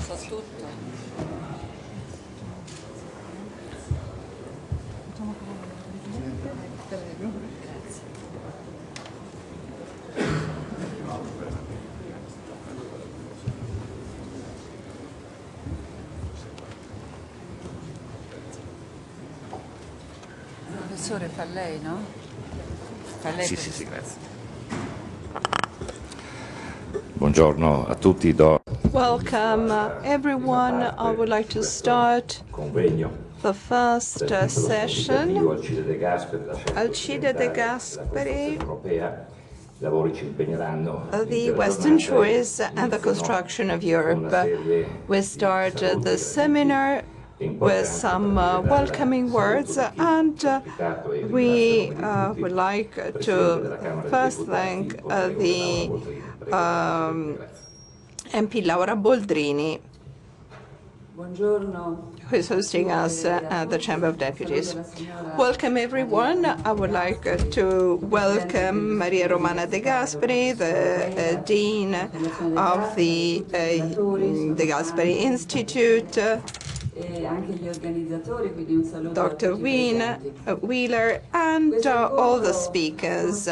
So tutto. Professore, fa lei, no? Fa lei. Sì, grazie. Buongiorno a tutti. Welcome, everyone. I would like to start the first session. Alcide De Gasperi, the Western Choice and the Construction of Europe. We start the seminar with some welcoming words, and we would like to first thank the MP Laura Boldrini, who is hosting us at the Chamber of Deputies. Welcome, everyone. I would like to welcome Maria Romana De Gasperi, the Dean of the De Gasperi Institute, Dr. Wheeler, and all the speakers.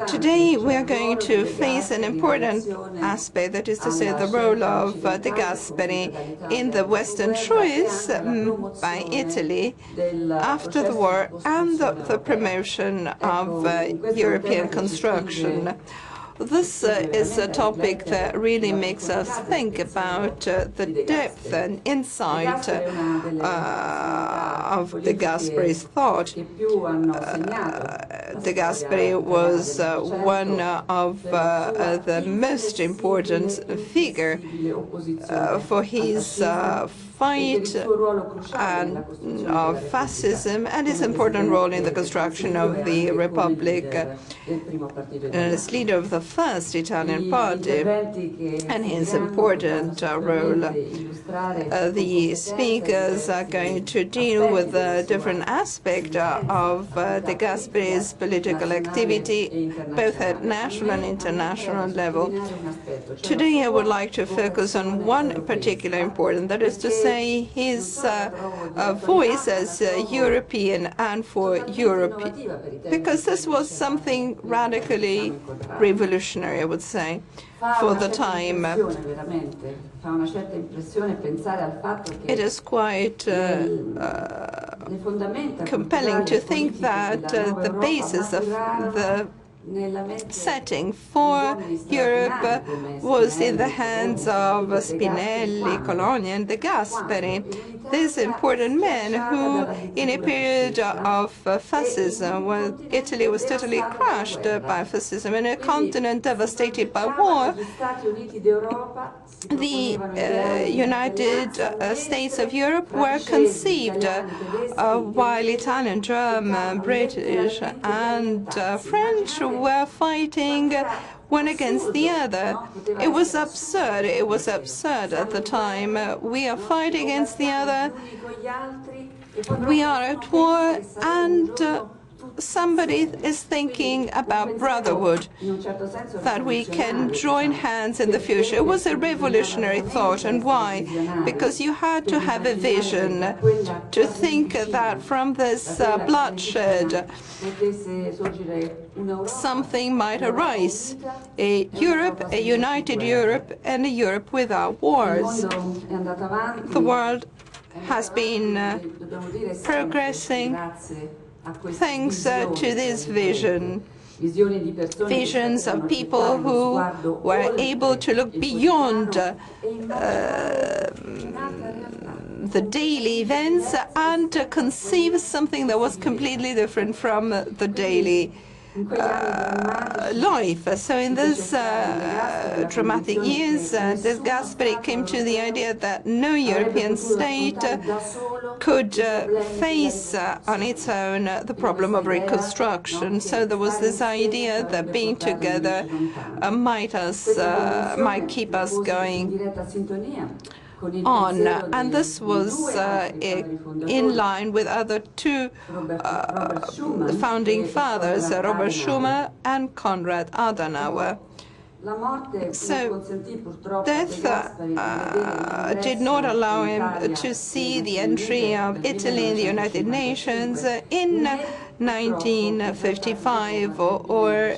Today we are going to face an important aspect, that is to say the role of De Gasperi in the Western choice by Italy after the war and the promotion of European construction. This is a topic that really makes us think about the depth and insight of De Gasperi's thought. De Gasperi was one of the most important figure for his fight of fascism and his important role in the construction of the Republic, as leader of the first Italian party, and his important role. The speakers are going to deal with a different aspect of De Gasperi's political activity, both at national and international level. Today I would like to focus on one particular important, that is to say his voice as European and for Europe, because this was something radically revolutionary, I would say, for the time. It is quite compelling to think that the basis of the setting for Europe was in the hands of Spinelli, Cologni, and De Gasperi, these important men who, in a period of fascism, when Italy was totally crushed by fascism, in a continent devastated by war, the United States of Europe were conceived while Italian, German, British, and French were fighting one against the other. It was absurd. It was absurd at the time. We are fighting against the other. We are at war, and somebody is thinking about brotherhood, that we can join hands in the future. It was a revolutionary thought. And why? Because you had to have a vision to think that from this bloodshed something might arise, a Europe, a united Europe, and a Europe without wars. The world has been progressing thanks to this vision. Visions of people who were able to look beyond the daily events and conceive something that was completely different from the daily life. So in these dramatic years, De Gasperi came to the idea that no European state could face on its own the problem of reconstruction. So there was this idea that being together might keep us going on, and this was in line with other two founding fathers, Robert Schuman and Konrad Adenauer. So death did not allow him to see the entry of Italy in the United Nations in 1955 or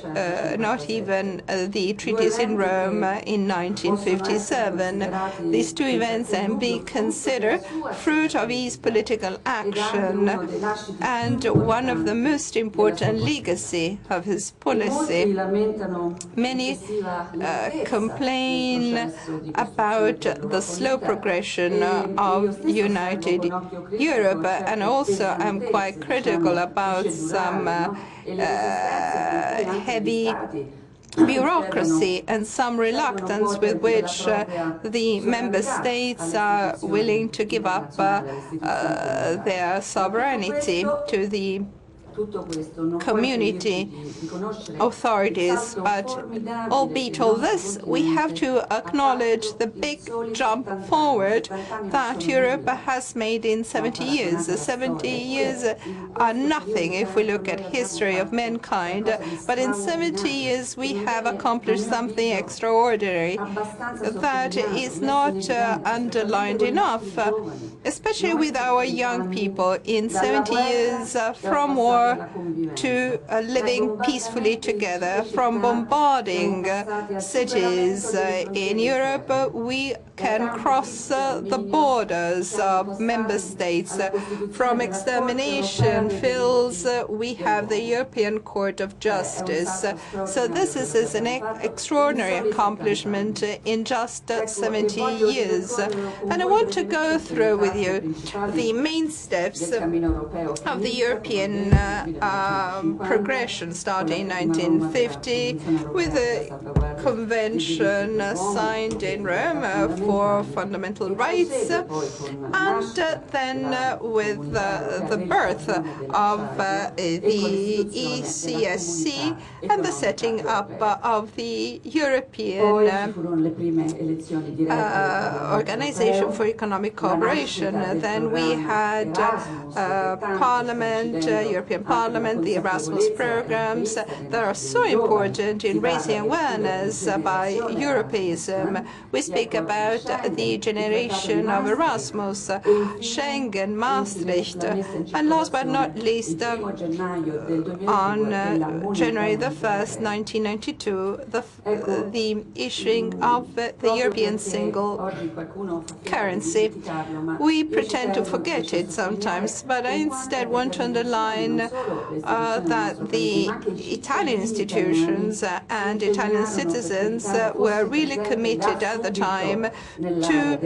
not even the treaties in Rome in 1957. These two events can be considered fruit of his political action and one of the most important legacy of his policy. Many complain about the slow progression of united Europe, and also I'm quite critical about some heavy bureaucracy and some reluctance with which the member states are willing to give up their sovereignty to the community authorities. But albeit all this, we have to acknowledge the big jump forward that Europe has made in 70 years. 70 years are nothing if we look at history of mankind, but in 70 years we have accomplished something extraordinary that is not underlined enough, especially with our young people. In 70 years from war to living peacefully together, from bombarding cities in Europe, we can cross the borders of member states. From extermination fields, we have the European Court of Justice. So this is an extraordinary accomplishment in just 70 years. And I want to go through with you the main steps of the European progression, starting in 1950 with a convention signed in Rome for fundamental rights, and then with the birth of the ECSC and the setting up of the European Organization for Economic Cooperation. Then we had Parliament, European Parliament, the Erasmus programs that are so important in raising awareness by Europeism. We speak about the generation of Erasmus, Schengen, Maastricht, and last but not least, on January the 1st, 1992, the issuing of the European single currency. We pretend to forget it sometimes, but I instead want to underline that the Italian institutions and Italian citizens were really committed at the time to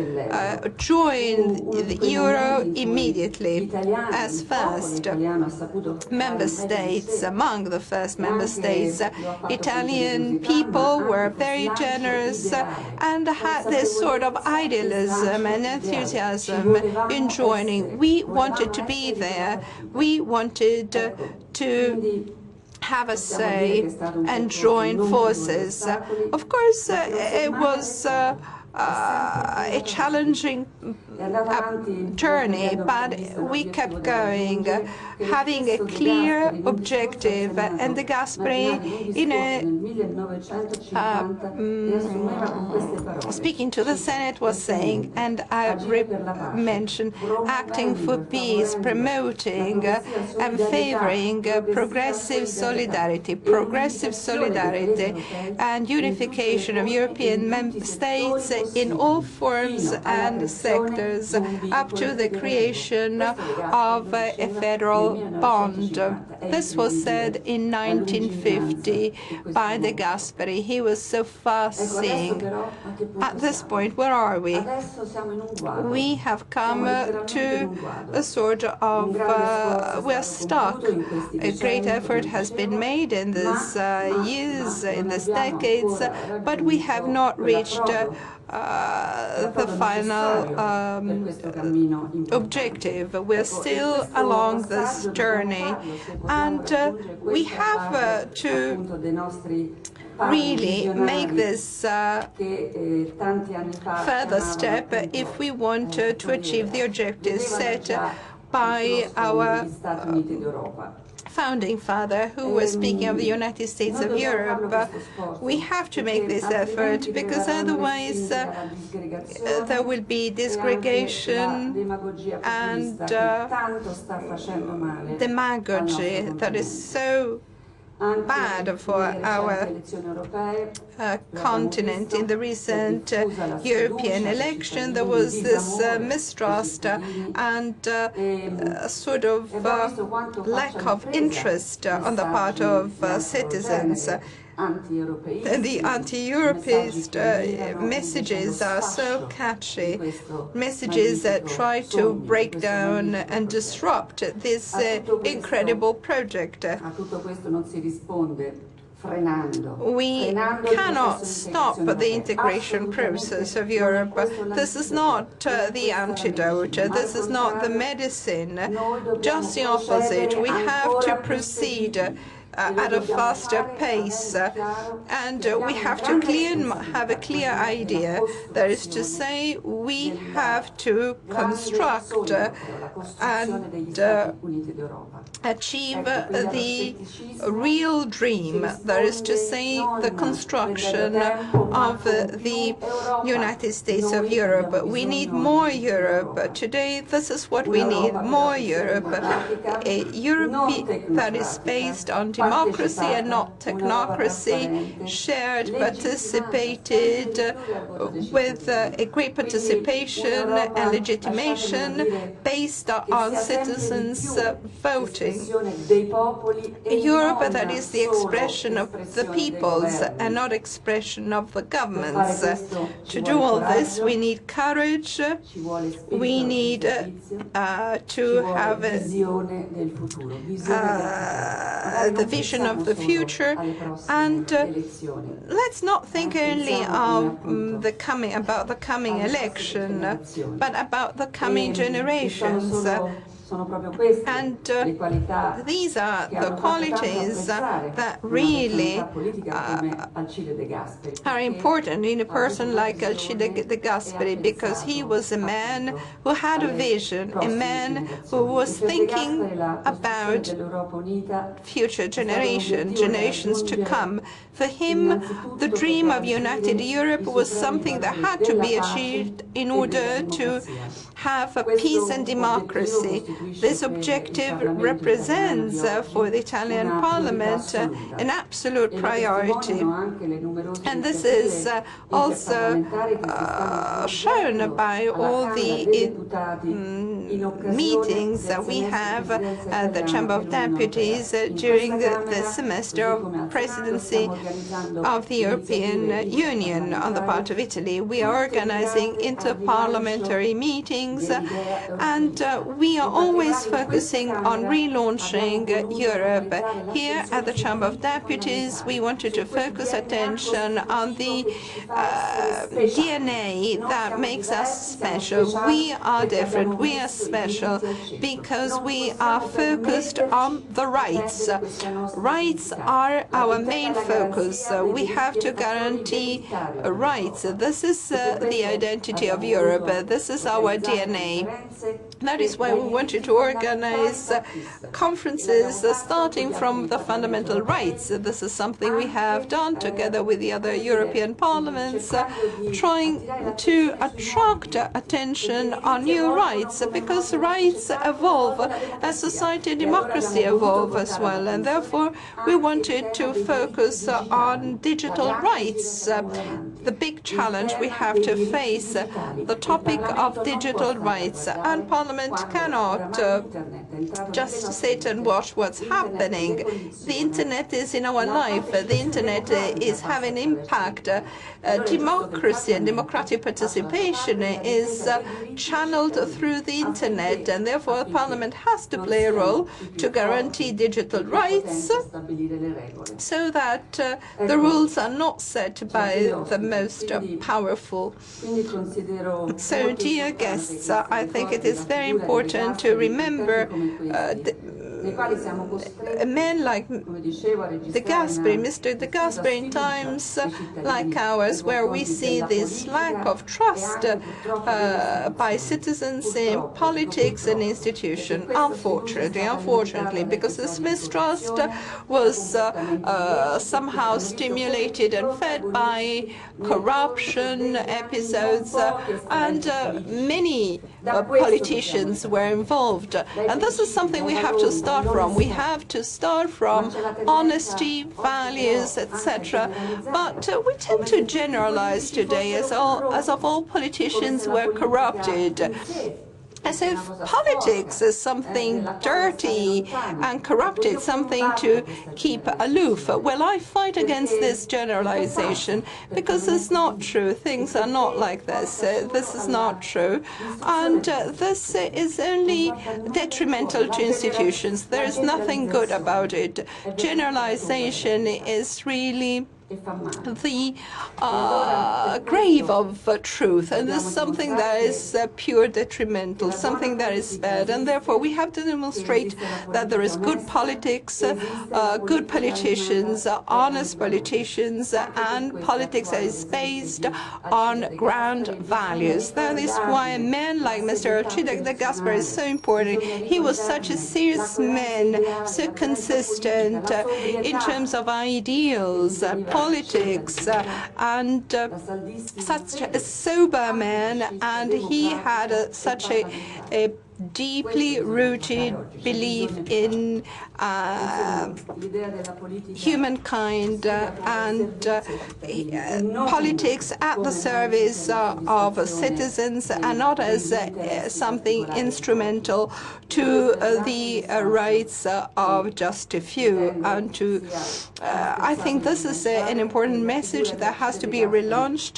join the euro immediately as first member states. Among the first member states, Italian people were very generous and had this sort of idealism and enthusiasm in joining. We wanted to be there. We wanted to have a say and join forces. Of course, it was a challenging journey, but we kept going, having a clear objective. And De Gasperi, in speaking to the Senate, was saying, and I mentioned, acting for peace, promoting and favoring progressive solidarity and unification of European member states in all forms and sectors, up to the creation of a federal bond. This was said in 1950 by De Gasperi. He was so fast-seeing. At this point, where are we? We have come to a sort of, we're stuck. A great effort has been made in these years, in these decades, but we have not reached the final objective. We're still along this journey, and we have to really make this further step if we want to achieve the objectives set by our founding father who was speaking of the United States of Europe. We have to make this effort because otherwise there will be disgregation and demagogy that is so bad for our continent. In the recent European election, there was this mistrust and a sort of lack of interest on the part of citizens. The anti-Europeist messages are so catchy, messages that try to break down and disrupt this incredible project. We cannot stop the integration process of Europe. This is not the antidote. This is not the medicine. Just the opposite. We have to proceed at a faster pace, and we have to have a clear idea. That is to say, we have to construct and achieve the real dream. That is to say, the construction of the United States of Europe. We need more Europe. Today, this is what we need, more Europe. A Europe that is based on democracy and not technocracy, shared, participated, with a great participation and legitimation based on citizens voting. A Europe that is the expression of the peoples and not expression of the governments. To do all this, we need courage, we need to have the vision of the future, and let's not think only of the coming election, but about the coming generations. And these are the qualities that really are important in a person like Alcide De Gasperi, because he was a man who had a vision, a man who was thinking about future generations to come. For him, the dream of united Europe was something that had to be achieved in order to have peace and democracy. This objective represents for the Italian Parliament an absolute priority. And this is also shown by all the meetings that we have at the Chamber of Deputies during the semester of presidency of the European Union on the part of Italy. We are organizing inter-parliamentary meetings, and we are always focusing on relaunching Europe. Here at the Chamber of Deputies, we wanted to focus attention on the DNA that makes us special. We are different, we are special, because we are focused on the rights. Rights are our main focus. We have to guarantee rights. This is the identity of Europe. This is our DNA. That is why we wanted to organize conferences starting from the fundamental rights. This is something we have done together with the other European parliaments, trying to attract attention on new rights, because rights evolve as society and democracy evolve as well, and therefore we wanted to focus on digital rights, the big challenge we have to face, the topic of digital rights. And Parliament cannot just sit and watch what's happening. The internet is in our life. The internet is having impact. Democracy and democratic participation is channeled through the internet, and therefore Parliament has to play a role to guarantee digital rights so that the rules are not set by the most powerful. So, dear guests, I think it is very important to remember men like De Gasperi, Mr. De Gasperi, in times like ours, where we see this lack of trust by citizens in politics and institutions, unfortunately, because this mistrust was somehow stimulated and fed by corruption episodes, and many politicians were involved. And this is something we have to start from. We have to start from honesty, values, etc. But we tend to generalize today as if all politicians were corrupted, as if politics is something dirty and corrupted, something to keep aloof. Well, I fight against this generalization because it's not true. Things are not like this. This is not true. And this is only detrimental to institutions. There is nothing good about it. Generalization is really the grave of truth, and this is something that is pure detrimental, something that is bad, and therefore we have to demonstrate that there is good politics, good politicians, honest politicians, and politics that is based on ground values. That is why a man like Mr. Alcide De Gasperi is so important. He was such a serious man, so consistent in terms of ideals, politics, and such a sober man, and he had such a deeply rooted belief in humankind and politics at the service of citizens, and not as something instrumental to the rights of just a few. And I think this is an important message that has to be relaunched,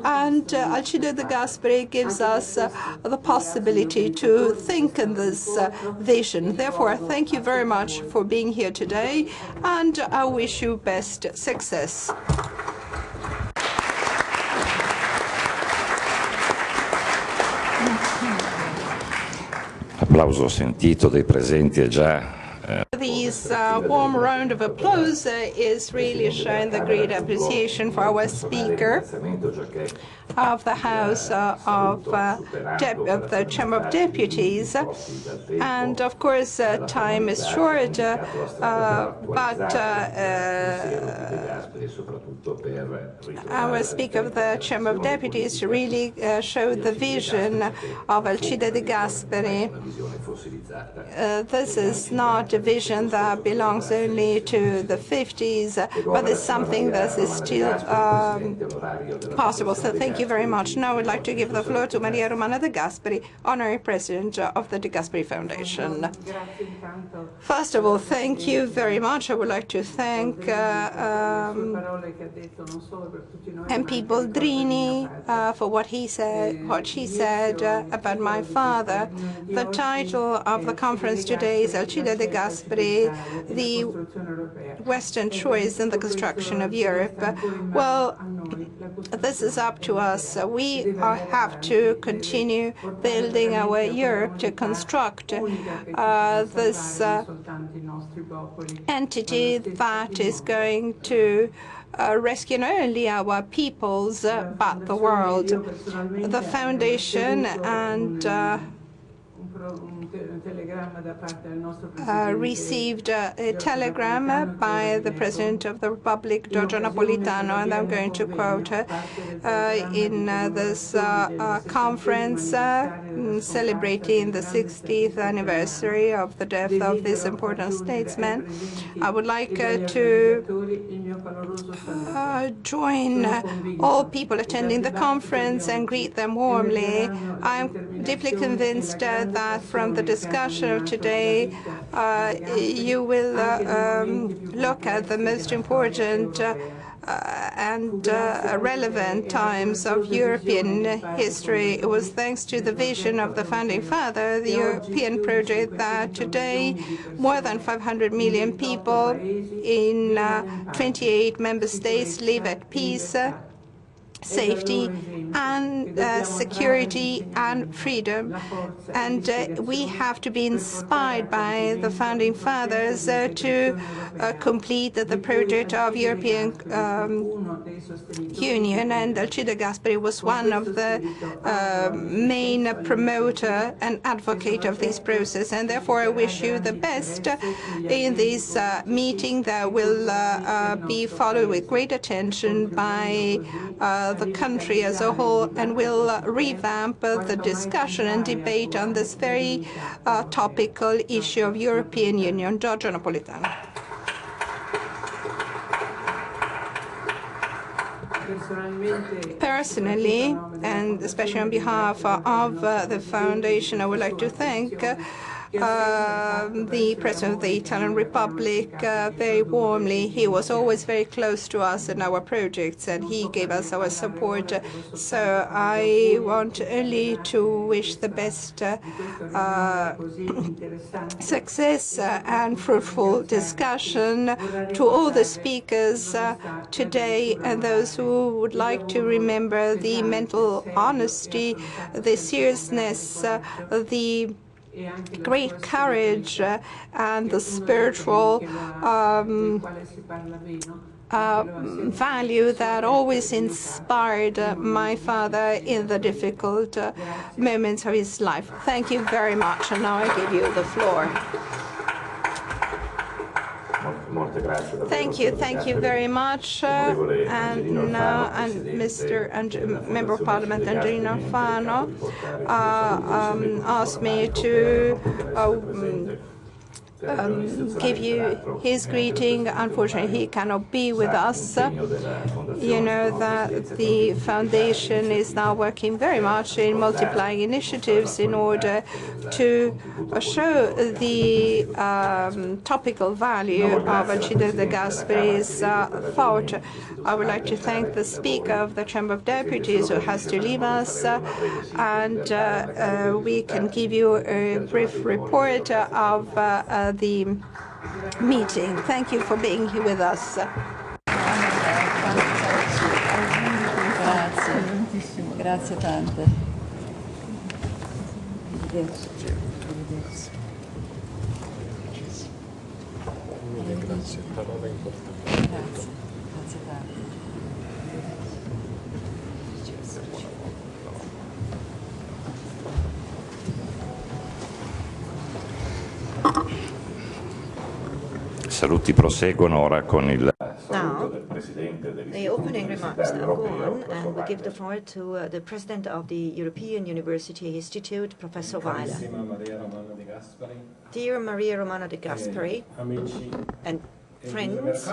and Alcide De Gasperi gives us the possibility to think in this vision. Therefore, thank you very much for being here today, and I wish you best success. L'applauso sentito dei presenti è già This warm round of applause is really showing the great appreciation for our Speaker of the House of the Chamber of Deputies. And of course, time is short, but our Speaker of the Chamber of Deputies really showed the vision of Alcide De Gasperi. This is not a vision that belongs only to the 50s, but it's something that is still possible. So thank you very much. Now I would like to give the floor to Maria Romana De Gasperi, Honorary President of the De Gasperi Foundation. First of all, thank you very much. I would like to thank MP Boldrini for what she said about my father. The title of the conference today is Alcide De Gasperi, the Western choice in the construction of Europe. Well, this is up to us. We have to continue building our Europe to construct this entity that is going to rescue not only our peoples but the world. The foundation and received a telegram by the President of the Republic, Giorgio Napolitano, and I'm going to quote her in this conference celebrating the 60th anniversary of the death of this important statesman. I would like to join all people attending the conference and greet them warmly. I'm deeply convinced that from the discussion of today, you will look at the most important and relevant times of European history. It was thanks to the vision of the founding father, the European project, that today more than 500 million people in 28 member states live at peace safety and security and freedom. And we have to be inspired by the founding fathers to complete the project of European Union. And Alcide De Gasperi was one of the main promoter and advocate of this process. And therefore, I wish you the best in this meeting that will be followed with great attention by the country as a whole, and will revamp the discussion and debate on this very topical issue of European Union. Giorgio Napolitano. Personally, and especially on behalf of the Foundation, I would like to thank the President of the Italian Republic very warmly. He was always very close to us and our projects, and he gave us our support. So I want only to wish the best success and fruitful discussion to all the speakers today, and those who would like to remember the mental honesty, the seriousness, the great courage and the spiritual value that always inspired my father in the difficult moments of his life. Thank you very much, and now I give you the floor. Thank you very much. And now, Mr. Member of Parliament Angelino Fano asked me to give you his greeting. Unfortunately, he cannot be with us. You know that the Foundation is now working very much in multiplying initiatives in order to show the topical value of Alcide De Gasperi's thought. I would like to thank the Speaker of the Chamber of Deputies, who has to leave us, and we can give you a brief report of the meeting. Thank you for being here with us. Grazie tante. Grazie, parola importante. Grazie tante. Saluti proseguono ora con il Now, the opening remarks now go on, and we give the floor to the President of the European University Institute, Professor Weiler. Dear Maria Romana De Gasperi and friends,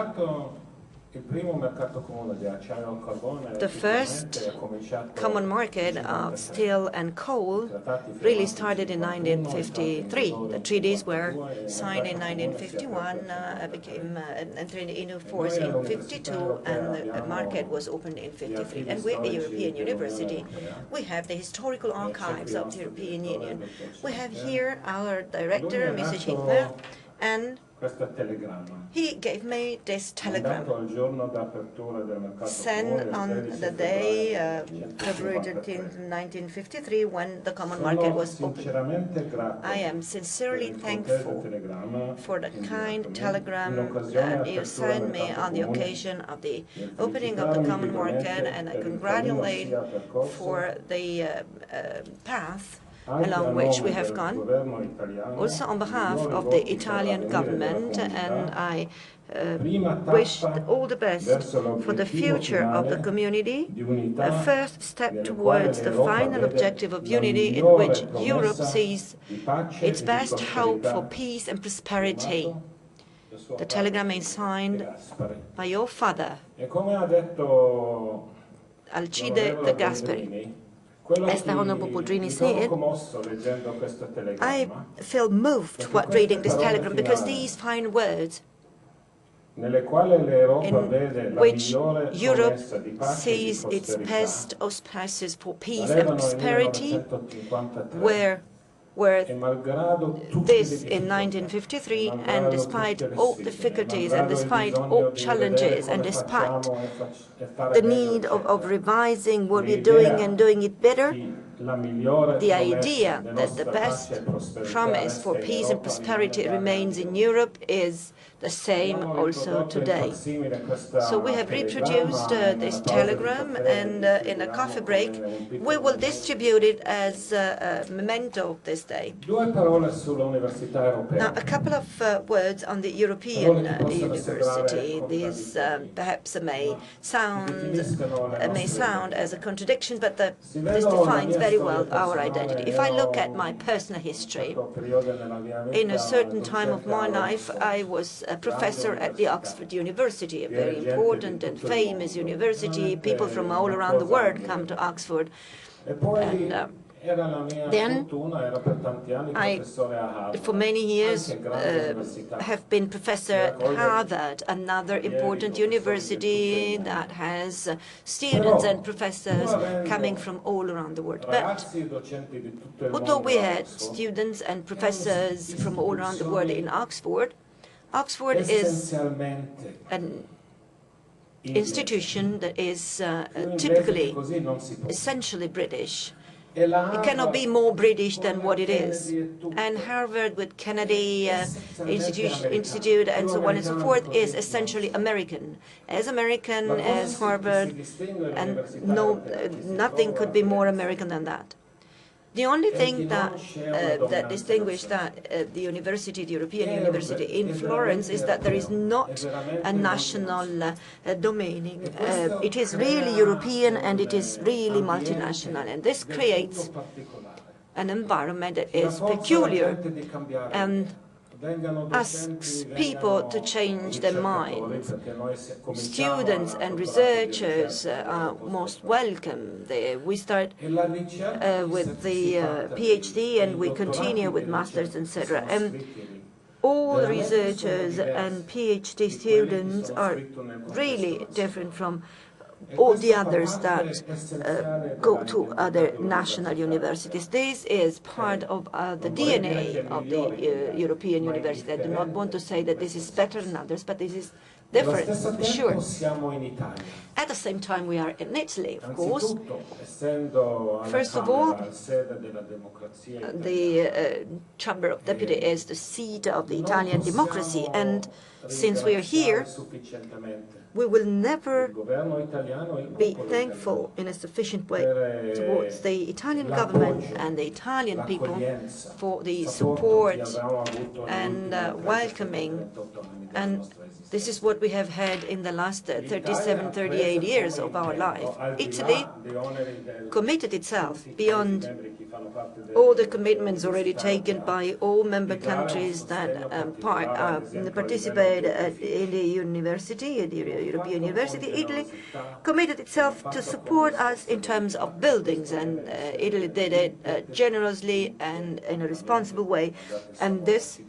the first common market of steel and coal really started in 1953. The treaties were signed in 1951, became entered into force in 52, and the market was opened in 53. And we're the European University. We have the historical archives of the European Union. We have here our director, Mr. J.H.H, and he gave me this telegram, sent on the day, February 13th, 1953, when the common market was opened. I am sincerely thankful for the kind telegram that you sent me on the occasion of the opening of the common market, and I congratulate for the path along which we have gone. Also on behalf of the Italian government, and I wish all the best for the future of the community, a first step towards the final objective of unity, in which Europe sees its best hope for peace and prosperity. The telegram is signed by your father, Alcide De Gasperi. As the Honorable Boldrini said, I feel moved while reading this telegram, because these fine words, in which Europe sees its best auspices for peace and prosperity, were were this in 1953, and despite all difficulties and despite all challenges and despite the need of revising what we're doing and doing it better, the idea that the best promise for peace and prosperity remains in Europe is the same also today. So we have reproduced this telegram, and in a coffee break we will distribute it as a memento of this day. Now, a couple of words on the European University. These perhaps may sound as a contradiction, but this defines very well our identity. If I look at my personal history, in a certain time of my life, I was a professor at the Oxford University, a very important and famous university. People from all around the world come to Oxford. And then I, for many years, have been professor at Harvard, another important university that has students and professors coming from all around the world. But although we had students and professors from all around the world in Oxford, Oxford is an institution that is typically, essentially British. It cannot be more British than what it is. And Harvard with Kennedy Institute and so on and so forth is essentially American as Harvard, and nothing could be more American than that. The only thing that distinguished the European University in Florence, is that there is not a national domain. It is really European, and it is really multinational, and this creates an environment that is peculiar and asks people to change their minds. Students and researchers are most welcome there. We start with the PhD, and we continue with masters, etc. And all researchers and PhD students are really different from all the others that go to other national universities. This is part of the DNA of the European University. I do not want to say that this is better than others, but this is different, for sure. At the same time, we are in Italy, of course. First of all, the Chamber of Deputies is the seat of the Italian democracy, and since we are here, we will never be thankful in a sufficient way towards the Italian government and the Italian people for the support and welcoming. And this is what we have had in the last 37, 38 years of our life. Italy committed itself beyond all the commitments already taken by all member countries that participate in the university, in the European University. Italy committed itself to support us in terms of buildings, and Italy did it generously and in a responsible way. And this,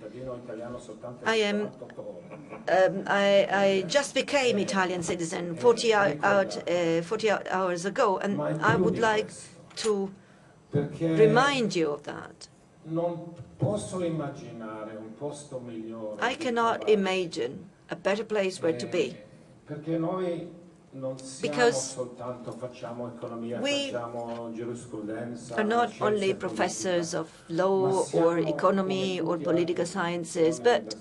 I just became Italian citizen 48 hours ago, and I would like to remind you of that. I cannot imagine a better place where to be, because we are not only professors of law or economy or political sciences, but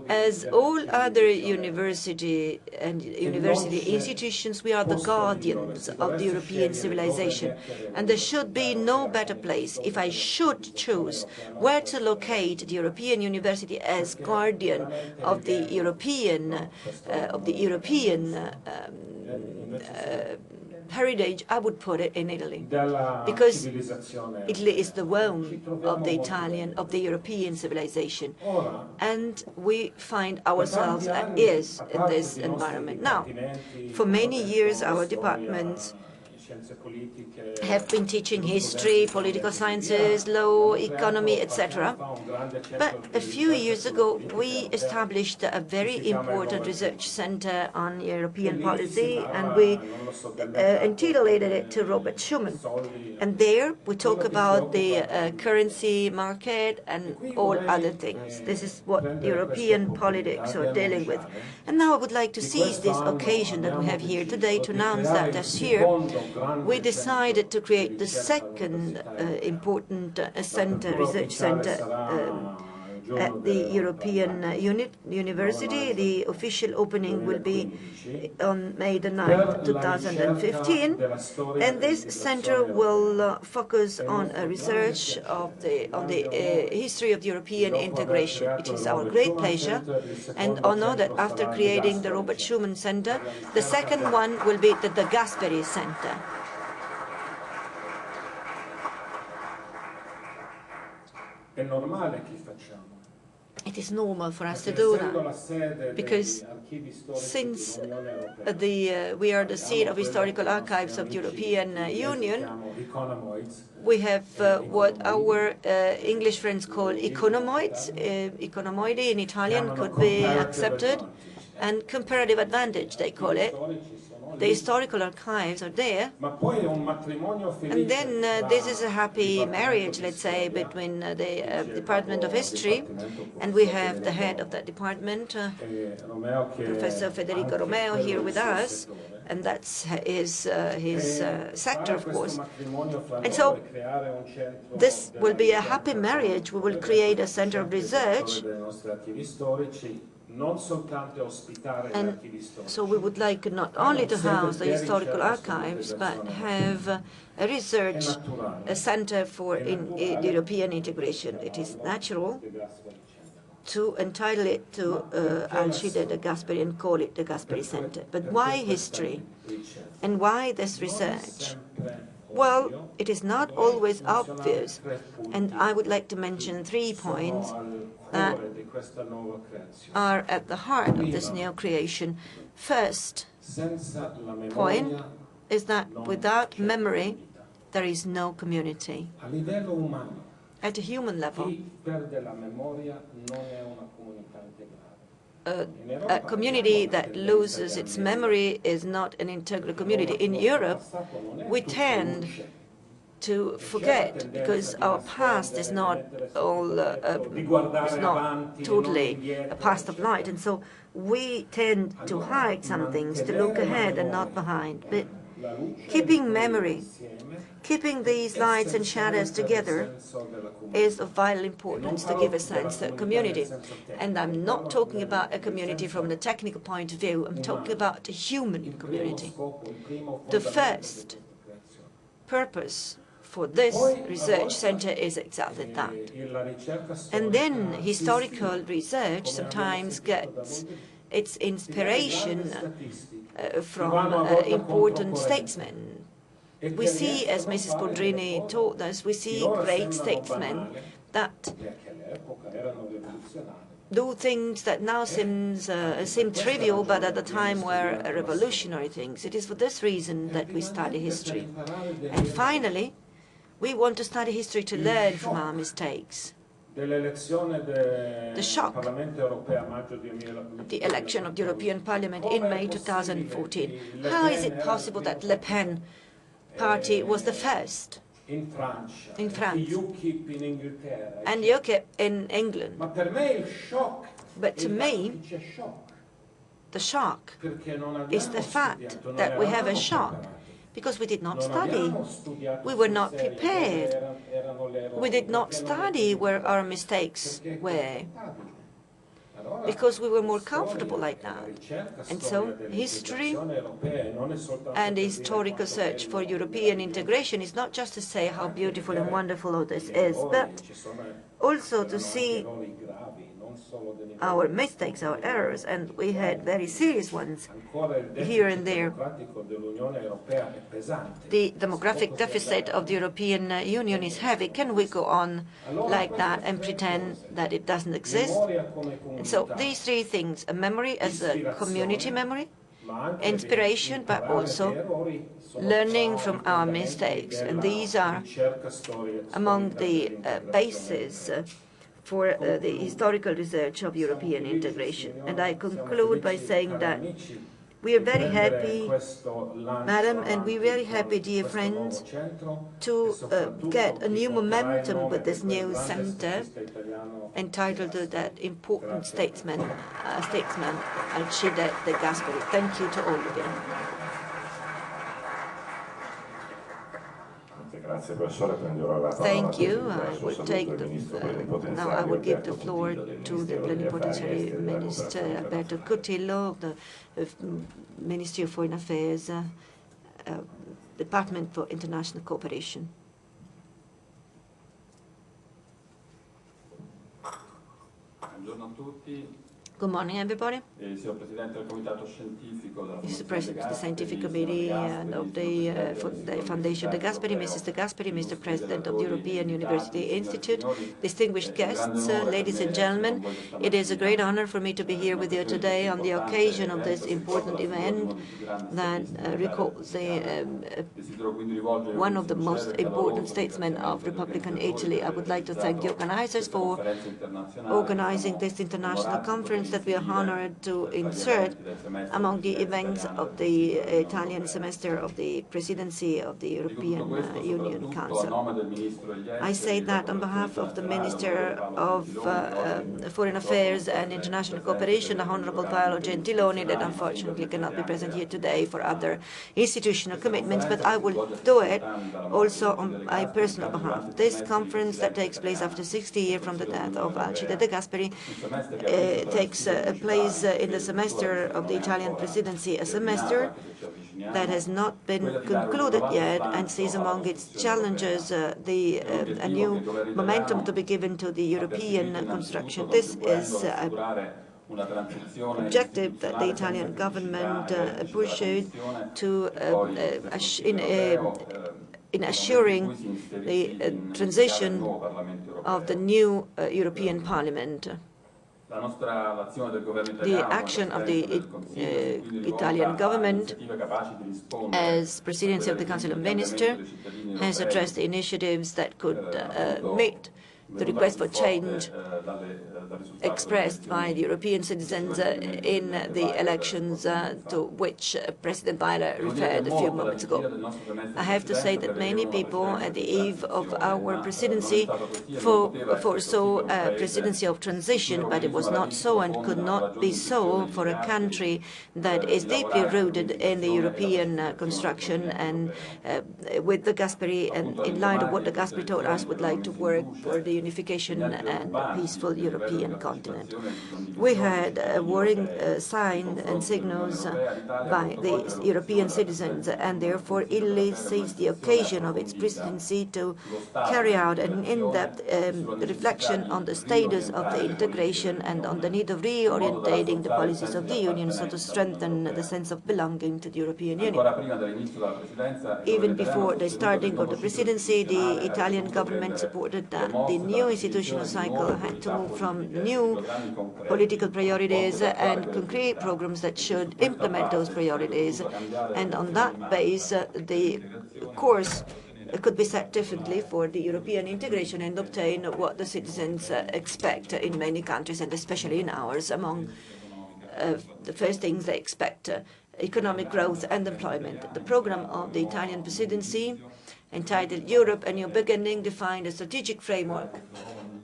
as all other university institutions, we are the guardians of the European civilization. And there should be no better place, if I should choose where to locate the European University as guardian of the European heritage, I would put it in Italy, because Italy is the womb of the European civilization, and we find ourselves at ease in this environment. Now, for many years, our departments have been teaching history, political sciences, law, economy, etc. But a few years ago, we established a very important research center on European policy, and we entitled it to Robert Schuman. And there we talk about the currency market and all other things. This is what European politics are dealing with. And now I would like to seize this occasion that we have here today to announce that this year we decided to create the second important research center at the European University. The official opening will be on May the 9th, 2015, and this center will focus on a research on the history of European integration. It is our great pleasure and honor that after creating the Robert Schuman Center, the second one will be the De Gasperi Center. It is normal for us to do that, because since we are the seat of historical archives of the European Union, we have what our English friends call economoids. Economoidi in Italian could be accepted, and comparative advantage, they call it. The historical archives are there, and then this is a happy marriage, let's say, between the Department of History, and we have the head of that department, Professor Federica Romeo, here with us, and that's his sector, of course. And so this will be a happy marriage. We will create a center of research. And so we would like not only to house the historical archives, but have a research center for the European integration. It is natural to entitle it to Alcide De Gasperi and call it the Gasperi Center. But why history? And why this research? Well, it is not always obvious, and I would like to mention 3 points that are at the heart of this new creation. First point is that thwithout memory, there is no community. At a human level, a community that loses its memory is not an integral community. In Europe, we tend to forget because our past is not totally a past of light, and so we tend to hide some things, to look ahead and not behind. But keeping memory, keeping these lights and shadows together is of vital importance to give a sense of community. And I'm not talking about a community from the technical point of view, I'm talking about a human community. The first purpose for this research center is exactly that. And then historical research sometimes gets its inspiration from important statesmen. We see, as Mrs. Boldrini told us, we see great statesmen that do things that now seem trivial, but at the time were revolutionary things. It is for this reason that we study history. And finally, we want to study history to learn from our mistakes. The shock of the election of the European Parliament in May 2014. How is it possible that Le Pen party was the first in France, and UKIP in England? But to me, the shock is the fact that we have a shock because we did not study. We were not prepared. We did not study where our mistakes were, because we were more comfortable like that. And so history and the historical search for European integration is not just to say how beautiful and wonderful all this is, but also to see our mistakes, our errors, and we had very serious ones here and there. The demographic deficit of the European Union is heavy. Can we go on like that and pretend that it doesn't exist? And so these 3 things, a memory as a community memory, inspiration, but also learning from our mistakes. And these are among the bases for the historical research of European integration. And I conclude by saying that we are very happy, Madam, and we're very happy, dear friends, to get a new momentum with this new center entitled to that important statesman, Alcide De Gasperi. Thank you to all of you. Thank you. I will take now I will give the floor to the plenipotentiary minister Alberto of the Ministry of Foreign Affairs, Department for International Cooperation. Good morning, everybody. This is the President of the Scientific Committee and of the Foundation De Gasperi, Mrs. De Gasperi, Mr. President of the European University Institute, distinguished guests, ladies and gentlemen. It is a great honor for me to be here with you today on the occasion of this important event that recalls one of the most important statesmen of Republican Italy. I would like to thank the organizers for organizing this international conference that we are honored to insert among the events of the Italian semester of the presidency of the European Union Council. I say that on behalf of the Minister of Foreign Affairs and International Cooperation, the Honorable Paolo Gentiloni, that unfortunately cannot be present here today for other institutional commitments, but I will do it also on my personal behalf. This conference that takes place after 60 years from the death of Alcide De Gasperi takes place in the semester of the Italian presidency, a semester that has not been concluded yet and sees among its challenges a new momentum to be given to the European construction. This is objective that the Italian government pursued to in assuring the transition of the new European Parliament. The action of the Italian government as Presidency of the Council of Ministers has addressed the initiatives that could meet the request for change expressed by the European citizens in the elections to which President Biden referred a few moments ago. I have to say that many people at the eve of our presidency foresaw a presidency of transition, but it was not so and could not be so for a country that is deeply rooted in the European construction, and with the Gasperi, and in light of what the Gasperi told us, would like to work for the unification and peaceful European continent. We had worrying signs and signals by the European citizens, and therefore Italy seized the occasion of its presidency to carry out an in-depth reflection on the status of the integration and on the need of reorientating the policies of the Union so to strengthen the sense of belonging to the European Union. Even before the starting of the presidency, the Italian government supported that the new institutional cycle had to move from new political priorities and concrete programs that should implement those priorities. And on that base, the course could be set differently for the European integration and obtain what the citizens expect in many countries, and especially in ours. Among the first things they expect, economic growth and employment. The program of the Italian presidency, entitled Europe, a New Beginning, defined a strategic framework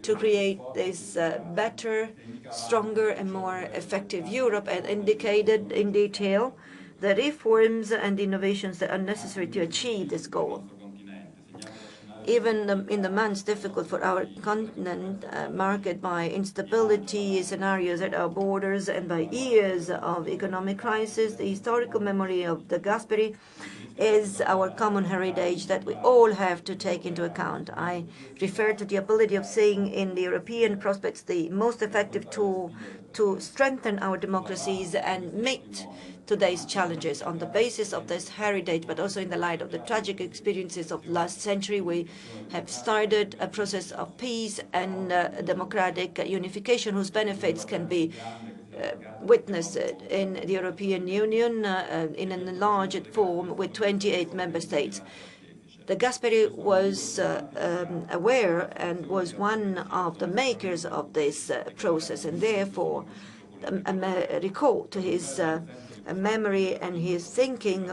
to create this better, stronger and more effective Europe, and indicated in detail the reforms and innovations that are necessary to achieve this goal. Even in the months difficult for our continent, marked by instability scenarios at our borders and by years of economic crisis, the historical memory of De Gasperi is our common heritage that we all have to take into account. I refer to the ability of seeing in the European prospects the most effective tool to strengthen our democracies and meet today's challenges. On the basis of this heritage, but also in the light of the tragic experiences of last century, we have started a process of peace and democratic unification whose benefits can be witnessed it in the European Union in an enlarged form with 28 member states. De Gasperi was aware and was one of the makers of this process, and therefore a recall to his memory and his thinking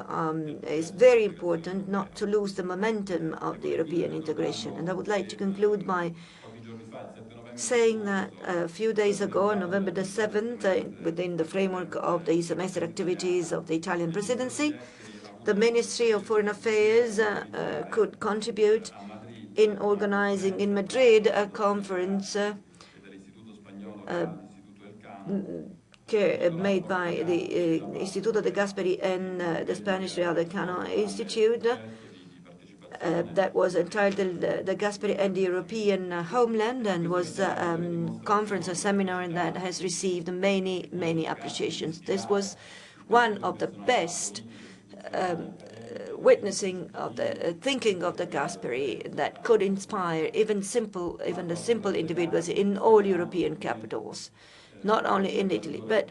is very important, not to lose the momentum of the European integration. And I would like to conclude by saying that a few days ago, on November the 7th, within the framework of the semester activities of the Italian presidency, the Ministry of Foreign Affairs could contribute in organizing in Madrid a conference made by the Instituto De Gasperi and the Spanish Real Decano Institute that was entitled De Gasperi and the European Homeland, and was a conference, a seminar that has received many, many appreciations. This was one of the best witnessing of the thinking of De Gasperi that could inspire even the simple individuals in all European capitals, not only in Italy, but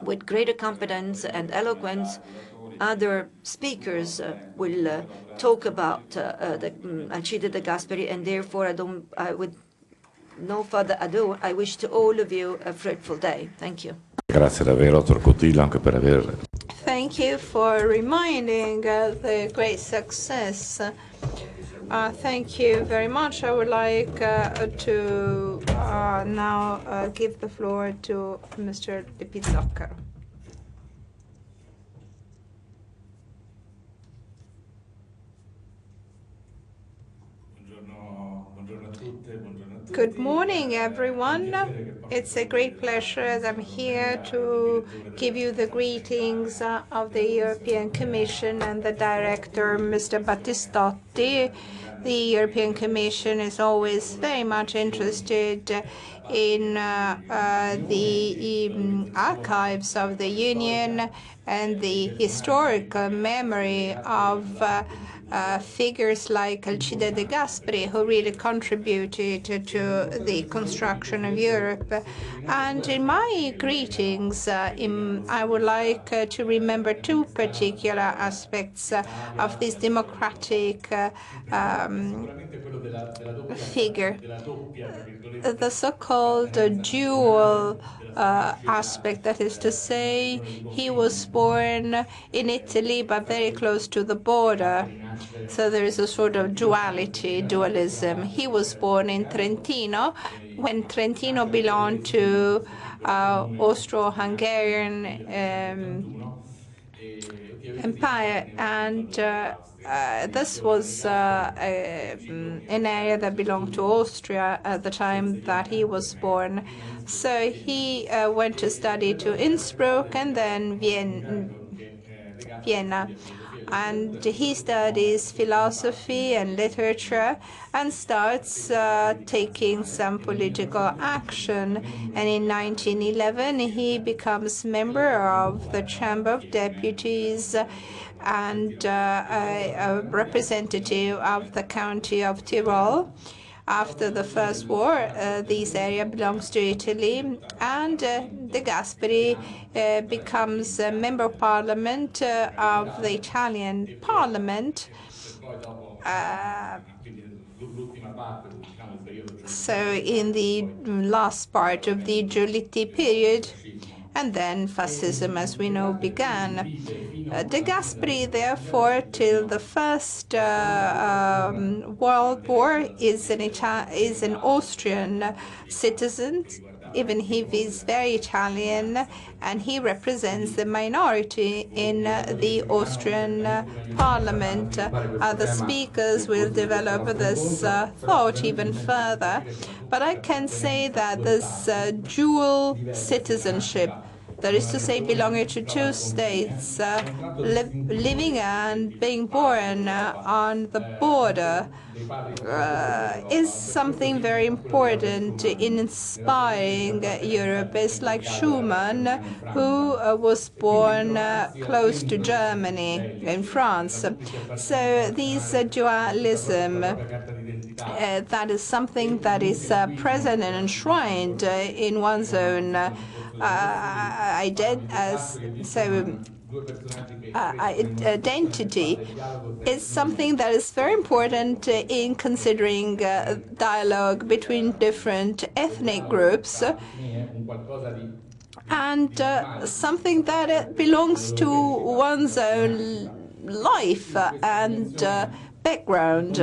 with greater competence and eloquence. Other speakers will talk about Alcide De Gasperi, and therefore with no further ado, I wish to all of you a fruitful day. Thank you. Grazie davvero, dottor Cotillo, anche per aver... Thank you for reminding the great success. Thank you very much. I would like to now give the floor to Mr. De Pizzocca. Good morning, everyone. It's a great pleasure that I'm here to give you the greetings of the European Commission and the Director, Mr. Battistotti. The European Commission is always very much interested in the archives of the Union and the historical memory of figures like Alcide De Gasperi, who really contributed to the construction of Europe. And in my greetings, I would like to remember two particular aspects of this democratic figure. The so-called dual aspect, that is to say, he was born in Italy but very close to the border. So there is a sort of dualism. He was born in Trentino, when Trentino belonged to Austro-Hungarian Empire, and this was an area that belonged to Austria at the time that he was born. So he went to study to Innsbruck and then Vienna. And he studies philosophy and literature and starts taking some political action. And in 1911, he becomes member of the Chamber of Deputies and a representative of the county of Tyrol. After the First War, this area belongs to Italy, and De Gasperi becomes a member of parliament of the Italian parliament. So in the last part of the Giolitti period, and then fascism, as we know, began. De Gasperi, therefore, till the First World War, is an Austrian citizen, even if he's very Italian, and he represents the minority in the Austrian parliament. Other speakers will develop this thought even further, but I can say that this dual citizenship, that is to say, belonging to two states, living and being born on the border, is something very important in inspiring Europe. It's like Schumann, who was born close to Germany, in France. So this dualism, that is something that is present and enshrined in one's own identity is something that is very important in considering dialogue between different ethnic groups, and something that belongs to one's own life and background.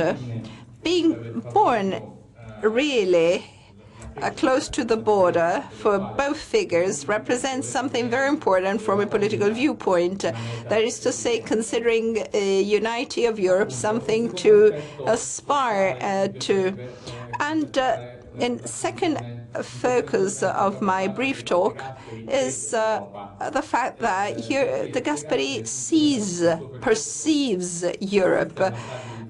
Being born really close to the border for both figures represents something very important from a political viewpoint. That is to say, considering a unity of Europe something to aspire to. And in second focus of my brief talk is the fact that here De Gasperi perceives Europe,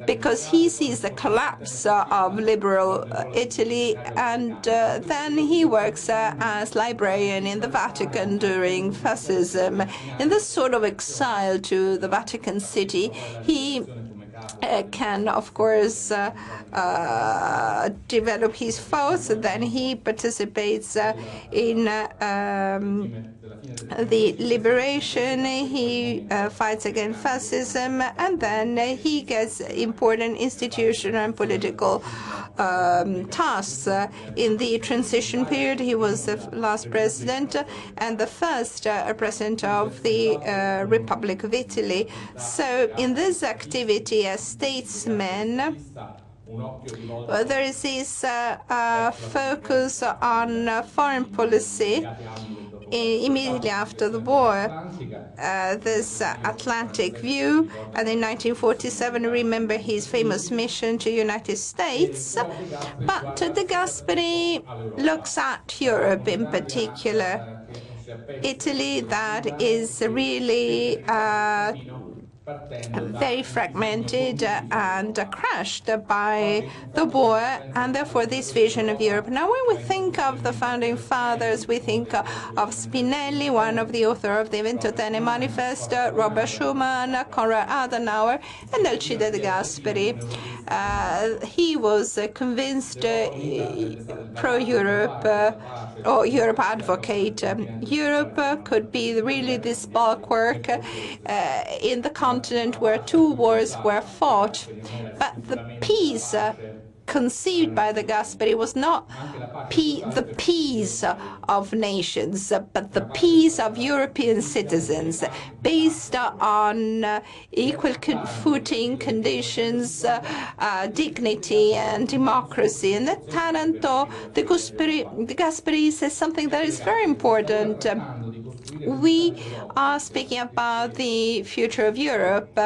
because he sees the collapse of liberal Italy, and then he works as librarian in the Vatican during fascism. In this sort of exile to the Vatican City, he can, of course, develop his thoughts, and then he participates in the liberation, he fights against fascism, and then he gets important institutional and political tasks. In the transition period, he was the last president and the first president of the Republic of Italy. So in this activity as statesman, there is this focus on foreign policy immediately after the war, this Atlantic view, and in 1947, remember his famous mission to United States. But De Gasperi looks at Europe in particular, Italy that is really very fragmented and crushed by the war, and therefore this vision of Europe. Now, when we think of the founding fathers, we think of Spinelli, one of the authors of the Ventotene Manifesto, Robert Schuman, Konrad Adenauer, and Alcide De Gasperi. He was convinced pro-Europe or Europe advocate. Europe could be really this bulwark in the continent where two wars were fought, but the peace conceived by De Gasperi was not the peace of nations, but the peace of European citizens, based on equal footing, conditions, dignity and democracy. And at Taranto, De Gasperi says something that is very important. We are speaking about the future of Europe,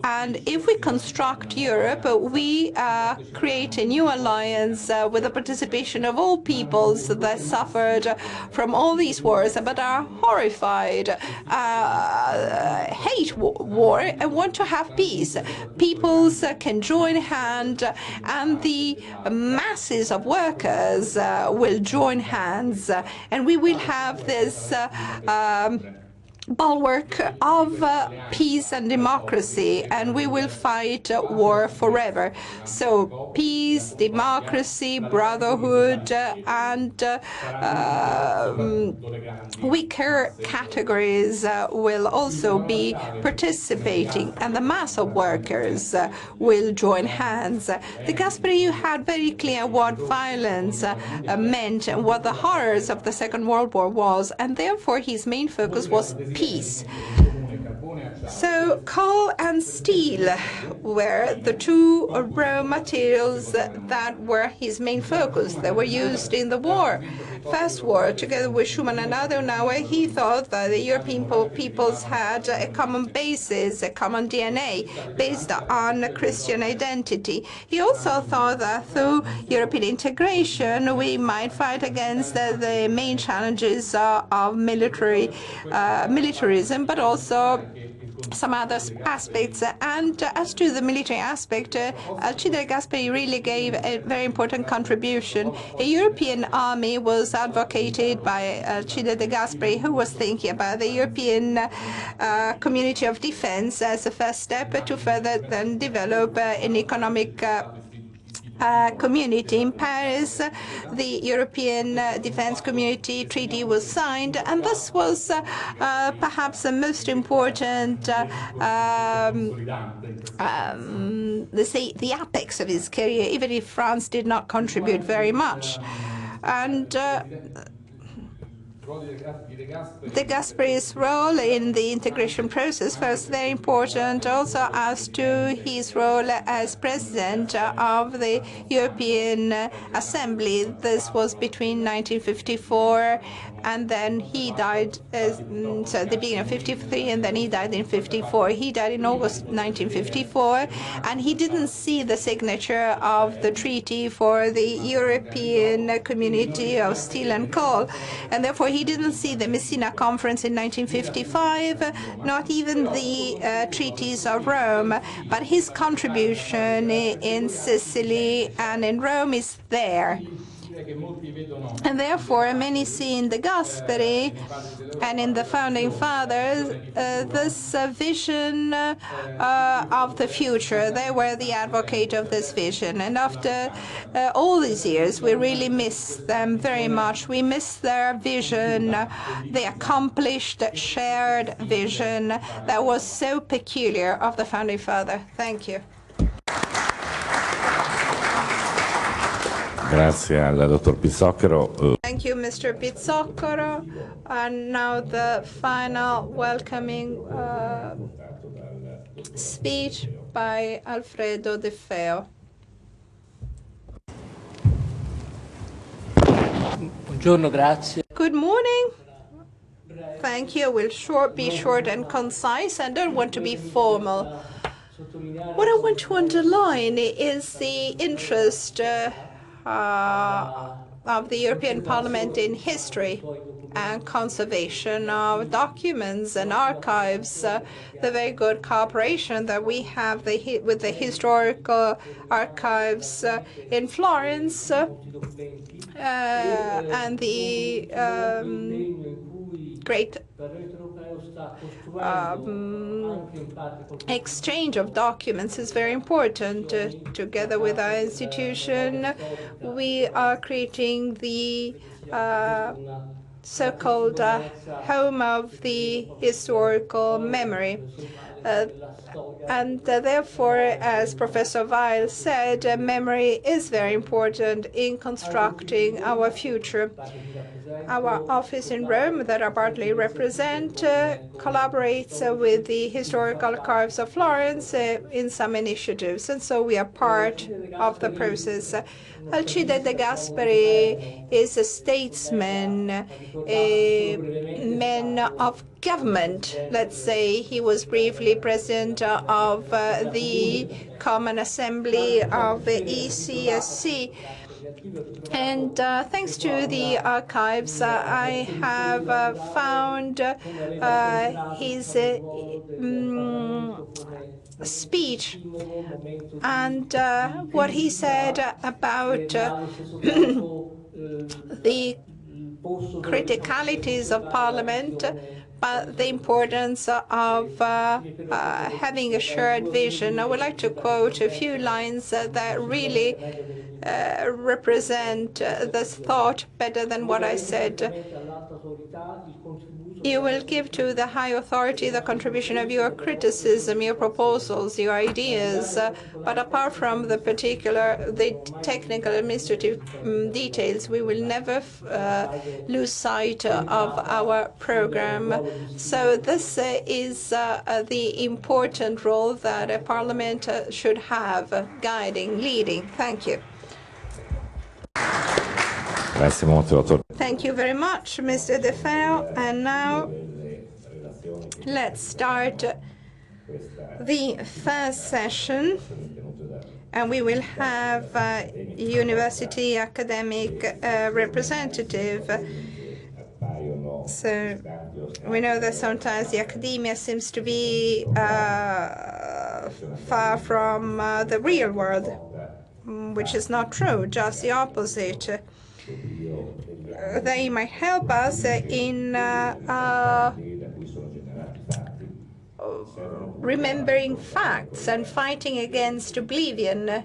and if we construct Europe, we create a new alliance with the participation of all peoples that suffered from all these wars, but are horrified, hate war, and want to have peace. Peoples can join hands, and the masses of workers will join hands, and we will have this bulwark of peace and democracy, and we will fight war forever. So peace, democracy, brotherhood, and weaker categories will also be participating, and the mass of workers will join hands. De Gasperi had very clear what violence meant and what the horrors of the Second World War was, and therefore his main focus was peace. So coal and steel were the two raw materials that were his main focus. They were used in the war. First war, together with Schuman and Adenauer, he thought that the European peoples had a common basis, a common DNA, based on Christian identity. He also thought that through European integration, we might fight against the main challenges of militarism, but also some other aspects. And as to the military aspect, Alcide De Gasperi really gave a very important contribution. A European army was advocated by Alcide De Gasperi, who was thinking about the European community of defense as a first step to further then develop an economic community. In Paris, the European Defence Community Treaty was signed, and this was perhaps the most important, let's say, the apex of his career, even if France did not contribute very much. And De Gasperi's role in the integration process was very important, also as to his role as President of the European Assembly. This was between 1954 and then he died, so at the beginning of 53, and then he died in 54. He died in August 1954, and he didn't see the signature of the treaty for the European Community of Steel and Coal, and therefore he didn't see the Messina Conference in 1955, not even the treaties of Rome, but his contribution in Sicily and in Rome is there. And therefore, many see in De Gasperi and in the Founding Fathers this vision of the future. They were the advocate of this vision. And after all these years, we really miss them very much. We miss their vision, the accomplished, shared vision that was so peculiar of the Founding Father. Thank you. Grazie al dottor Pizzocchero. Thank you, Mr. Pizzocchero. And now the final welcoming speech by Alfredo De Feo. Buongiorno, grazie. Good morning. Thank you. I will be short and concise and don't want to be formal. What I want to underline is the interest of the European Parliament in history and conservation of documents and archives, the very good cooperation that we have with the historical archives in Florence, and the great exchange of documents is very important. Together with our institution, we are creating the so-called home of the historical memory. And therefore, as Professor Weil said, memory is very important in constructing our future. Our office in Rome, that I partly represent, collaborates with the historical archives of Florence in some initiatives, and so we are part of the process. Alcide De Gasperi is a statesman, a man of government, let's say. He was briefly president of the Common Assembly of ECSC. And thanks to the archives, I have found his speech and what he said about the criticalities of Parliament, but the importance of having a shared vision. I would like to quote a few lines that really represent this thought better than what I said. You will give to the high authority the contribution of your criticism, your proposals, your ideas, but apart from the technical administrative details, we will never lose sight of our program. So this is the important role that a parliament should have, guiding, leading. Thank you. Thank you very much, Mr. De Feo. And now let's start the first session, and we will have university academic representative. So we know that sometimes the academia seems to be far from the real world, which is not true, just the opposite. They might help us in remembering facts and fighting against oblivion.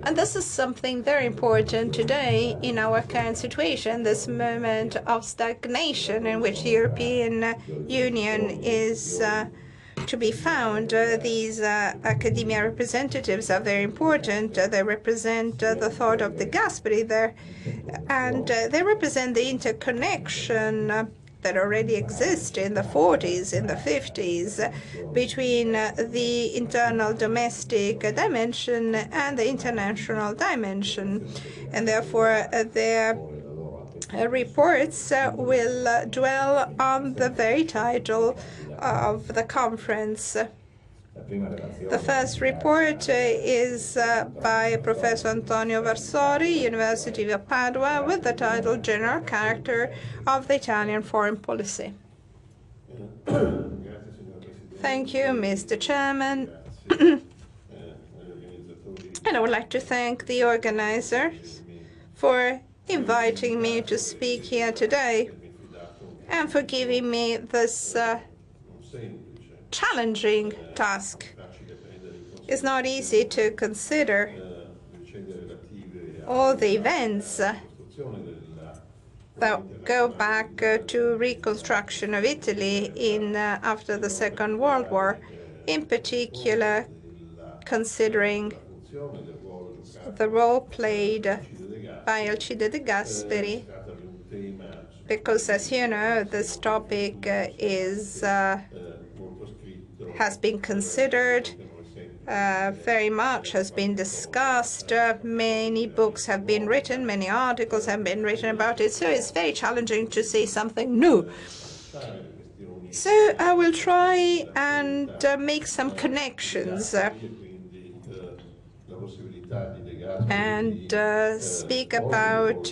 And this is something very important today in our current situation, this moment of stagnation in which the European Union is to be found. These academia representatives are very important. They represent the thought of De Gasperi there, and they represent the interconnection that already exists in the 40s, in the 50s, between the internal domestic dimension and the international dimension. And therefore, their reports will dwell on the very title of the conference. The first report is by Professor Antonio Versori, University of Padua, with the title General Character of the Italian Foreign Policy. Thank you, Mr. Chairman. And I would like to thank the organizers for inviting me to speak here today and for giving me this challenging task. It's not easy to consider all the events that go back to reconstruction of Italy in after the Second World War, in particular considering the role played by Alcide De Gasperi, because, as you know, this topic has been considered very much, has been discussed. Many books have been written, many articles have been written about it, so it's very challenging to say something new. So I will try and make some connections and speak about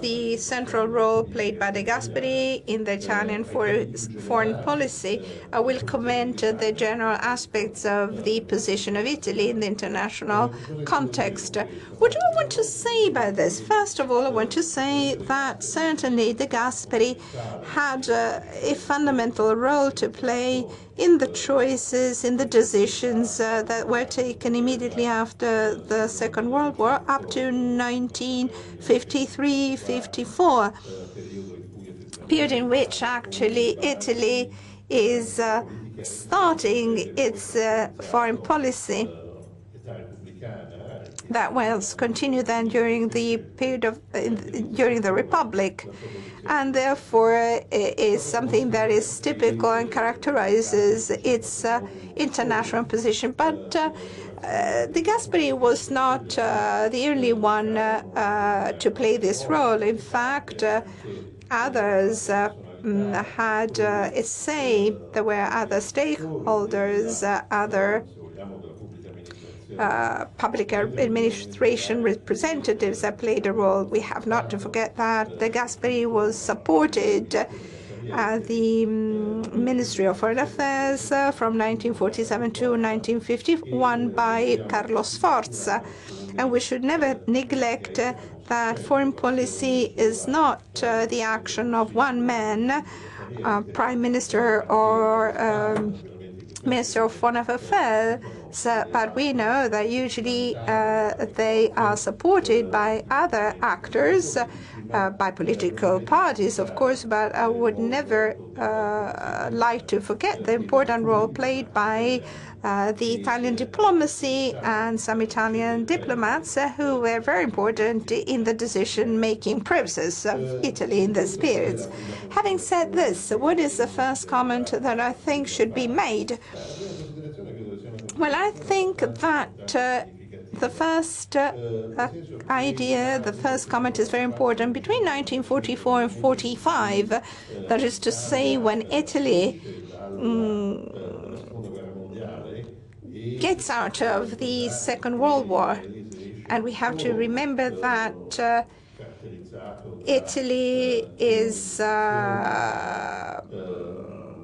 the central role played by De Gasperi in the Italian foreign policy. I will comment the general aspects of the position of Italy in the international context. What do I want to say by this? First of all, I want to say that certainly De Gasperi had a fundamental role to play in the choices, in the decisions that were taken immediately after the Second World War up to 1953-54, period in which actually Italy is starting its foreign policy. That was continued then during the period of during the Republic, and therefore is something that is typical and characterizes its international position. But De Gasperi was not the only one to play this role. In fact, others had a say. There were other stakeholders, other public administration representatives that played a role. We have not to forget that De Gasperi was supported at the Ministry of Foreign Affairs from 1947 to 1951 by Carlo Sforza. And we should never neglect that foreign policy is not the action of one man, Prime Minister or Minister of Foreign Affairs, but we know that usually they are supported by other actors, by political parties, of course, but I would never like to forget the important role played by the Italian diplomacy and some Italian diplomats who were very important in the decision-making process of Italy in this period. Having said this, what is the first comment that I think should be made? Well, I think that the first idea, the first comment is very important. Between 1944 and 45, that is to say, when Italy gets out of the Second World War, and we have to remember that Italy is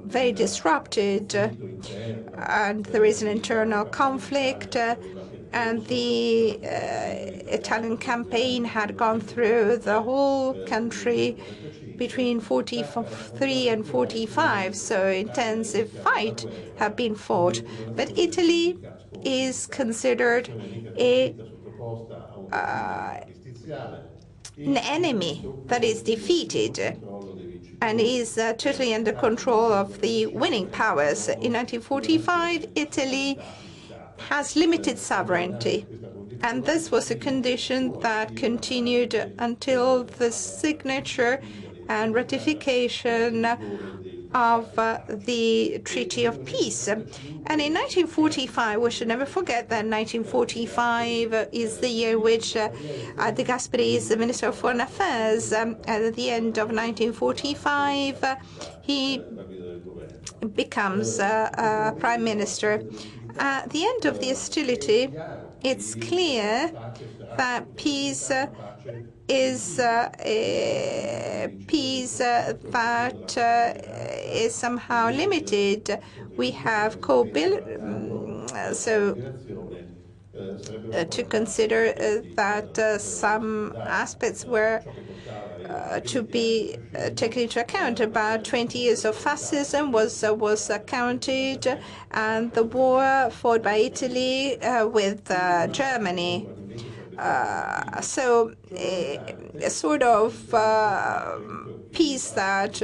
very disrupted, and there is an internal conflict, and the Italian campaign had gone through the whole country between 43 and 45, so intensive fight have been fought. But Italy is considered a an enemy that is defeated and is totally under control of the winning powers. In 1945, Italy has limited sovereignty, and this was a condition that continued until the signature and ratification of the Treaty of Peace. And in 1945, we should never forget that 1945 is the year which De Gasperi is the Minister of Foreign Affairs. At the end of 1945, he becomes Prime Minister. At the end of the hostility, it's clear that peace is a peace that is somehow limited. We have to consider that some aspects were to be taken into account. About 20 years of fascism was counted, and the war fought by Italy with Germany. So a sort of peace that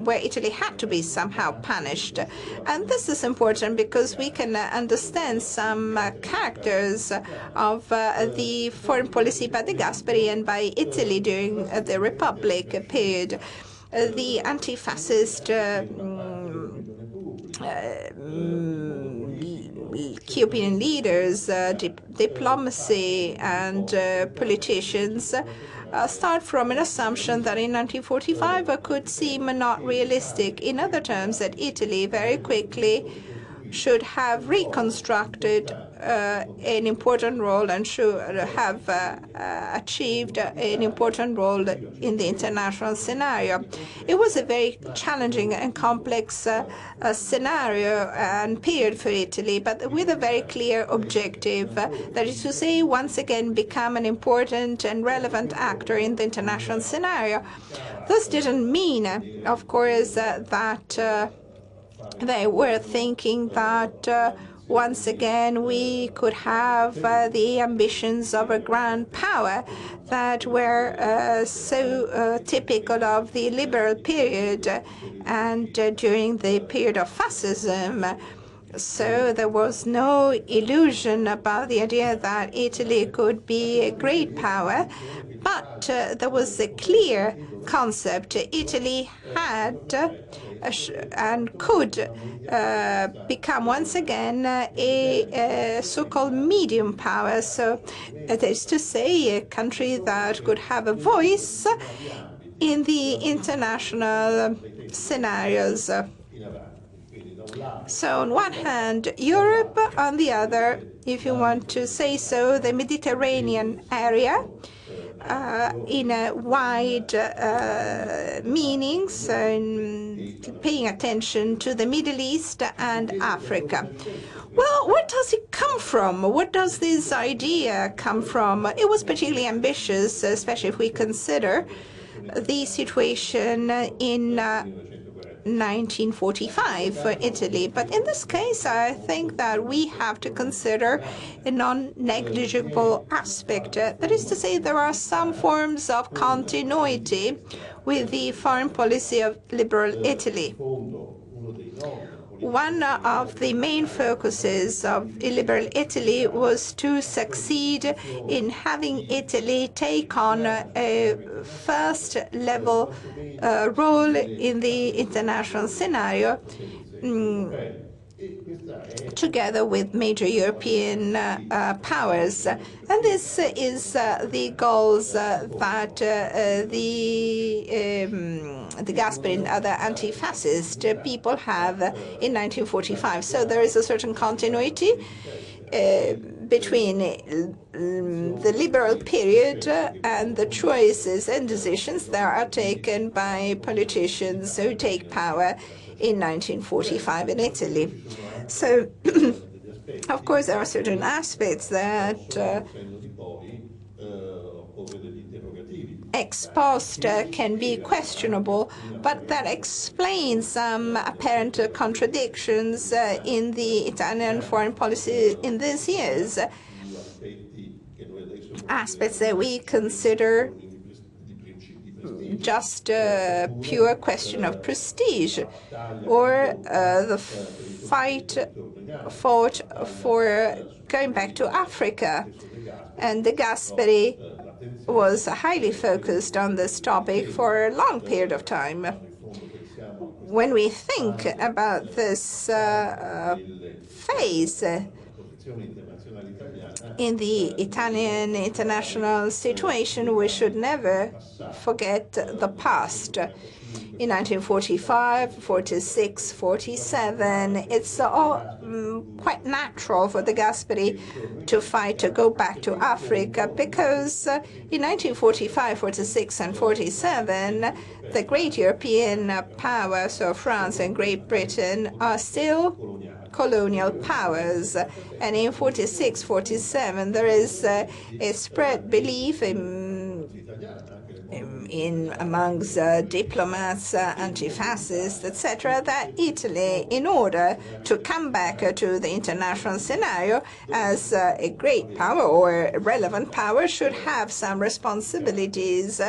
where Italy had to be somehow punished. And this is important because we can understand some characters of the foreign policy by De Gasperi and by Italy during the Republic period. The anti-fascist key opinion leaders, diplomacy, and politicians start from an assumption that in 1945 could seem not realistic. In other terms, that Italy very quickly should have reconstructed an important role and should have achieved an important role in the international scenario. It was a very challenging and complex scenario and period for Italy, but with a very clear objective, that is to say, once again become an important and relevant actor in the international scenario. This didn't mean, of course, that they were thinking that once again we could have the ambitions of a grand power that were so typical of the liberal period and during the period of fascism. So there was no illusion about the idea that Italy could be a great power, but there was a clear concept. Italy had and could become once again a so-called medium power. So that is to say, a country that could have a voice in the international scenarios. So on one hand, Europe, on the other, if you want to say so, the Mediterranean area, in a wide meanings, paying attention to the Middle East and Africa. Well, where does it come from? Where does this idea come from? It was particularly ambitious, especially if we consider the situation in 1945 for Italy. But in this case, I think that we have to consider a non-negligible aspect. That is to say, there are some forms of continuity with the foreign policy of liberal Italy. One of the main focuses of illiberal Italy was to succeed in having Italy take on a first-level role in the international scenario, together with major European powers. And this is the goals that De Gasperi and other anti-fascist people have in 1945. So there is a certain continuity between the liberal period and the choices and decisions that are taken by politicians who take power in 1945 in Italy. So, of course, there are certain aspects that ex post can be questionable, but that explains some apparent contradictions in the Italian foreign policy in these years. aspects that we consider just a pure question of prestige, or the fight fought for going back to Africa. And De Gasperi was highly focused on this topic for a long period of time. When we think about this phase in the Italian international situation, we should never forget the past. In 1945, 46, 47, it's quite natural for De Gasperi to fight to go back to Africa, because in 1945, 46, and 47, the great European powers, so France and Great Britain, are still colonial powers. And in 46, 47, there is a spread belief amongst diplomats, anti-fascists, etc., that Italy, in order to come back to the international scenario as a great power or a relevant power, should have some responsibilities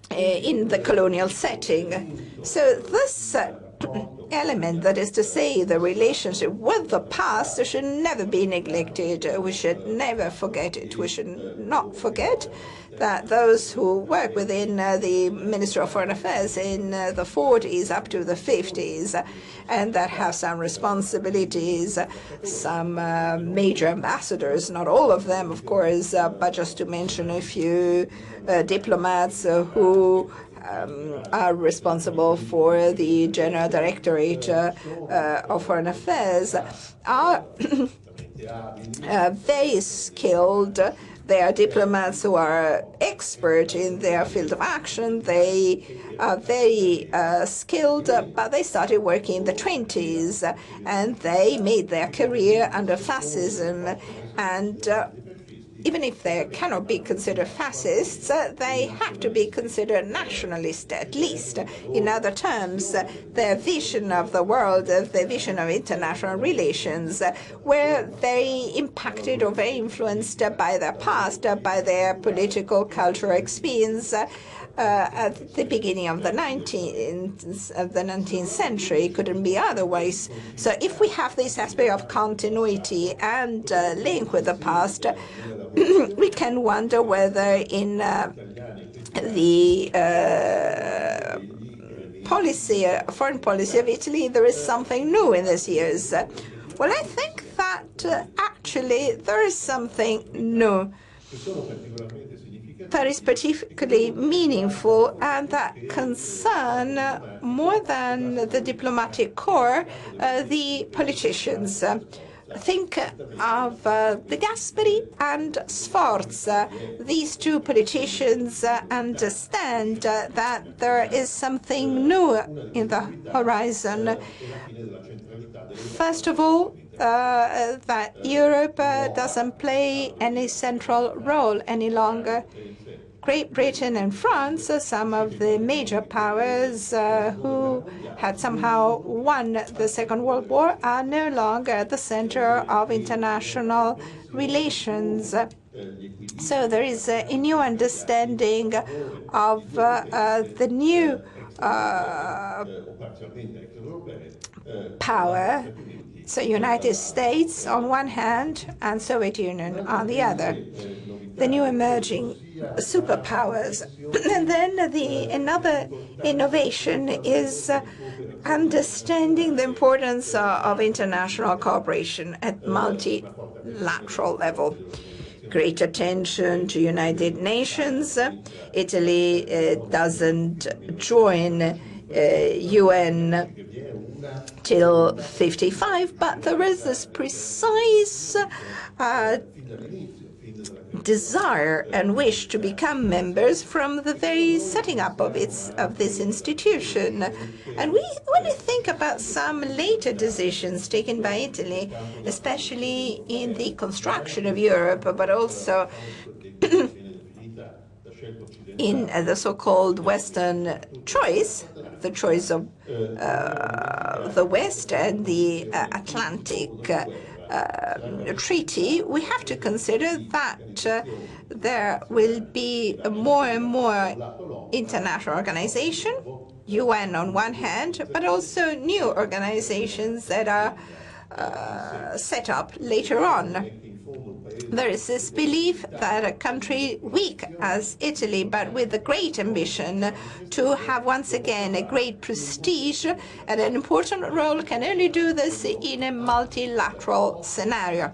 in the colonial setting. So this element, that is to say, the relationship with the past, should never be neglected. We should never forget it. We should not forget that those who work within the Ministry of Foreign Affairs in the 40s up to the 50s, and that have some responsibilities, some major ambassadors, not all of them, of course, but just to mention a few diplomats who are responsible for the General Directorate of Foreign Affairs, are very skilled. They are diplomats who are expert in their field of action. They are very skilled, but they started working in the 20s, and they made their career under fascism. And even if they cannot be considered fascists, they have to be considered nationalists, at least. In other terms, their vision of the world, their vision of international relations, were very impacted or very influenced by their past, by their political, cultural experience at the beginning of the 19th century. It couldn't be otherwise. So if we have this aspect of continuity and link with the past, we can wonder whether in the foreign policy of Italy, there is something new in these years. Well, I think that actually there is something new that is particularly meaningful and that concern, more than the diplomatic corps, the politicians. Think of De Gasperi and Sforza. These two politicians understand that there is something new in the horizon. First of all, that Europe doesn't play any central role any longer. Great Britain and France, some of the major powers who had somehow won the Second World War, are no longer at the center of international relations. So there is a new understanding of the new power. So United States on one hand and Soviet Union on the other, the new emerging superpowers. And then another innovation is understanding the importance of international cooperation at multilateral level. Great attention to United Nations. Italy doesn't join UN till 55, but there is this precise desire and wish to become members from the very setting up of this institution. And when we think about some later decisions taken by Italy, especially in the construction of Europe, but also in the so-called Western choice, the choice of the West and the Atlantic treaty, we have to consider that there will be more and more international organization, UN on one hand, but also new organizations that are set up later on. There is this belief that a country weak as Italy, but with a great ambition to have once again a great prestige and an important role, can only do this in a multilateral scenario.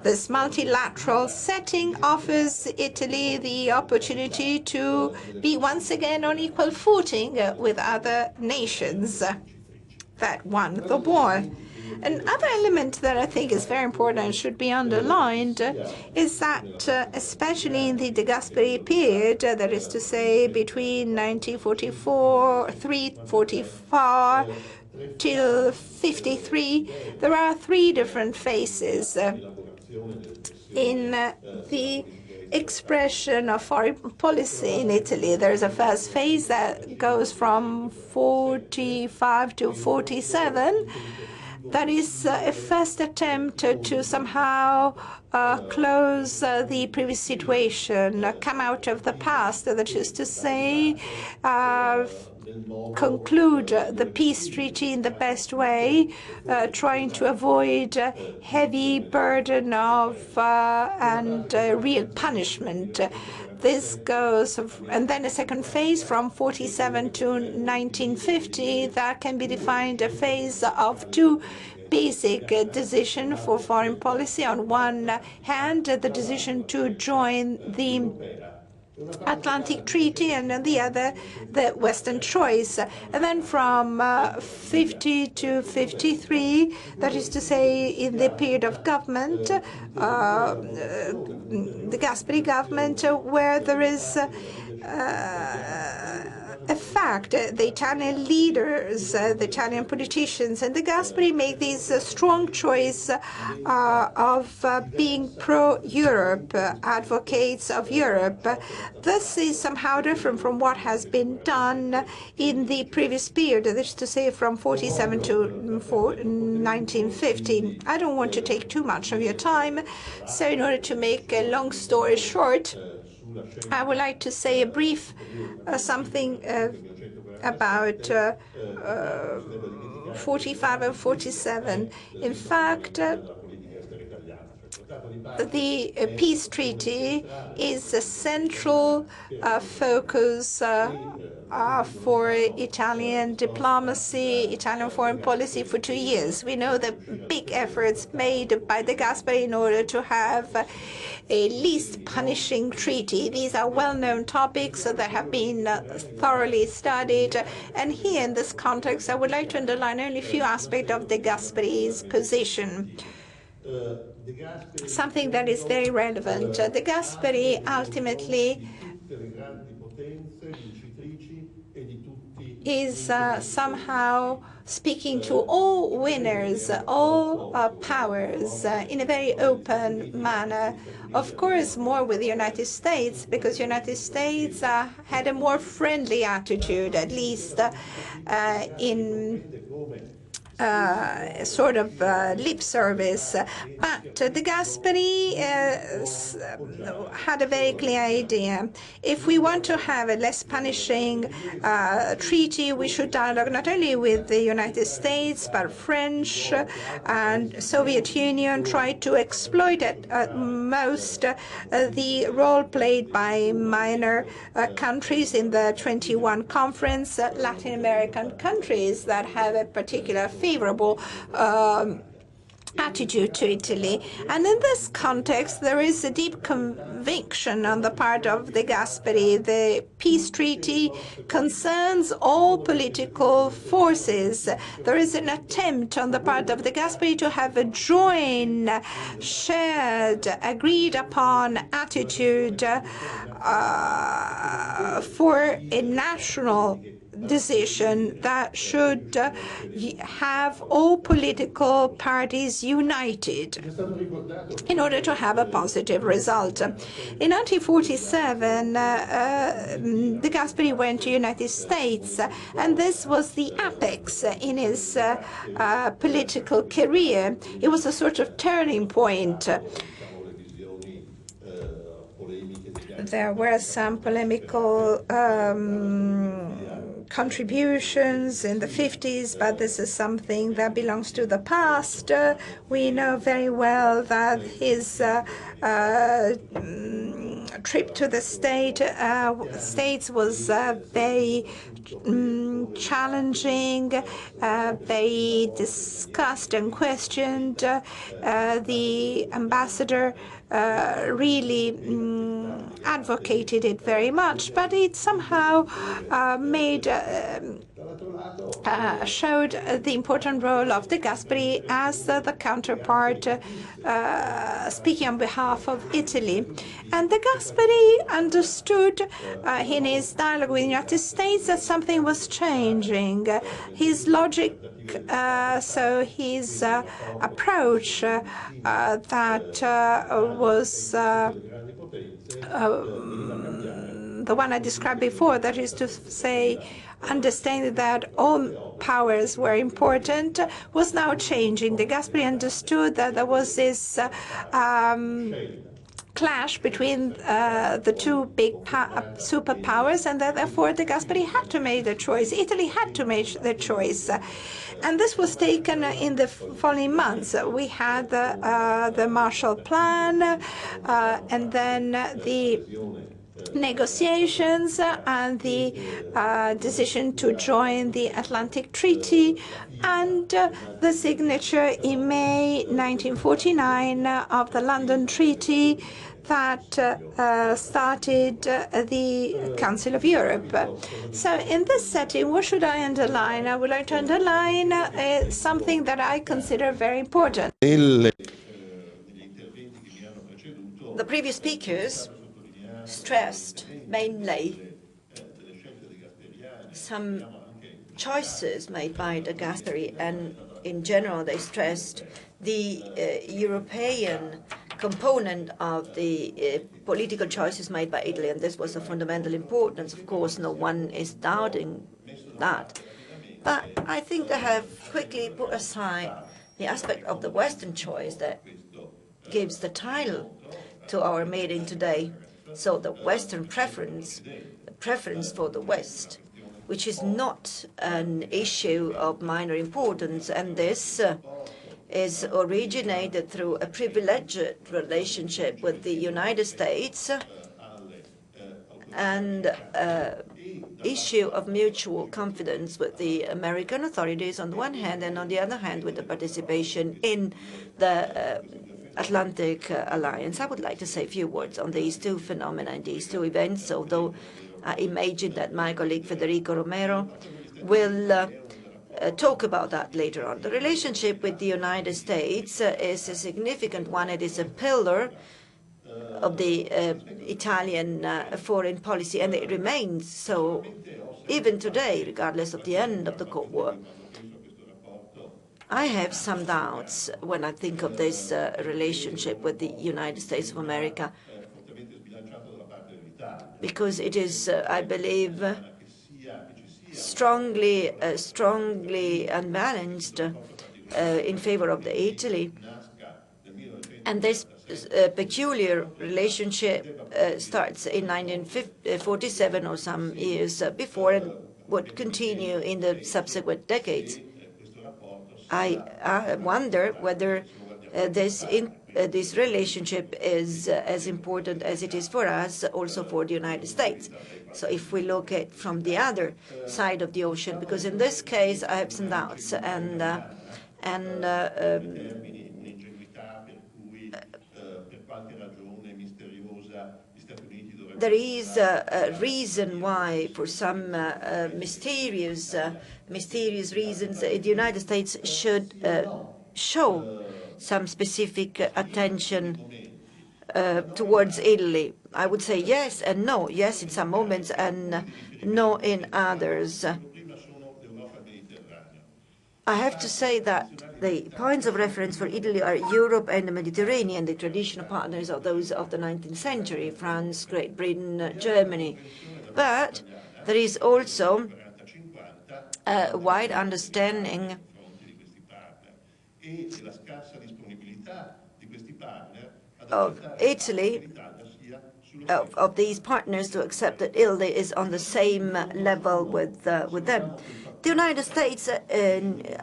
This multilateral setting offers Italy the opportunity to be once again on equal footing with other nations that won the war. Another element that I think is very important and should be underlined is that, especially in the De Gasperi period, that is to say between 1944 till 53, there are three different phases in the expression of foreign policy in Italy. There's a first phase that goes from 45 to 47. That is a first attempt to somehow close the previous situation, come out of the past, that is to say, conclude the peace treaty in the best way, trying to avoid heavy burden of and real punishment. This goes, and then a second phase from 47 to 1950 that can be defined a phase of two basic decisions for foreign policy. On one hand, the decision to join the Atlantic Treaty, and on the other, the Western choice. And then from 50 to 53, that is to say, in the period of government, the Gasperi government, where there is a fact, the Italian leaders, the Italian politicians, and the Gasperi make this strong choice of being pro-Europe, advocates of Europe. This is somehow different from what has been done in the previous period, that is to say from 47 to 1950. I don't want to take too much of your time, so in order to make a long story short, I would like to say a brief something about 45 and 47. In fact, the peace treaty is a central focus for Italian diplomacy, Italian foreign policy for 2 years. We know the big efforts made by De Gasperi in order to have a least punishing treaty. These are well-known topics that have been thoroughly studied. And here in this context, I would like to underline only a few aspects of De Gasperi's position. Something that is very relevant. De Gasperi ultimately is somehow speaking to all winners, all powers, in a very open manner. Of course, more with the United States, because the United States had a more friendly attitude, at least in sort of lip service. But De Gasperi had a very clear idea. If we want to have a less punishing treaty, we should dialogue not only with the United States, but French and Soviet Union, try to exploit at most the role played by minor countries in the 21 conference, Latin American countries that have a particular favorable attitude to Italy. And in this context, there is a deep conviction on the part of De Gasperi. The peace treaty concerns all political forces. There is an attempt on the part of De Gasperi to have a joint, shared, agreed upon attitude for a national decision that should have all political parties united in order to have a positive result. In 1947, De Gasperi went to United States, and this was the apex in his political career. It was a sort of turning point. There were some polemical contributions in the 50s, but this is something that belongs to the past. We know very well that his trip to the States was very challenging. They discussed and questioned. The ambassador really advocated it very much, but it somehow showed the important role of De Gasperi as the counterpart speaking on behalf of Italy. And De Gasperi understood in his dialogue with the United States that something was changing. His logic, so his approach that was the one I described before, that is to say, understanding that all powers were important, was now changing. De Gasperi understood that there was this clash between the two big superpowers, and that therefore De Gasperi had to make the choice. Italy had to make the choice. And this was taken in the following months. We had the Marshall Plan, and then the negotiations and the decision to join the Atlantic Treaty, and the signature in May 1949 of the London Treaty that started the Council of Europe. So in this setting, what should I underline? I would like to underline something that I consider very important. The previous speakers stressed mainly some choices made by De Gasperi, and in general they stressed the European component of the political choices made by Italy, and this was of fundamental importance. Of course, no one is doubting that. But I think they have quickly put aside the aspect of the Western choice that gives the title to our meeting today. So the Western preference, the preference for the West, which is not an issue of minor importance, and this is originated through a privileged relationship with the United States and issue of mutual confidence with the American authorities on the one hand, and on the other hand with the participation in the Atlantic Alliance. I would like to say a few words on these two phenomena and these two events, although I imagine that my colleague Federica Romero will talk about that later on. The relationship with the United States is a significant one. It is a pillar of the Italian foreign policy, and it remains so even today, regardless of the end of the Cold War. I have some doubts when I think of this relationship with the United States of America, because it is, I believe, strongly unbalanced in favor of the Italy. And this peculiar relationship starts in 1947 or some years before, and would continue in the subsequent decades. I wonder whether this relationship is as important as it is for us, also for the United States. So if we look at from the other side of the ocean, because in this case I have some doubts, and there is a reason why, for some mysterious reasons, the United States should show some specific attention towards Italy. I would say yes and no. Yes in some moments and no in others. I have to say that the points of reference for Italy are Europe and the Mediterranean, the traditional partners of those of the 19th century, France, Great Britain, Germany. But there is also a wide understanding of Italy, of these partners, to accept that Italy is on the same level with them. The United States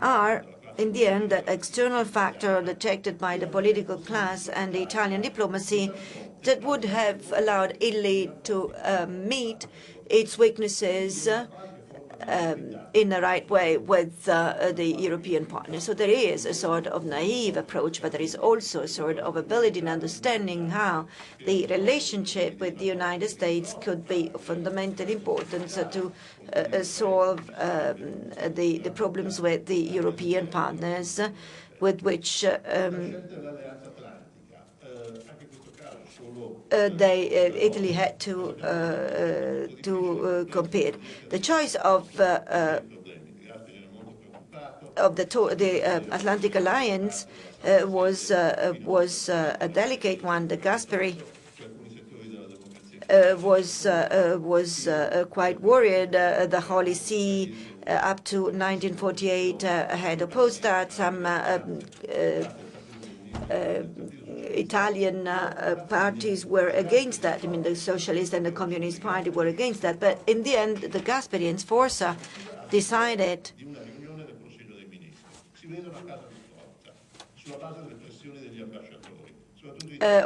are, in the end, an external factor detected by the political class and the Italian diplomacy that would have allowed Italy to meet its weaknesses in the right way with the European partners. So there is a sort of naive approach, but there is also a sort of ability and understanding how the relationship with the United States could be of fundamental importance to solve the problems with the European partners with which Italy had to compete. The choice of the Atlantic Alliance was a delicate one. De Gasperi was quite worried. The Holy See up to 1948 had opposed that. Some Italian parties were against that. I mean, the Socialist and the Communist Party were against that. But in the end, the Gasperians, Forza, decided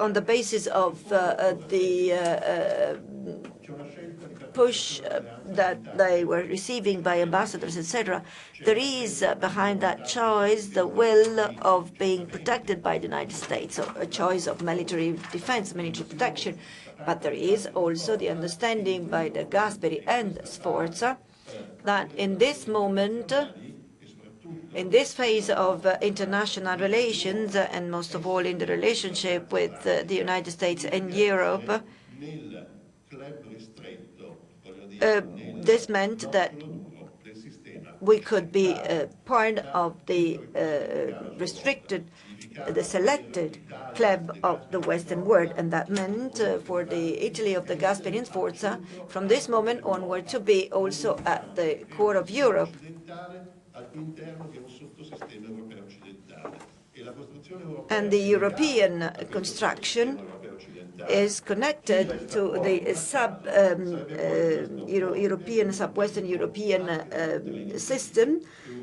on the basis of the push that they were receiving by ambassadors, etc. There is behind that choice the will of being protected by the United States, so a choice of military defense, military protection. But there is also the understanding by De Gasperi and Sforza that in this moment, in this phase of international relations, and most of all in the relationship with the United States and Europe, this meant that we could be part of the restricted, the selected club of the Western world, and that meant for the Italy of the Gasperi and Sforza, from this moment onward, to be also at the core of Europe. And the European construction is connected to the European, sub-Western European system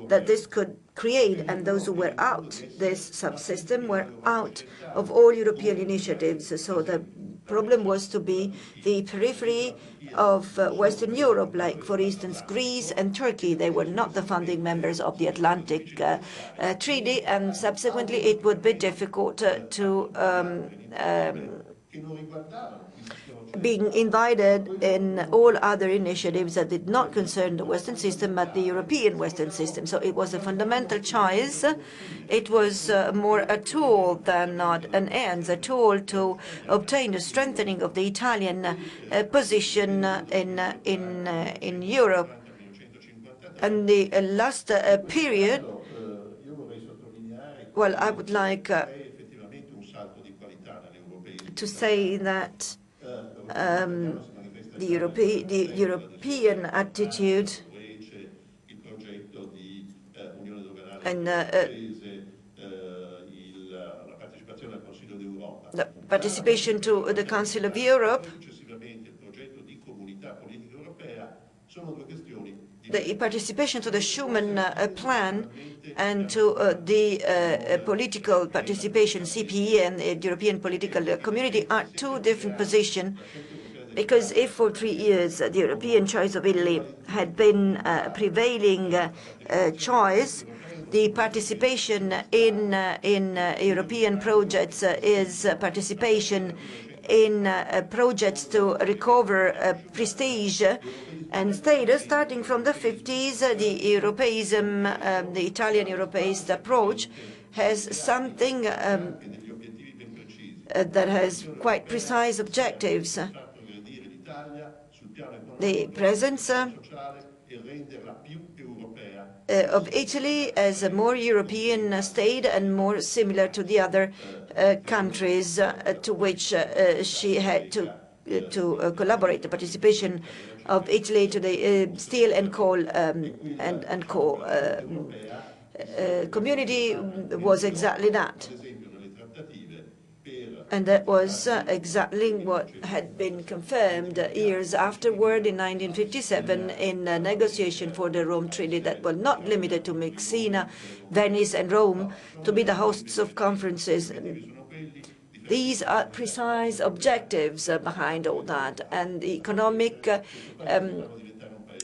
that this could create, and those who were out this subsystem were out of all European initiatives. So the problem was to be the periphery of Western Europe, like, for instance, Greece and Turkey. They were not the founding members of the Atlantic Treaty, and subsequently it would be difficult to being invited in all other initiatives that did not concern the Western system, but the European Western system. So it was a fundamental choice. It was more a tool than not an end, a tool to obtain a strengthening of the Italian position in Europe. And the last period, well, I would like to say that the European attitude and the participation to the Council of Europe, the participation to the Schuman Plan, and to the political participation, CPE, and the European political community are two different positions. Because if for 3 years the European choice of Italy had been a prevailing choice, the participation in European projects is participation in projects to recover prestige and status. Starting from the 50s, the Europeism, the Italian Europeist approach has something that has quite precise objectives. The presence of Italy as a more European state and more similar to the other countries to which she had to collaborate. The participation of Italy to the steel and coal and coal community was exactly that. And that was exactly what had been confirmed years afterward in 1957 in a negotiation for the Rome Treaty that was not limited to Messina, Venice and Rome to be the hosts of conferences. These are precise objectives behind all that, and the economic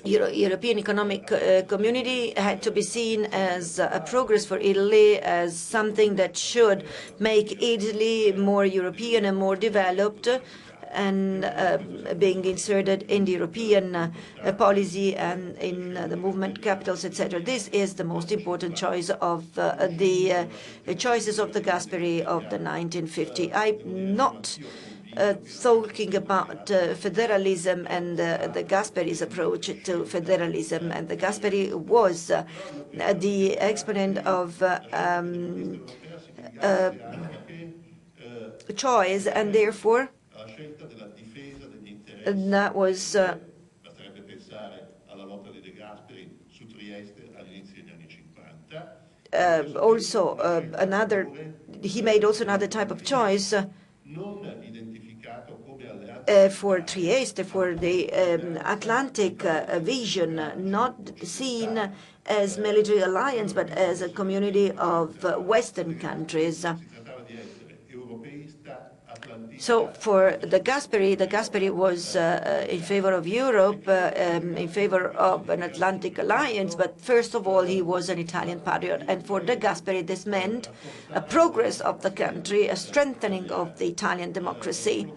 European Economic Community had to be seen as a progress for Italy, as something that should make Italy more European and more developed, and being inserted in the European policy and in the movement capitals, etc. This is the most important choice of the choices of De Gasperi of the 1950. I'm not talking about federalism and De Gasperi's approach to federalism, and De Gasperi was the exponent of choice, and therefore that was also he made also another type of choice for Trieste, for the Atlantic vision, not seen as military alliance, but as a community of Western countries. So for De Gasperi was in favor of Europe, in favor of an Atlantic alliance, but first of all, he was an Italian patriot. And for De Gasperi, this meant a progress of the country, a strengthening of the Italian democracy.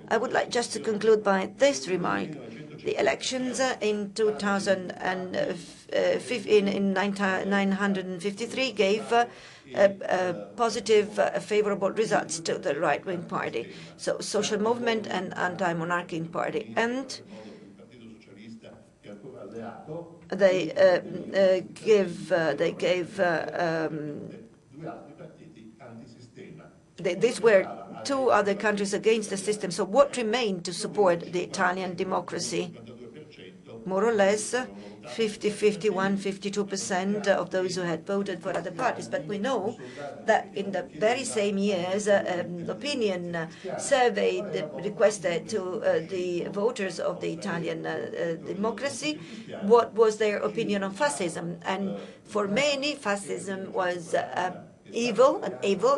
I would like just to conclude by this remark. The elections in 1953 gave positive, favorable results to the right-wing party, so social movement and anti-monarchic party, and they these were two other countries against the system. So what remained to support the Italian democracy? More or less 52% of those who had voted for other parties. But we know that in the very same years, opinion survey requested to the voters of the Italian democracy what was their opinion on fascism. And for many, fascism was evil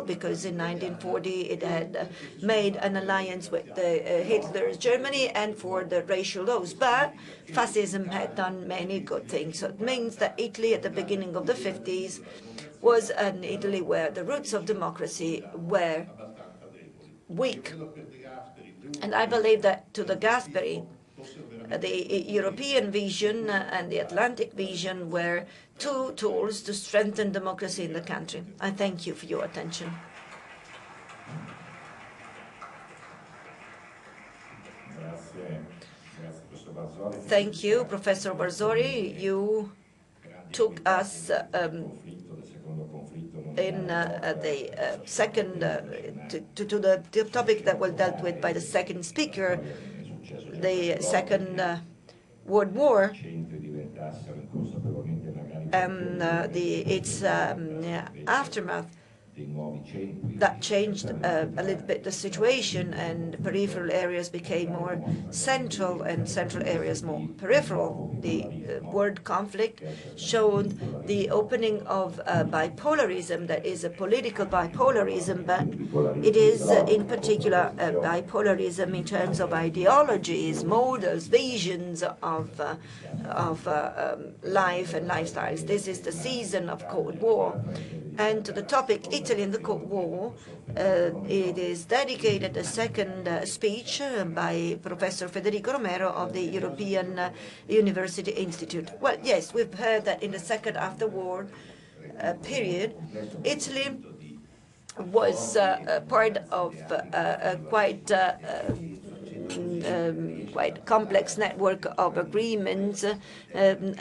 because in 1940 it had made an alliance with Hitler's Germany and for the racial laws. But fascism had done many good things. So it means that Italy at the beginning of the 50s was an Italy where the roots of democracy were weak. And I believe that to De Gasperi, the European vision and the Atlantic vision were two tools to strengthen democracy in the country. I thank you for your attention. Thank you, Professor Barzori. You took us in the second to the topic that was dealt with by the second speaker, the Second World War, and its aftermath. That changed a little bit the situation, and peripheral areas became more central and central areas more peripheral. The world conflict showed the opening of bipolarism, that is a political bipolarism, but it is in particular a bipolarism in terms of ideologies, models, visions of life and lifestyles. This is the season of Cold War. And to the topic Italy in the Cold War, it is dedicated a second speech by Professor Federica Romero of the European University Institute. Well, yes, we've heard that in the second after-war period, Italy was part of a quite quite complex network of agreements in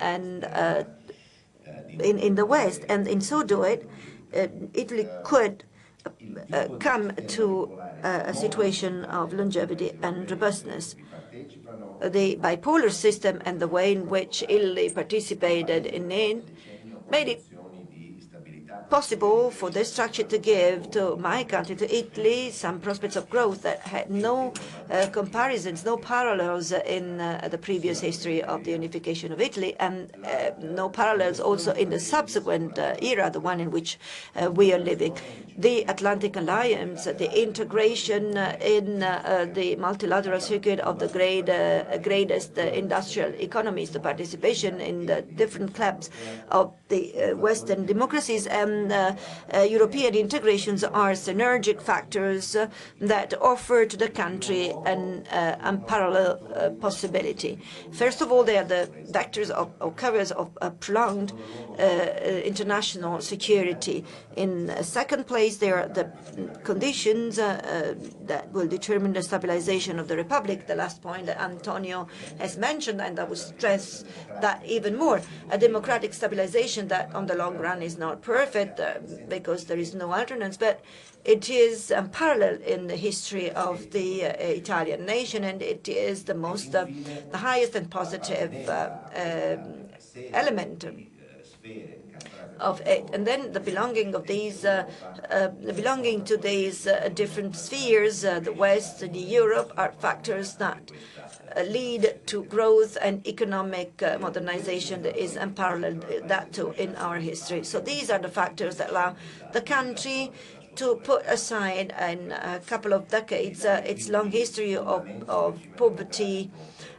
the West, and in so doing, Italy could come to a situation of longevity and robustness. The bipolar system and the way in which Italy participated in it made it possible for this structure to give to my country, to Italy, some prospects of growth that had no comparisons, no parallels in the previous history of the unification of Italy, and no parallels also in the subsequent era, the one in which we are living. The Atlantic Alliance, the integration in the multilateral circuit of the greatest industrial economies, the participation in the different clubs of the Western democracies, and European integrations are synergic factors that offer to the country an unparalleled possibility. First of all, they are the vectors or carriers of prolonged international security. In second place, they are the conditions that will determine the stabilization of the Republic, the last point that Antonio has mentioned, and I will stress that even more. A democratic stabilization that on the long run is not perfect because there is no alternance, but it is unparalleled in the history of the Italian nation, and it is the highest and positive element of it. And then the belonging of these, belonging to these different spheres, the West, the Europe, are factors that lead to growth and economic modernization that is unparalleled, that too, in our history. So these are the factors that allow the country to put aside in a couple of decades its long history of poverty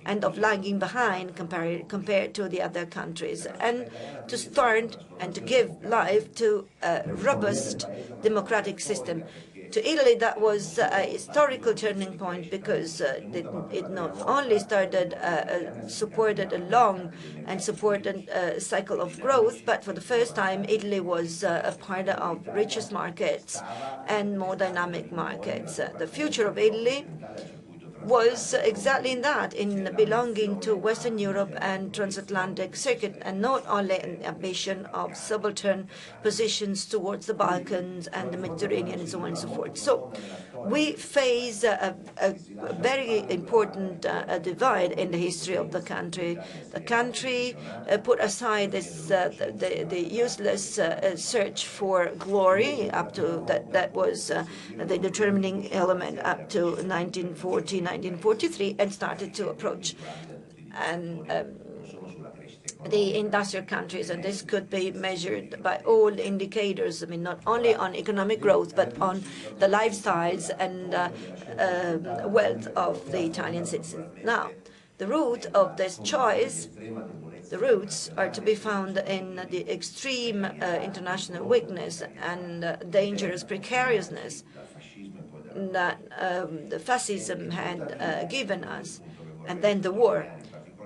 and of lagging behind compared to the other countries, and to start and to give life to a robust democratic system. To Italy, that was a historical turning point because it not only supported a long and supported cycle of growth, but for the first time, Italy was a part of richest markets and more dynamic markets. The future of Italy was exactly in that, in belonging to Western Europe and transatlantic circuit, and not only an ambition of subaltern positions towards the Balkans and the Mediterranean and so on and so forth. So we face a very important divide in the history of the country. The country put aside this the useless search for glory up to that was the determining element up to 1940, 1943, and started to approach the industrial countries, and this could be measured by all indicators. I mean, not only on economic growth, but on the lifestyles and wealth of the Italian citizens. Now, the root of this choice, the roots are to be found in the extreme international weakness and dangerous precariousness that the fascism had given us, and then the war.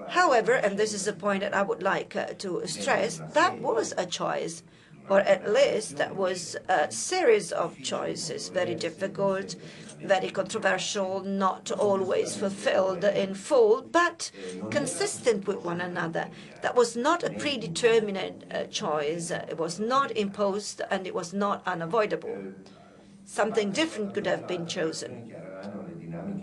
However, and this is a point that I would like to stress, that was a choice, or at least that was a series of choices, very difficult, very controversial, not always fulfilled in full, but consistent with one another. That was not a predetermined choice. It was not imposed, and it was not unavoidable. Something different could have been chosen.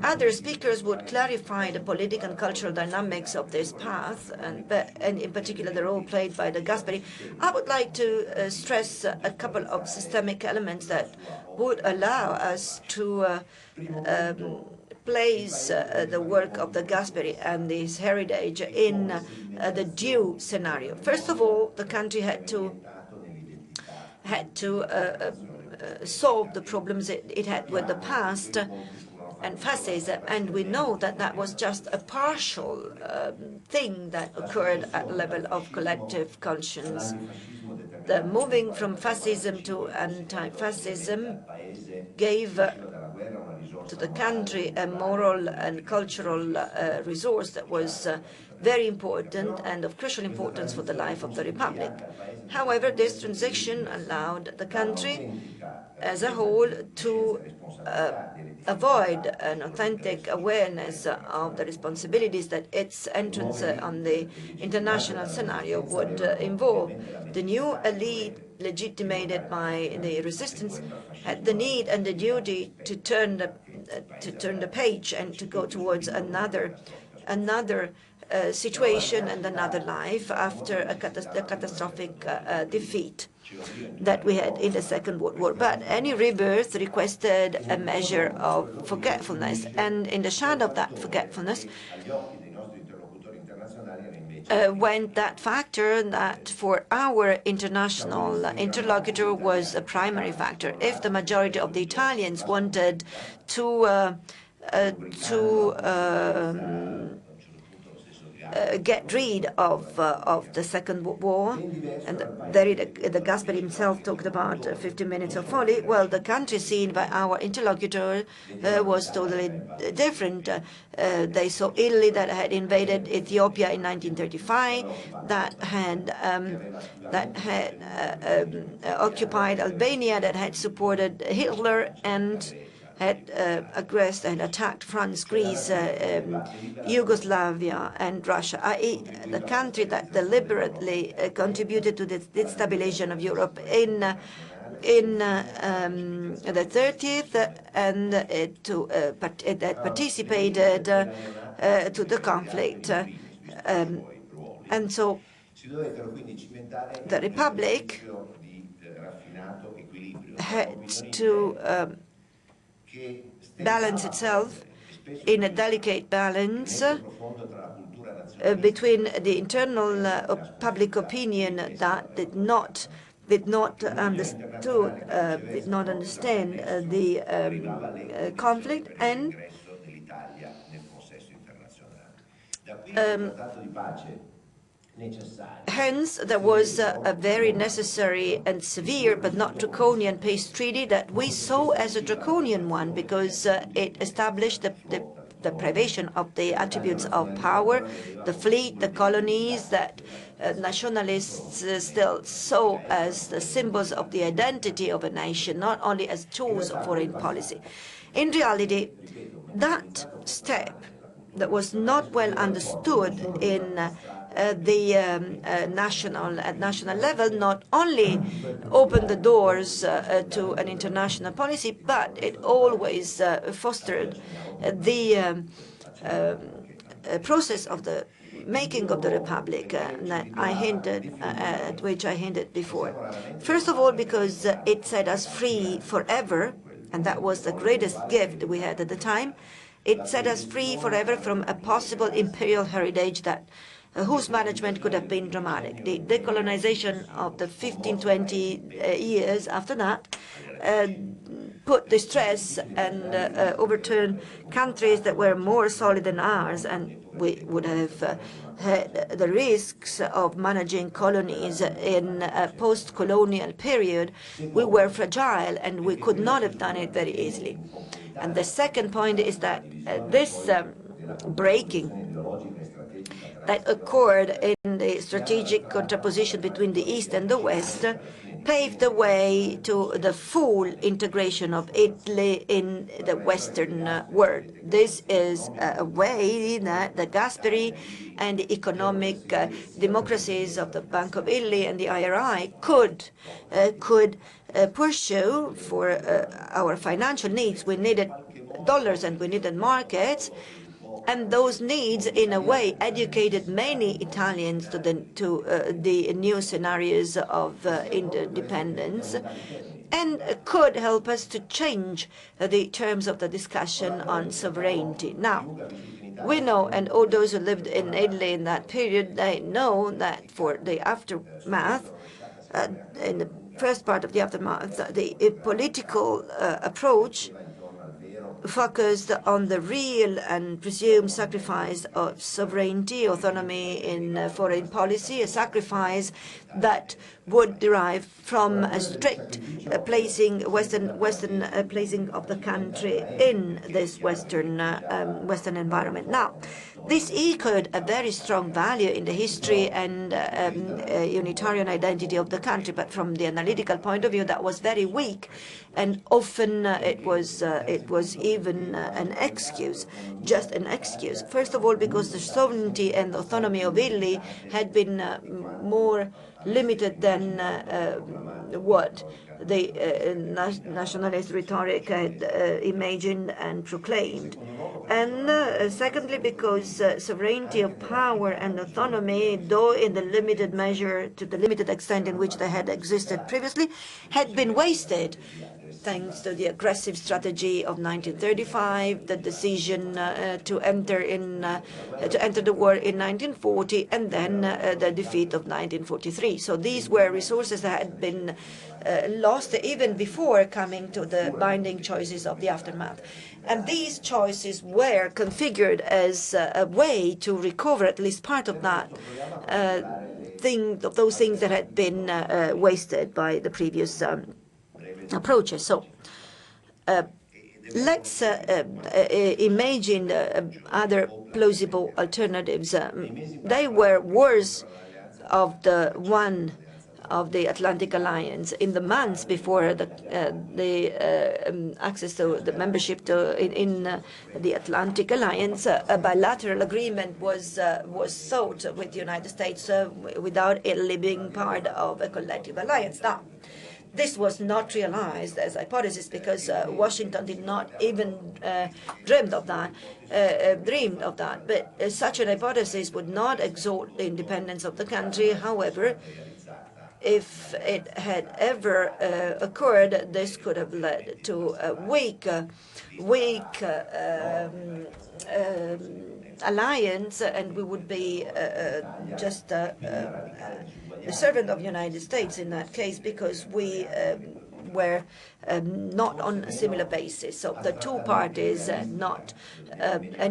Other speakers would clarify the political and cultural dynamics of this path, and in particular the role played by De Gasperi. I would like to stress a couple of systemic elements that would allow us to place the work of De Gasperi and his heritage in the due scenario. First of all, the country had to solve the problems it had with the past and fascism, and we know that that was just a partial thing that occurred at the level of collective conscience. The moving from fascism to anti-fascism gave to the country a moral and cultural resource that was very important and of crucial importance for the life of the Republic. However, this transition allowed the country as a whole to avoid an authentic awareness of the responsibilities that its entrance on the international scenario would involve. The new elite, legitimated by the resistance, had the need and the duty to turn the page and to go towards another situation and another life after a catastrophic defeat that we had in the Second World War. But any rebirth requested a measure of forgetfulness, and in the shadow of that forgetfulness went that factor that for our international interlocutor was a primary factor. If the majority of the Italians wanted to get rid of the Second World War, and the Gasperi himself talked about 15 minutes of folly. Well, the country seen by our interlocutor was totally different. They saw Italy that had invaded Ethiopia in 1935, that had occupied Albania, that had supported Hitler, and had aggressed and attacked France, Greece, Yugoslavia, and Russia, i.e. the country that deliberately contributed to the destabilization of Europe in the 30th and that participated to the conflict. And so the Republic had to balance itself in a delicate balance between the internal public opinion that did not understand the conflict, and hence, there was a very necessary and severe, but not draconian, peace treaty that we saw as a draconian one, because it established the privation of the attributes of power, the fleet, the colonies that nationalists still saw as the symbols of the identity of a nation, not only as tools of foreign policy. In reality, that step that was not well understood in the national level not only opened the doors to an international policy, but it always fostered the process of the making of the Republic that I hinted at which I hinted before. First of all, because it set us free forever, and that was the greatest gift we had at the time. It set us free forever from a possible imperial heritage that whose management could have been dramatic. The decolonization of the 15-20 years after that put the stress and overturned countries that were more solid than ours, and we would have had the risks of managing colonies in a post-colonial period. We were fragile, and we could not have done it very easily. And the second point is that this breaking that occurred in the strategic contraposition between the East and the West paved the way to the full integration of Italy in the Western world. This is a way that the Gasperi and the economic democracies of the Bank of Italy and the IRI could pursue for our financial needs. We needed dollars and we needed markets. And those needs, in a way, educated many Italians to the new scenarios of interdependence, and could help us to change the terms of the discussion on sovereignty. Now, we know, and all those who lived in Italy in that period, they know that for the aftermath, in the first part of the aftermath, the political approach focused on the real and presumed sacrifice of sovereignty, autonomy in foreign policy, a sacrifice that would derive from a strict Western placing of the country in this Western environment. Now, this echoed a very strong value in the history and unitarian identity of the country, but from the analytical point of view, that was very weak, and often it was even an excuse, just an excuse. First of all, because the sovereignty and autonomy of Italy had been more limited than what the nationalist rhetoric had imagined and proclaimed. And secondly, because sovereignty of power and autonomy, though in the limited measure, to the limited extent in which they had existed previously, had been wasted thanks to the aggressive strategy of 1935, the decision to enter the war in 1940, and then the defeat of 1943. So these were resources that had been lost even before coming to the binding choices of the aftermath. And these choices were configured as a way to recover at least part of that those things that had been wasted by the previous approaches. So let's imagine other plausible alternatives. They were worse of the one of the Atlantic Alliance. In the months before the access to the membership in the Atlantic Alliance, a bilateral agreement was sought with the United States without Italy being part of a collective alliance. Now, this was not realized as a hypothesis because Washington did not even dream of that. But such an hypothesis would not exalt the independence of the country. However, if it had ever occurred, this could have led to a weak alliance, and we would be just a servant of the United States in that case, because we were not on a similar basis. So the two parties had not had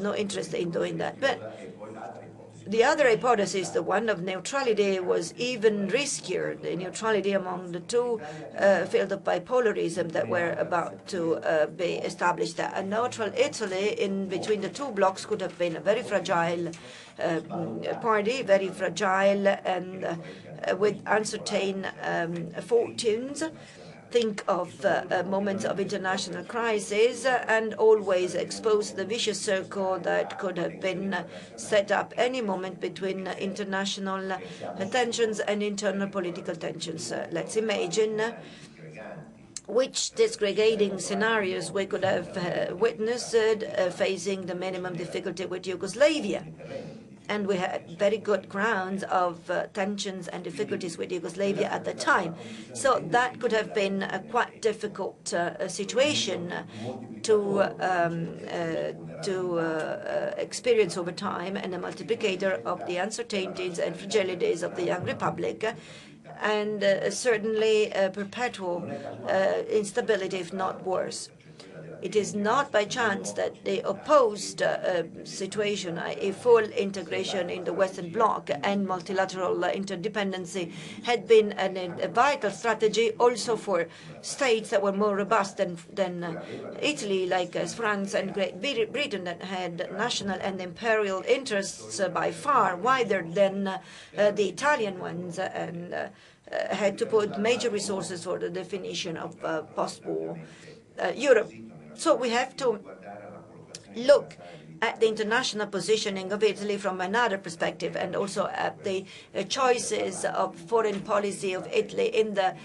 no interest in doing that. But the other hypothesis, the one of neutrality, was even riskier. The neutrality among the two field of bipolarism that were about to be established. A neutral Italy in between the two blocs could have been a very fragile party, very fragile and with uncertain fortunes. Think of moments of international crisis and always expose the vicious circle that could have been set up any moment between international tensions and internal political tensions. Let's imagine which disgregating scenarios we could have witnessed facing the minimum difficulty with Yugoslavia. And we had very good grounds of tensions and difficulties with Yugoslavia at the time. So that could have been a quite difficult situation to experience over time, and a multiplicator of the uncertainties and fragilities of the young republic, and certainly perpetual instability, if not worse. It is not by chance that the opposed situation, a full integration in the Western Bloc and multilateral interdependency, had been a vital strategy also for states that were more robust than Italy, like France and Great Britain, that had national and imperial interests by far wider than the Italian ones, and had to put major resources for the definition of post-war Europe. So we have to look at the international positioning of Italy from another perspective, and also at the choices of foreign policy of Italy in the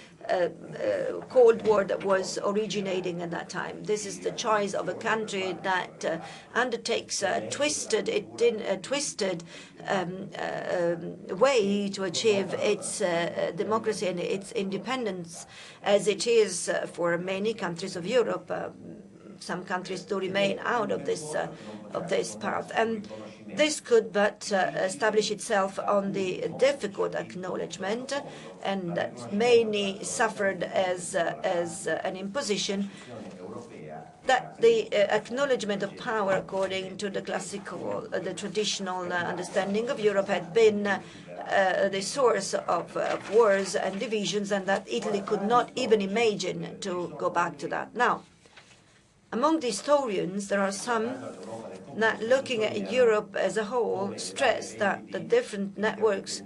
Cold War that was originating at that time. This is the choice of a country that undertakes a twisted way to achieve its democracy and its independence, as it is for many countries of Europe. Some countries do remain out of this path, and this could but establish itself on the difficult acknowledgement, and that many suffered as an imposition, that the acknowledgement of power, according to the classical, the traditional understanding of Europe, had been the source of wars and divisions, and that Italy could not even imagine to go back to that. Now, among the historians, there are some that, looking at Europe as a whole, stress that the different networks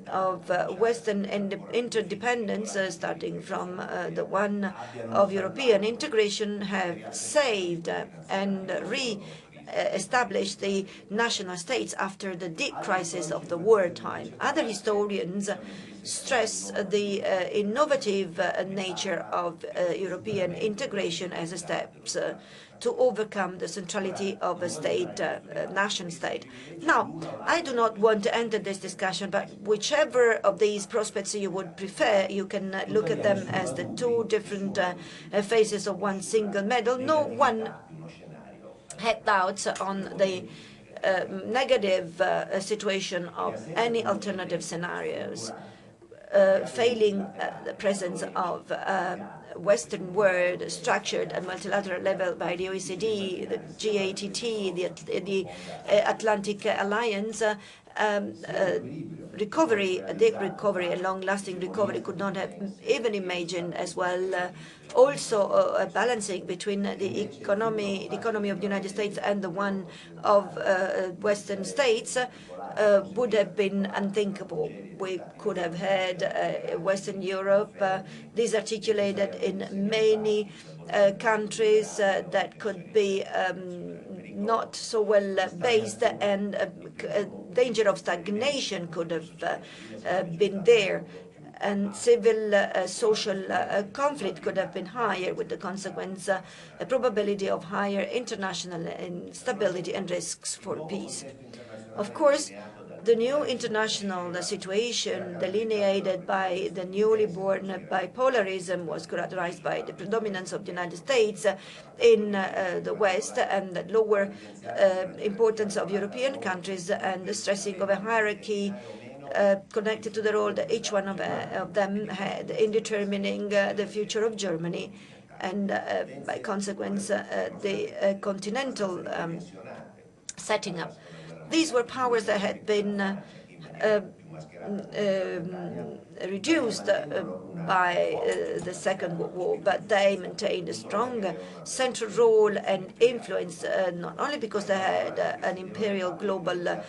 of Western interdependence, starting from the one of European integration, have saved and re-established the national states after the deep crisis of the wartime. Other historians stress the innovative nature of European integration as a step to overcome the centrality of a state, nation state. Now, I do not want to enter this discussion, but whichever of these prospects you would prefer, you can look at them as the two different faces of one single medal. No one had doubts on the negative situation of any alternative scenarios. Failing the presence of Western world structured at multilateral level by the OECD, the J.H.H, the Atlantic Alliance, recovery, a deep recovery, a long-lasting recovery could not have even imagined as well. Also, a balancing between the economy of the United States and the one of Western states would have been unthinkable. We could have had Western Europe disarticulated in many countries that could be not so well based, and danger of stagnation could have been there, and civil social conflict could have been higher, with the consequence probability of higher international instability and risks for peace. Of course, the new international situation delineated by the newly born bipolarism was characterized by the predominance of the United States in the West, and the lower importance of European countries, and the stressing of a hierarchy connected to the role that each one of them had in determining the future of Germany, and by consequence the continental setting up. These were powers that had been reduced by the Second World War, but they maintained a strong central role and influence, not only because they had an imperial global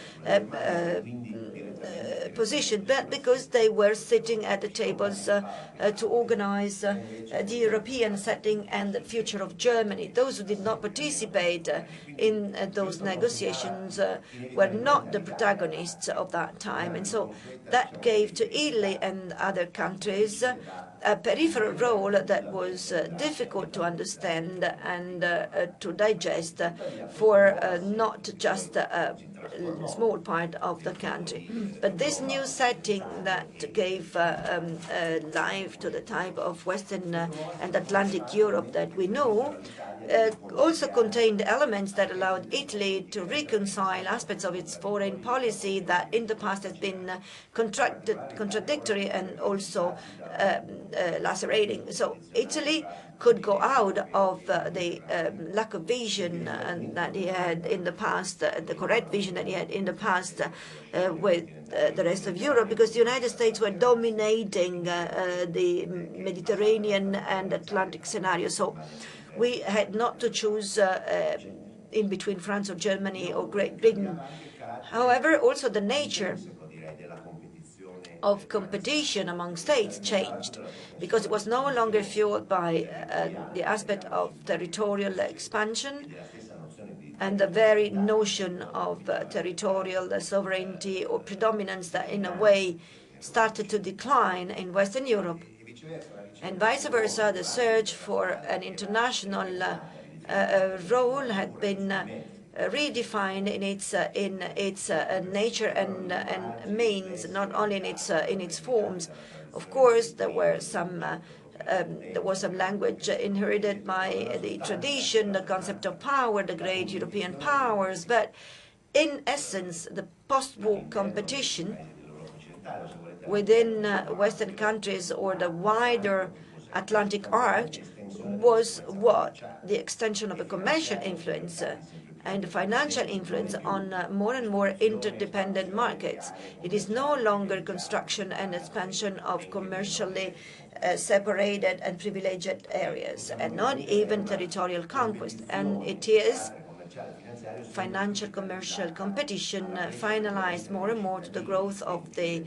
position, but because they were sitting at the tables to organize the European setting and the future of Germany. Those who did not participate in those negotiations were not the protagonists of that time, and so that gave to Italy and other countries a peripheral role that was difficult to understand and to digest for not just a small part of the country. But this new setting that gave life to the type of Western and Atlantic Europe that we know also contained elements that allowed Italy to reconcile aspects of its foreign policy that in the past has been contradictory and also lacerating. So Italy could go out of the lack of vision that he had in the past, the correct vision that he had in the past with the rest of Europe, because the United States were dominating the Mediterranean and Atlantic scenario. So we had not to choose in between France or Germany or Great Britain. However, also the nature of competition among states changed, because it was no longer fueled by the aspect of territorial expansion and the very notion of territorial sovereignty or predominance that in a way started to decline in Western Europe. And vice versa, the search for an international role had been redefined in its nature and means, not only in its forms. Of course, there was some language inherited by the tradition, the concept of power, the great European powers, but in essence, the post-war competition within Western countries or the wider Atlantic arc was what? The extension of a commercial influence and financial influence on more and more interdependent markets. It is no longer construction and expansion of commercially separated and privileged areas, and not even territorial conquest. And it is financial commercial competition finalized more and more to the growth of the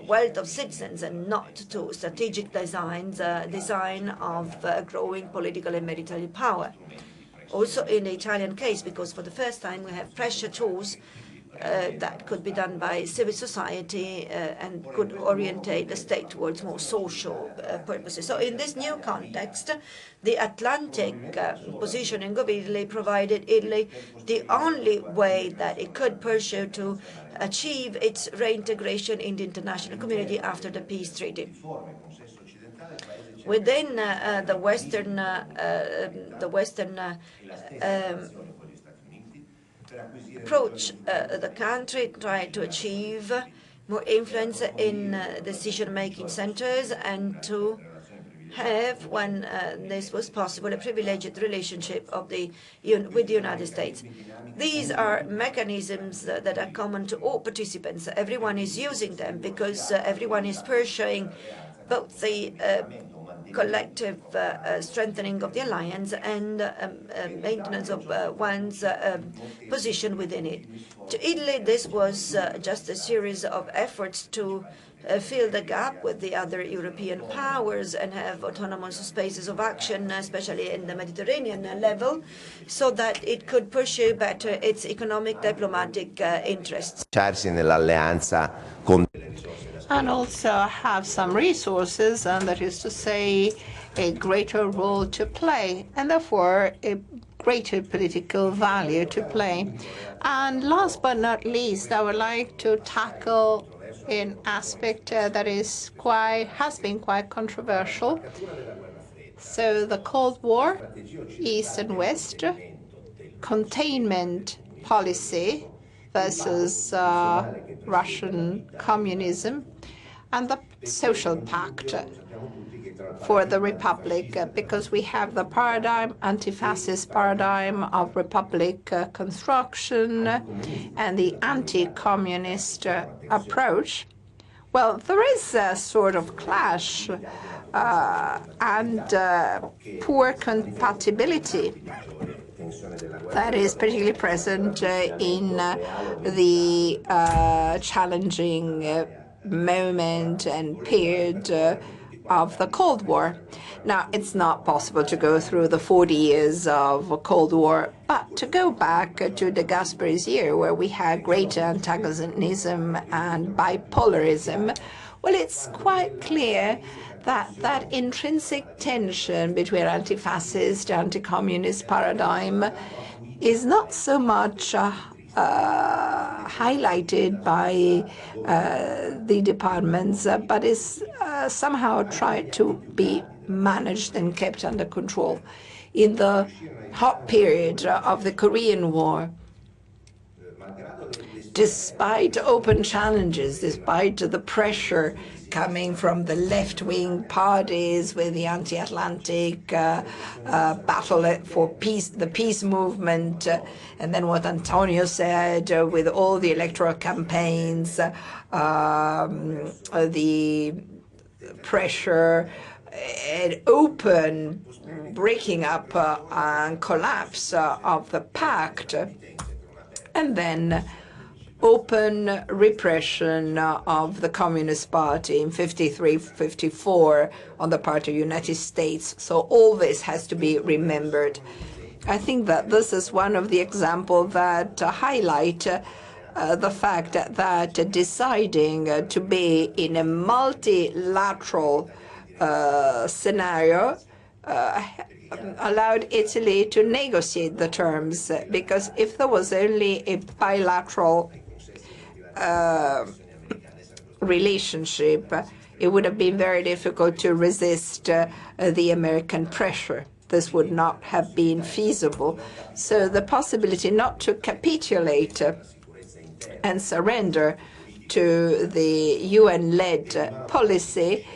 wealth of citizens and not to strategic design of growing political and military power. Also in the Italian case, because for the first time we have pressure tools that could be done by civil society and could orientate the state towards more social purposes. So in this new context, the Atlantic positioning of Italy provided Italy the only way that it could pursue to achieve its reintegration in the international community after the peace treaty. Within the Western approach, the country tried to achieve more influence in decision-making centers and to have, when this was possible, a privileged relationship with the United States. These are mechanisms that are common to all participants. Everyone is using them because everyone is pursuing both the collective strengthening of the alliance and maintenance of one's position within it. To Italy, this was just a series of efforts to fill the gap with the other European powers and have autonomous spaces of action, especially in the Mediterranean level, so that it could pursue better its economic diplomatic interests. And also have some resources, and that is to say, a greater role to play, and therefore a greater political value to play. And last but not least, I would like to tackle an aspect that has been quite controversial. So the Cold War, East and West, containment policy versus Russian communism, and the social pact for the Republic, because we have the paradigm, anti-fascist paradigm of Republic construction and the anti-communist approach. Well, there is a sort of clash and poor compatibility that is particularly present in the challenging moment and period of the Cold War. Now, it's not possible to go through the 40 years of Cold War, but to go back to De Gasperi's year, where we had great antagonism and bipolarism, well, it's quite clear that that intrinsic tension between anti-fascist, anti-communist paradigm is not so much highlighted by the departments, but is somehow tried to be managed and kept under control. In the hot period of the Korean War, despite open challenges, despite the pressure coming from the left-wing parties with the anti-Atlantic battle for peace, the peace movement, and then what Antonio said with all the electoral campaigns, the pressure, an open breaking up and collapse of the pact, and then open repression of the Communist Party in 53-54 on the part of the United States. So all this has to be remembered. I think that this is one of the examples that highlight the fact that deciding to be in a multilateral scenario allowed Italy to negotiate the terms, because if there was only a bilateral relationship, it would have been very difficult to resist the American pressure. This would not have been feasible. So the possibility not to capitulate and surrender to the UN-led policy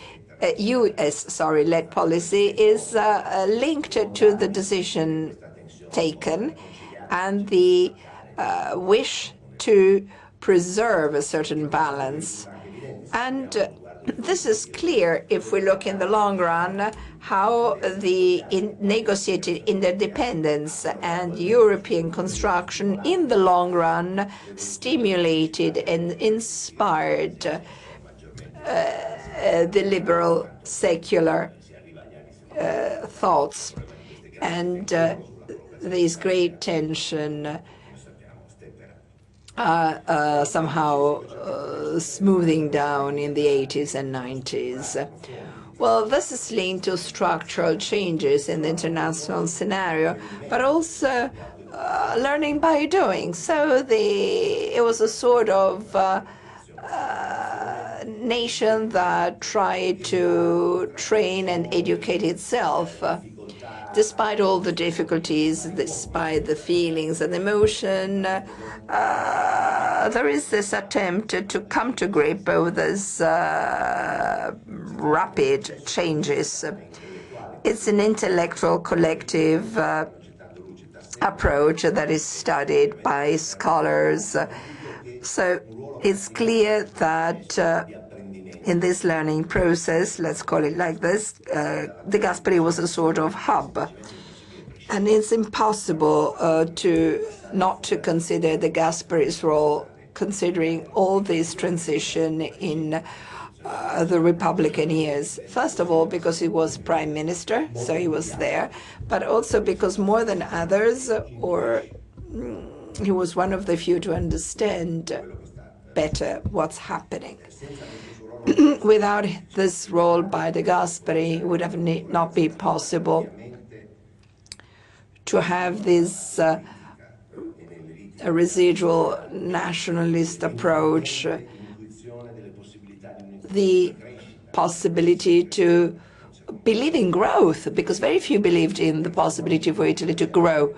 US-led policy is linked to the decision taken and the wish to preserve a certain balance. And this is clear if we look in the long run how the negotiated interdependence and European construction in the long run stimulated and inspired the liberal secular thoughts. And this great tension somehow smoothing down in the 80s and 90s. Well, this is linked to structural changes in the international scenario, but also learning by doing. So it was a sort of nation that tried to train and educate itself. Despite all the difficulties, despite the feelings and emotion, there is this attempt to come to grip with these rapid changes. It's an intellectual collective approach that is studied by scholars. So it's clear that in this learning process, let's call it like this, De Gasperi was a sort of hub. And it's impossible not to consider De Gasperi's role, considering all this transition in the Republican years. First of all, because he was prime minister, so he was there, but also because more than others, he was one of the few to understand better what's happening. Without this role by De Gasperi, it would have not been possible to have this a residual nationalist approach, the possibility to believe in growth, because very few believed in the possibility for Italy to grow,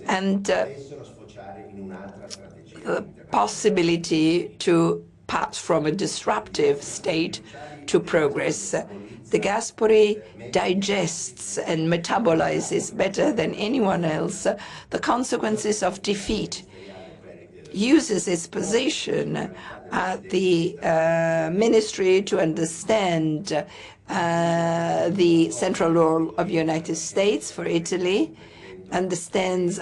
and the possibility to pass from a disruptive state to progress. De Gasperi digests and metabolizes better than anyone else the consequences of defeat, uses its position at the ministry to understand the central role of the United States for Italy, understands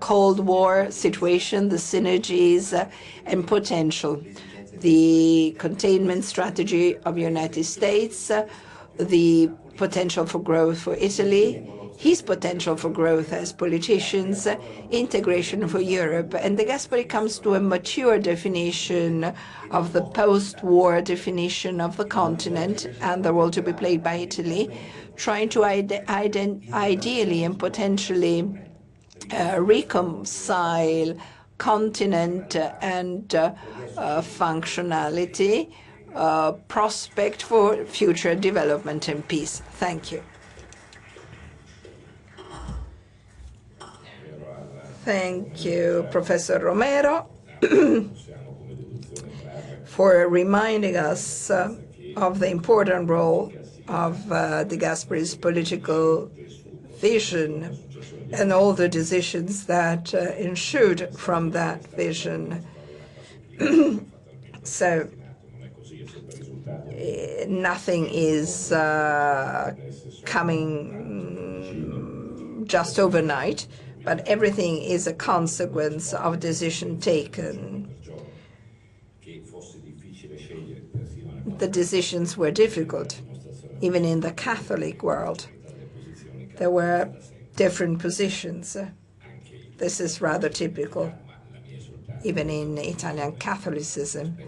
Cold War situation, the synergies and potential, the containment strategy of the United States, the potential for growth for Italy, his potential for growth as politicians, integration for Europe. And De Gasperi comes to a mature definition of the post-war definition of the continent and the role to be played by Italy, trying to ideally and potentially reconcile continent and functionality, prospect for future development and peace. Thank you. Thank you, Professor Romero, for reminding us of the important role of De Gasperi's political vision and all the decisions that ensued from that vision. So nothing is coming just overnight, but everything is a consequence of decision taken. The decisions were difficult, even in the Catholic world. There were different positions. This is rather typical, even in Italian Catholicism.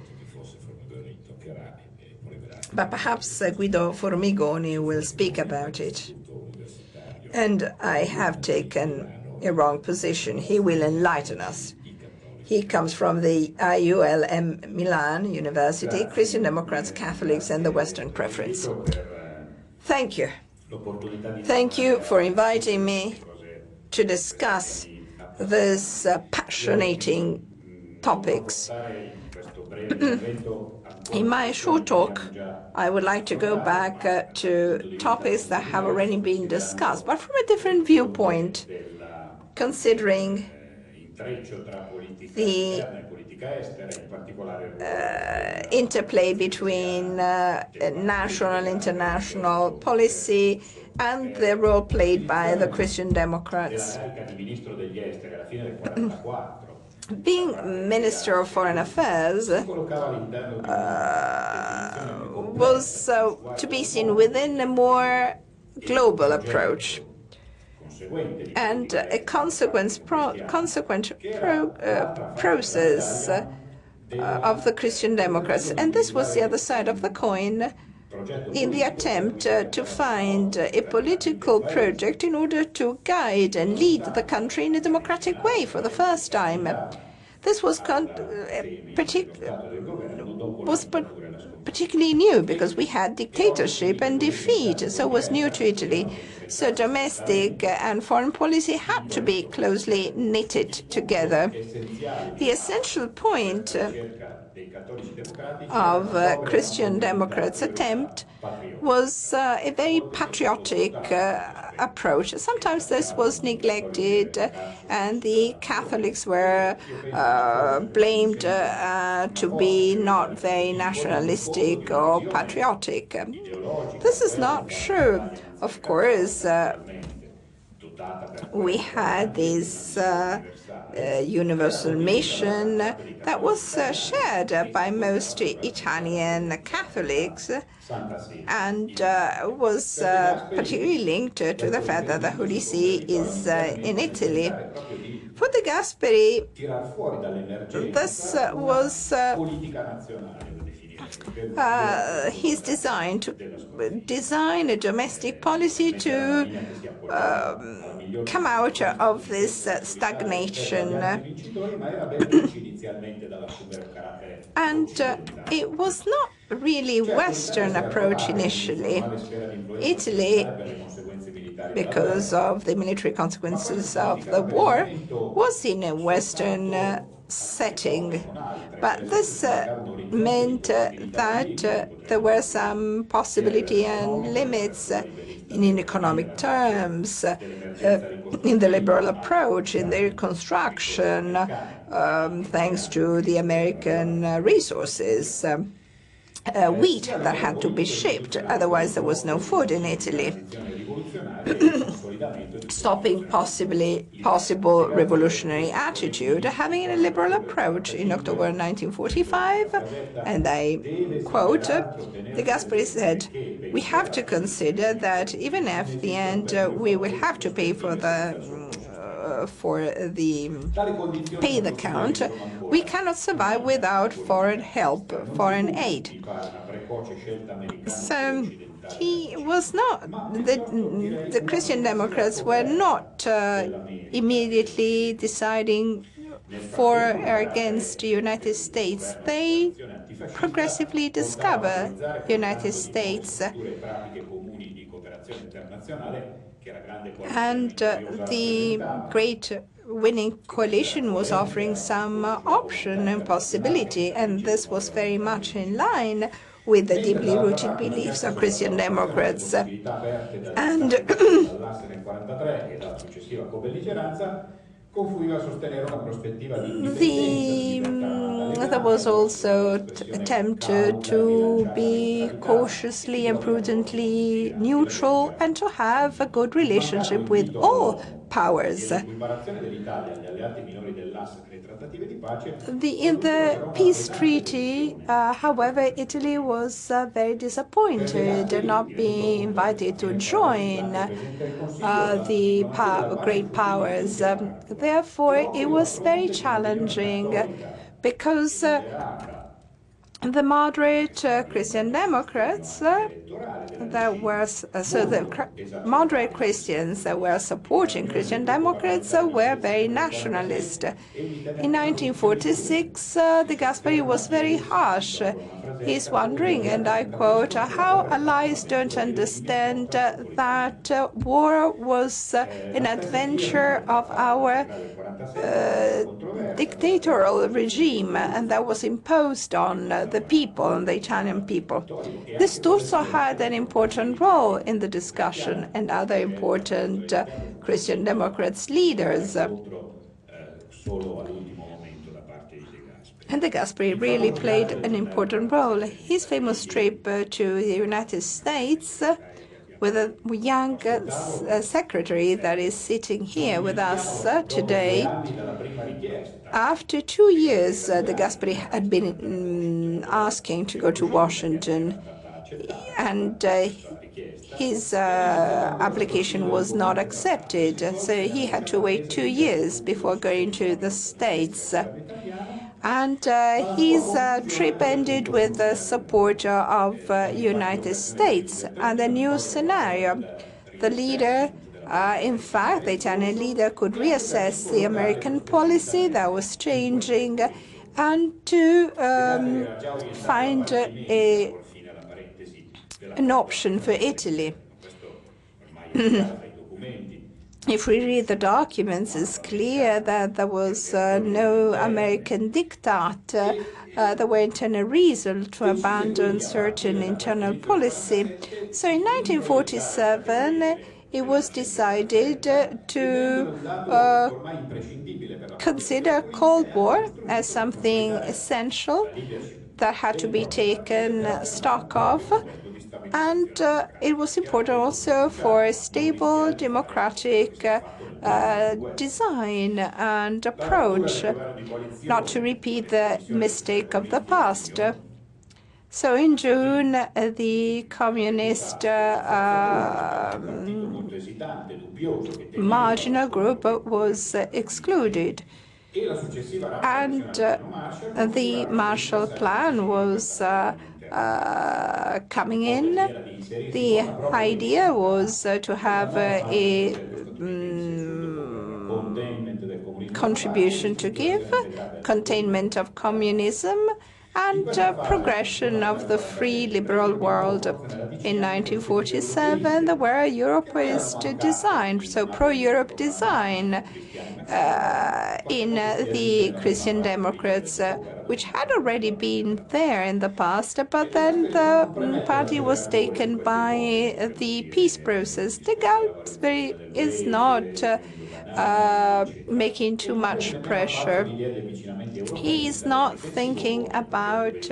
But perhaps Guido Formigoni will speak about it. And I have taken a wrong position. He will enlighten us. He comes from the IULM Milan University, Christian Democrats, Catholics, and the Western Preference. Thank you. Thank you for inviting me to discuss this passionating topics. In my short talk, I would like to go back to topics that have already been discussed, but from a different viewpoint, considering the interplay between national and international policy and the role played by the Christian Democrats. Being Minister of Foreign Affairs was to be seen within a more global approach and a consequent process of the Christian Democrats. And this was the other side of the coin in the attempt to find a political project in order to guide and lead the country in a democratic way for the first time. This was particularly new because we had dictatorship and defeat, so it was new to Italy. So domestic and foreign policy had to be closely knitted together. The essential point of Christian Democrats' attempt was a very patriotic approach. Sometimes this was neglected and the Catholics were blamed to be not very nationalistic or patriotic. This is not true. Of course, we had this universal mission that was shared by most Italian Catholics and was particularly linked to the fact that the Holy See is in Italy. For De Gasperi, this was his design to design a domestic policy to come out of this stagnation. And it was not really Western approach initially. Italy, because of the military consequences of the war, was in a Western setting. But this meant that there were some possibility and limits in economic terms, in the liberal approach, in the reconstruction, thanks to the American resources. Wheat that had to be shipped, otherwise there was no food in Italy. Stopping possible revolutionary attitude, having a liberal approach in October 1945, and I quote, De Gasperi said, "We have to consider that even if at the end we will have to pay for the pay the count, we cannot survive without foreign help, foreign aid." So he was not, the Christian Democrats were not immediately deciding for or against the United States. They progressively discover the United States. And the great winning coalition was offering some option and possibility, and this was very much in line with the deeply rooted beliefs of Christian Democrats. And there was also attempt to be cautiously and prudently neutral and to have a good relationship with all powers. In the peace treaty, however, Italy was very disappointed not being invited to join the great powers. Therefore, it was very challenging because the moderate Christian Democrats moderate Christians that were supporting Christian Democrats were very nationalist. In 1946, De Gasperi was very harsh. He's wondering, and I quote, how allies don't understand that war was an adventure of our dictatorial regime, and that was imposed on the people, on the Italian people. This also had an important role in the discussion, and other important Christian Democrats leaders. And De Gasperi really played an important role. His famous trip to the United States with a young secretary that is sitting here with us today. After 2 years, De Gasperi had been asking to go to Washington, and his application was not accepted, so he had to wait 2 years before going to the States. And his trip ended with the support of United States and a new scenario. The leader, in fact, the Italian leader could reassess the American policy that was changing and to find an option for Italy. If we read the documents, it's clear that there was no American diktat. There weren't any reason to abandon certain internal policy. So in 1947, it was decided to consider Cold War as something essential that had to be taken stock of. And it was important also for a stable democratic design and approach, not to repeat the mistake of the past. So in June, the communist marginal group was excluded. And the Marshall Plan was coming in. The idea was to have a contribution to give, containment of communism, and progression of the free liberal world. In 1947, there were Europeist design, so pro-Europe design in the Christian Democrats, which had already been there in the past, but then the party was taken by the peace process. De Gasperi is not making too much pressure. He is not thinking about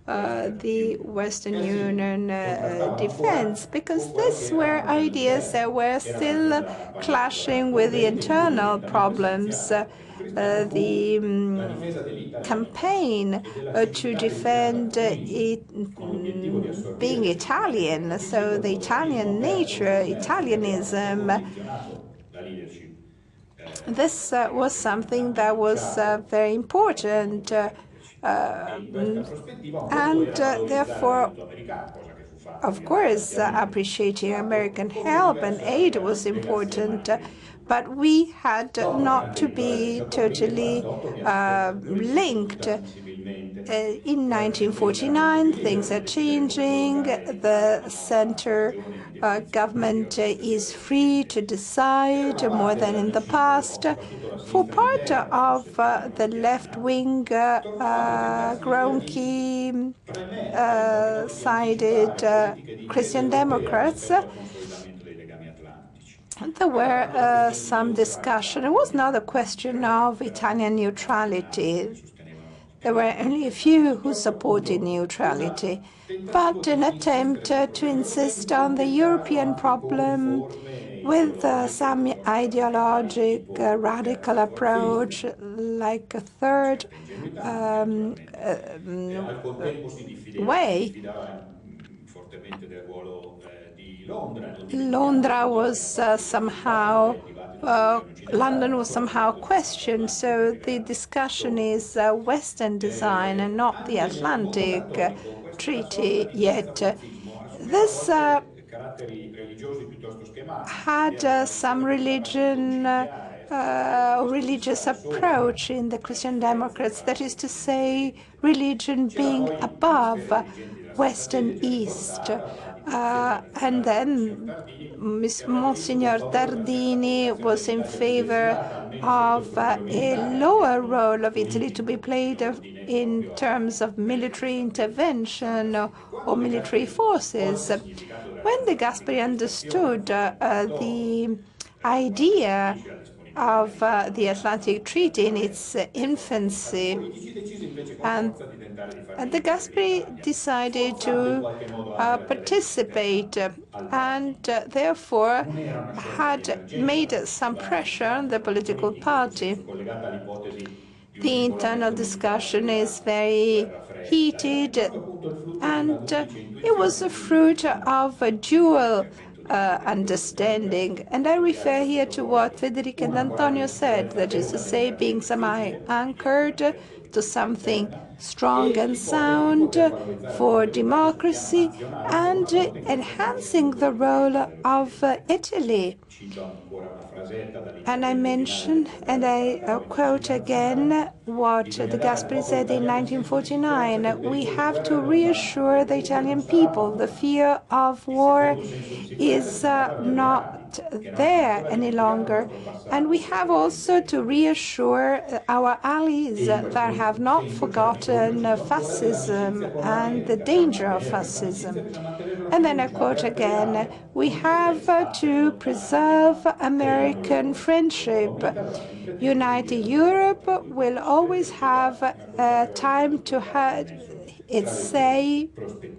the Western Union defense, because these were ideas that were still clashing with the internal problems. The campaign to defend being Italian, so the Italian nature, Italianism, this was something that was very important. And therefore, of course, appreciating American help and aid was important, but we had not to be totally linked. In 1949, things are changing. The center government is free to decide more than in the past. For part of the left-wing Gronchi-sided Christian Democrats, there were some discussion. It was not a question of Italian neutrality. There were only a few who supported neutrality, but an attempt to insist on the European problem with some ideologic radical approach, like a third way. Londra was somehow London was somehow questioned, so the discussion is Western design and not the Atlantic Treaty yet. This had some religious approach in the Christian Democrats, that is to say, religion being above West and East. And then Monsignor Tardini was in favor of a lower role of Italy to be played in terms of military intervention or military forces. When De Gasperi understood the idea of the Atlantic Treaty in its infancy, and De Gasperi decided to participate and therefore had made some pressure on the political party. The internal discussion is very heated, and it was a fruit of a dual understanding. And I refer here to what Federica and Antonio said, that is to say, being semi-anchored to something strong and sound for democracy and enhancing the role of Italy. And I mention, and I quote again what De Gasperi said in 1949, we have to reassure the Italian people the fear of war is not there any longer. And we have also to reassure our allies that have not forgotten fascism and the danger of fascism. And then I quote again, we have to preserve American friendship. United Europe will always have time to have its say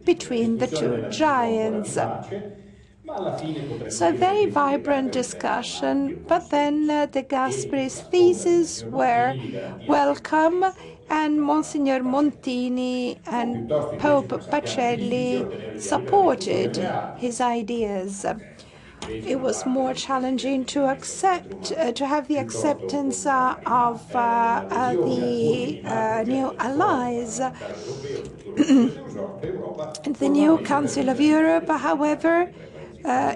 between the two giants. So a very vibrant discussion, but then De Gasperi's theses were welcome, and Monsignor Montini and Pope Pacelli supported his ideas. It was more challenging to have the acceptance of the new allies. The new Council of Europe, however,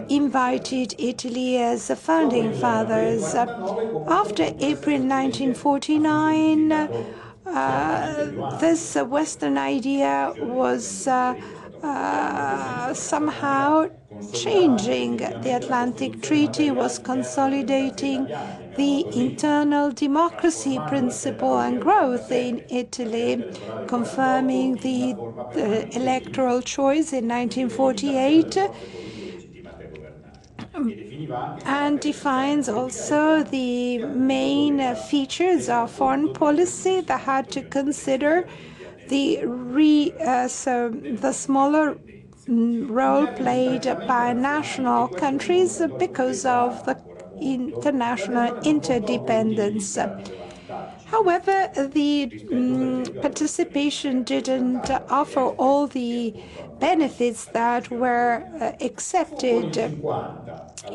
invited Italy as the founding fathers. After April 1949, this Western idea was somehow changing. The Atlantic Treaty was consolidating the internal democracy principle and growth in Italy, confirming the electoral choice in 1948, and defines also the main features of foreign policy that had to consider the smaller role played by national countries because of the international interdependence. However, the participation didn't offer all the benefits that were accepted.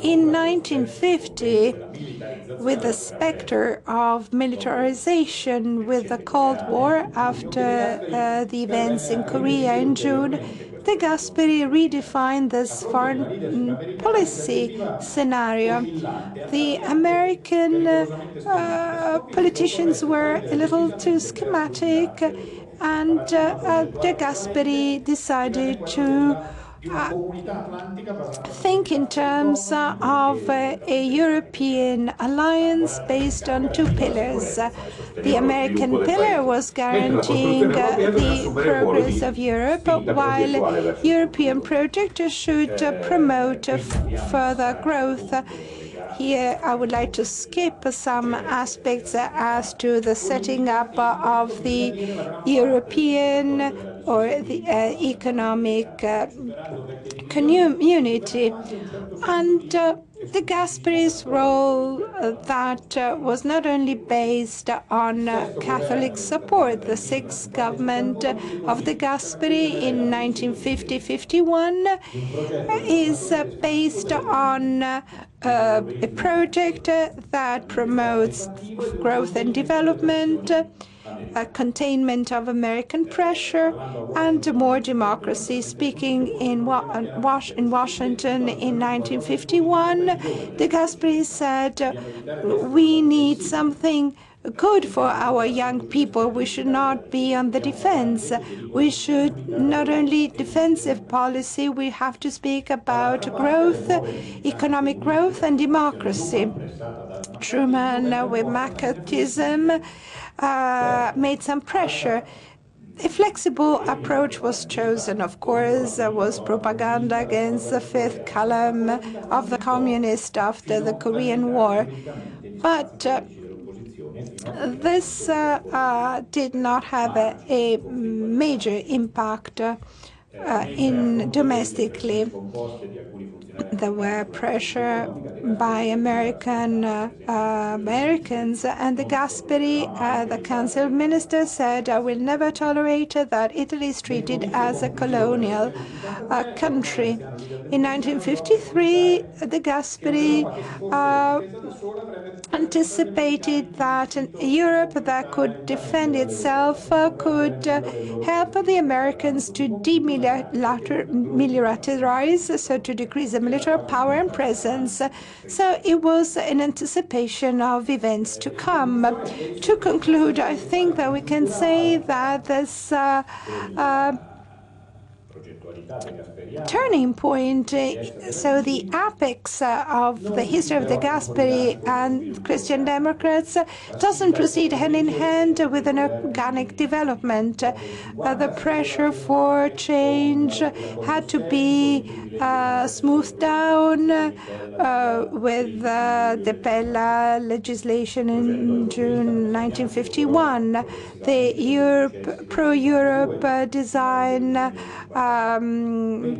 In 1950, with the specter of militarization with the Cold War after the events in Korea in June, De Gasperi redefined this foreign policy scenario. The American politicians were a little too schematic, and De Gasperi decided to think in terms of a European alliance based on two pillars. The American pillar was guaranteeing the progress of Europe, while European project should promote further growth. Here, I would like to skip some aspects as to the setting up of the European or the economic community. And De Gasperi's role that was not only based on Catholic support. The sixth government of De Gasperi in 1950-51 is based on a project that promotes growth and development, containment of American pressure, and more democracy. Speaking in Washington in 1951, De Gasperi said, we need something good for our young people. We should not be on the defense. We should not only defensive policy, we have to speak about growth, economic growth and democracy. Truman, with McCarthyism, made some pressure. A flexible approach was chosen, of course. There was propaganda against the fifth column of the communists after the Korean War. But this did not have a major impact domestically. There were pressure by Americans, and De Gasperi, the Council Minister, said, I will never tolerate that Italy is treated as a colonial country. In 1953, De Gasperi anticipated that Europe that could defend itself could help the Americans to demilitarize, so to decrease the military power and presence. So it was an anticipation of events to come. To conclude, I think that we can say that this turning point, so the apex of the history of De Gasperi and Christian Democrats doesn't proceed hand in hand with an organic development. The pressure for change had to be smoothed down with the Pella legislation in June 1951. The pro-Europe design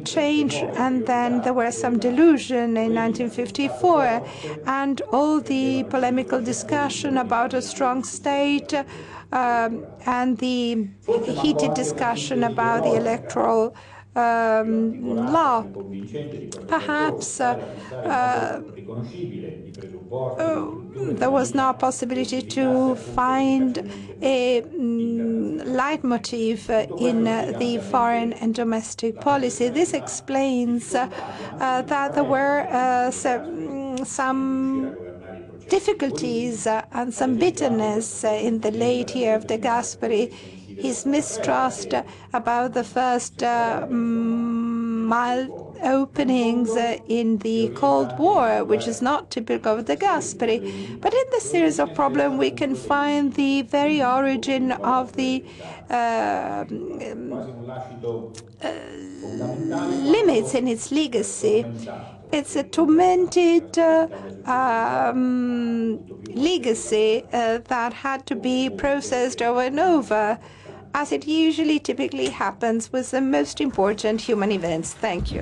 change, and then there was some delusion in 1954, and all the polemical discussion about a strong state and the heated discussion about the electoral law. Perhaps there was no possibility to find a leitmotif in the foreign and domestic policy. This explains that there were some difficulties and some bitterness in the late year of De Gasperi. His mistrust about the first mild openings in the Cold War, which is not typical of De Gasperi. But in this series of problems, we can find the very origin of the limits in its legacy. It's a tormented legacy that had to be processed over and over, as it usually typically happens with the most important human events. Thank you.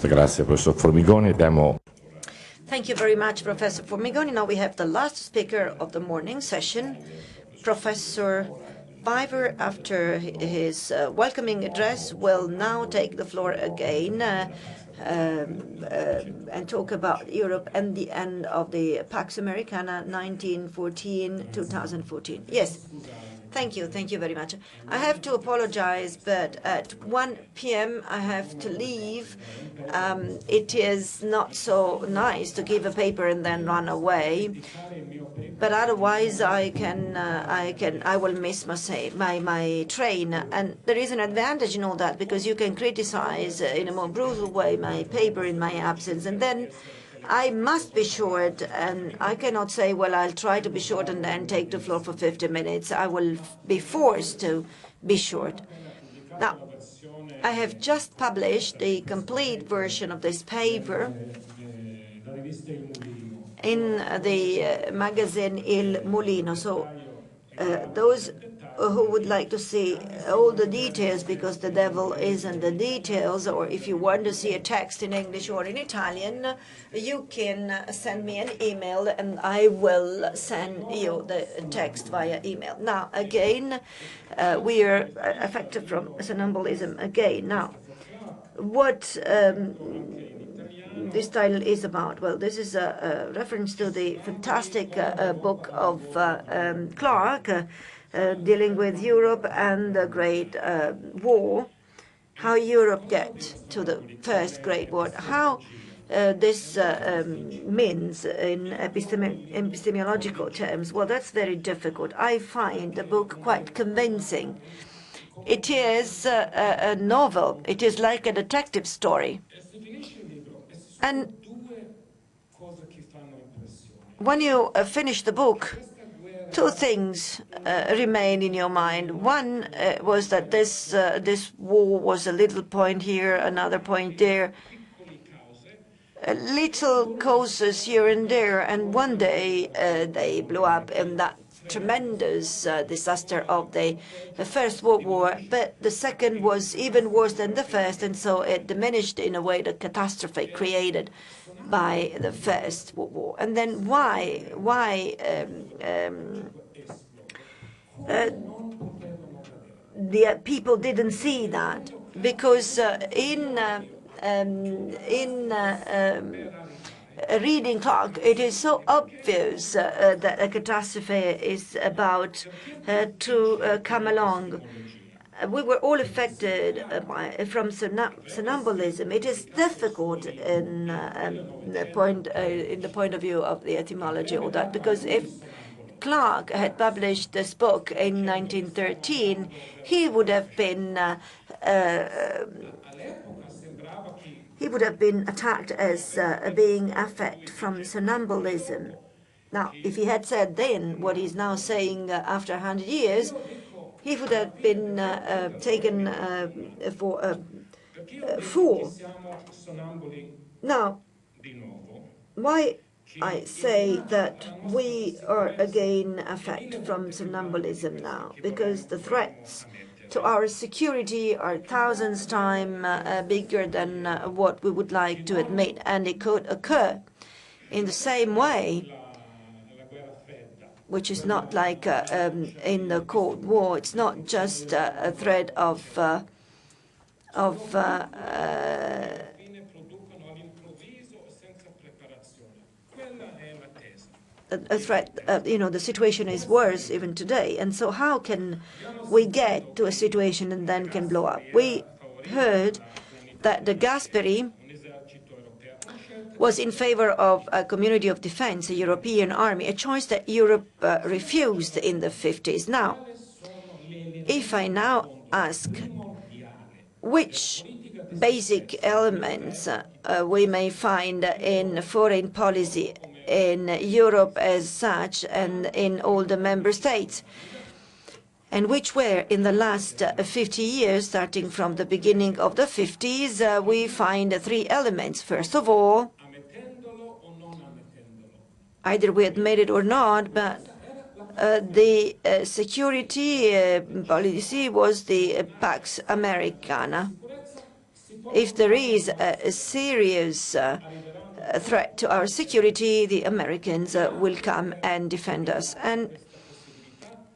Grazie, Professor Formigoni. Thank you very much, Professor Formigoni. Now we have the last speaker of the morning session, Professor Biver. After his welcoming address, will now take the floor again and talk about Europe and the end of the Pax Americana 1914-2014. Yes. Thank you very much. I have to apologize, but at 1 p.m. I have to leave. It is not so nice to give a paper and then run away, but otherwise I will miss my train. And there is an advantage in all that, because you can criticize in a more brutal way my paper in my absence, and then I must be short, and I cannot say, well, I'll try to be short and then take the floor for 50 minutes. I will be forced to be short. Now, I have just published the complete version of this paper in the magazine Il Mulino. So those who would like to see all the details, because the devil is in the details, or if you want to see a text in English or in Italian, you can send me an email and I will send you the text via email. Now, again, we are affected from somnambulism again. Now, what this title is about? Well, this is a reference to the fantastic book of Clark, dealing with Europe and the Great War, how Europe get to the First Great War, how this means in epistemological terms. Well, that's very difficult. I find the book quite convincing. It is a novel. It is like a detective story. And when you finish the book, two things remain in your mind. One was that this war was a little point here, another point there, little causes here and there, and one day they blew up in that tremendous disaster of the First World War. But the second was even worse than the first, and so it diminished in a way the catastrophe created by the First World War. And then why the people didn't see that? Because in reading Clark, it is so obvious that a catastrophe is about to come along. We were all affected from somnambulism. It is difficult in the point of view of the etymology of that, because if Clark had published this book in 1913, he would have been attacked as being affected from somnambulism. Now, if he had said then what he's now saying after 100 years, he would have been taken for a fool. Now, why I say that we are again affected from somnambulism now? Because the threats to our security are thousands times bigger than what we would like to admit, and it could occur in the same way, which is not like in the Cold War. It's not just a threat of a threat. The situation is worse even today. And so how can we get to a situation and then can blow up? We heard that De Gasperi was in favor of a community of defense, a European army, a choice that Europe refused in the 50s. Now, if I now ask which basic elements we may find in foreign policy in Europe as such and in all the member states, and which were in the last 50 years, starting from the beginning of the 50s, we find three elements. First of all, either we admit it or not, but the security policy was the Pax Americana. If there is a serious threat to our security, the Americans will come and defend us. And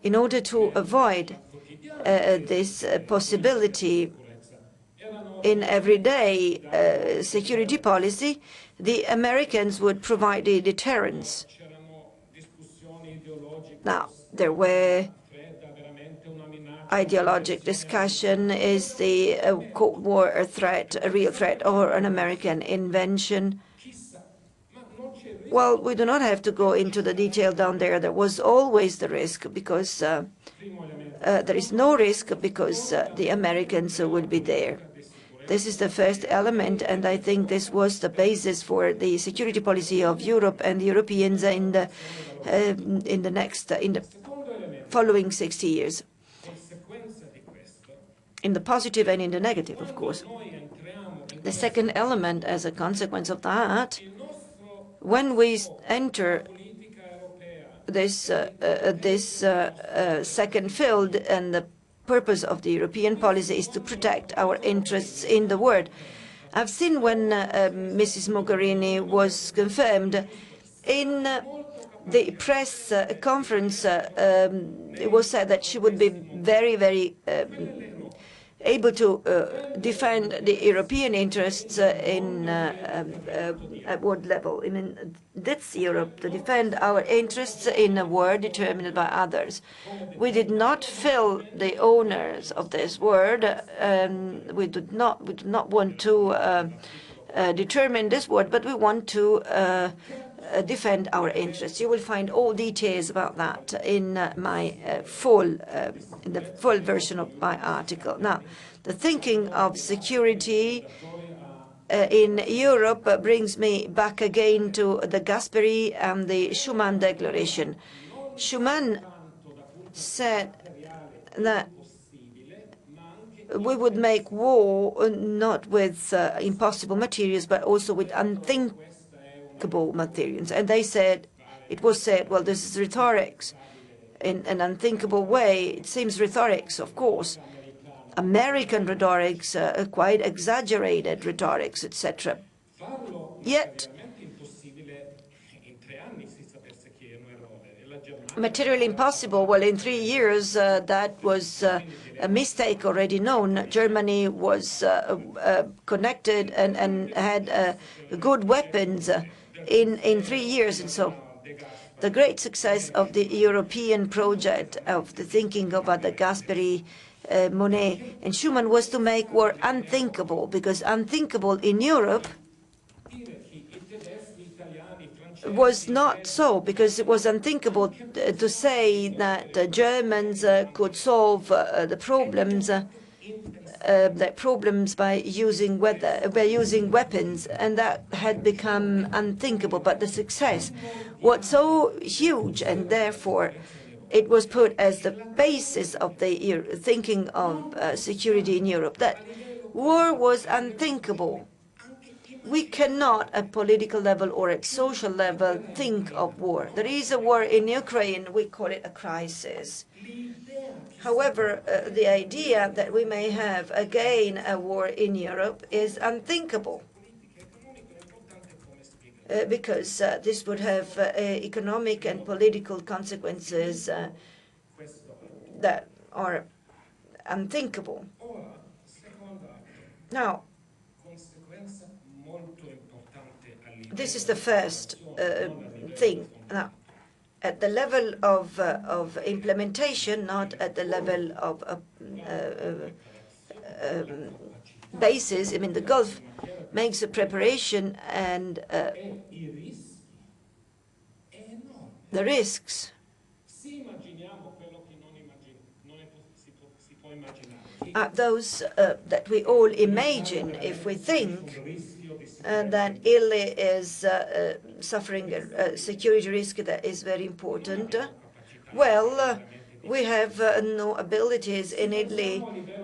in order to avoid this possibility in everyday security policy, the Americans would provide the deterrence. Now, there were ideologic discussion. Is the Cold War a threat, a real threat, or an American invention? Well, we do not have to go into the detail down there. There was always the risk, because there is no risk because the Americans will be there. This is the first element, and I think this was the basis for the security policy of Europe and the Europeans in the following 60 years, in the positive and in the negative, of course. The second element, as a consequence of that, when we enter this second field, and the purpose of the European policy is to protect our interests in the world. I've seen when Mrs. Mogherini was confirmed in the press conference, it was said that she would be very, very able to defend the European interests at world level. I mean, that's Europe, to defend our interests in a world determined by others. We did not feel the owners of this world. We do not want to determine this world, but we want to defend our interests. You will find all details about that in my in the full version of my article. Now, the thinking of security in Europe brings me back again to De Gasperi and the Schuman Declaration. Schuman said that we would make war not with impossible materials, but also with unthinkable materials. And they said, it was said, well, this is rhetorics in an unthinkable way. It seems rhetorics, of course. American rhetorics, quite exaggerated rhetorics, etc. Yet, materially impossible, well, in 3 years, that was a mistake already known. Germany was connected and had good weapons in 3 years. And so the great success of the European project, of the thinking of De Gasperi, Monet, and Schuman, was to make war unthinkable, because unthinkable in Europe was not so, because it was unthinkable to say that the Germans could solve the problems by using weapons, and that had become unthinkable. But the success was so huge, and therefore it was put as the basis of the thinking of security in Europe, that war was unthinkable. We cannot, at political level or at social level, think of war. There is a war in Ukraine. We call it a crisis. However, the idea that we may have again a war in Europe is unthinkable, because this would have economic and political consequences that are unthinkable. Now, this is the first thing. Now, at the level of implementation, not at the level of basis. I mean, the Gulf makes a preparation, and the risks are those that we all imagine. If we think that Italy is suffering a security risk that is very important, well, we have no abilities in Italy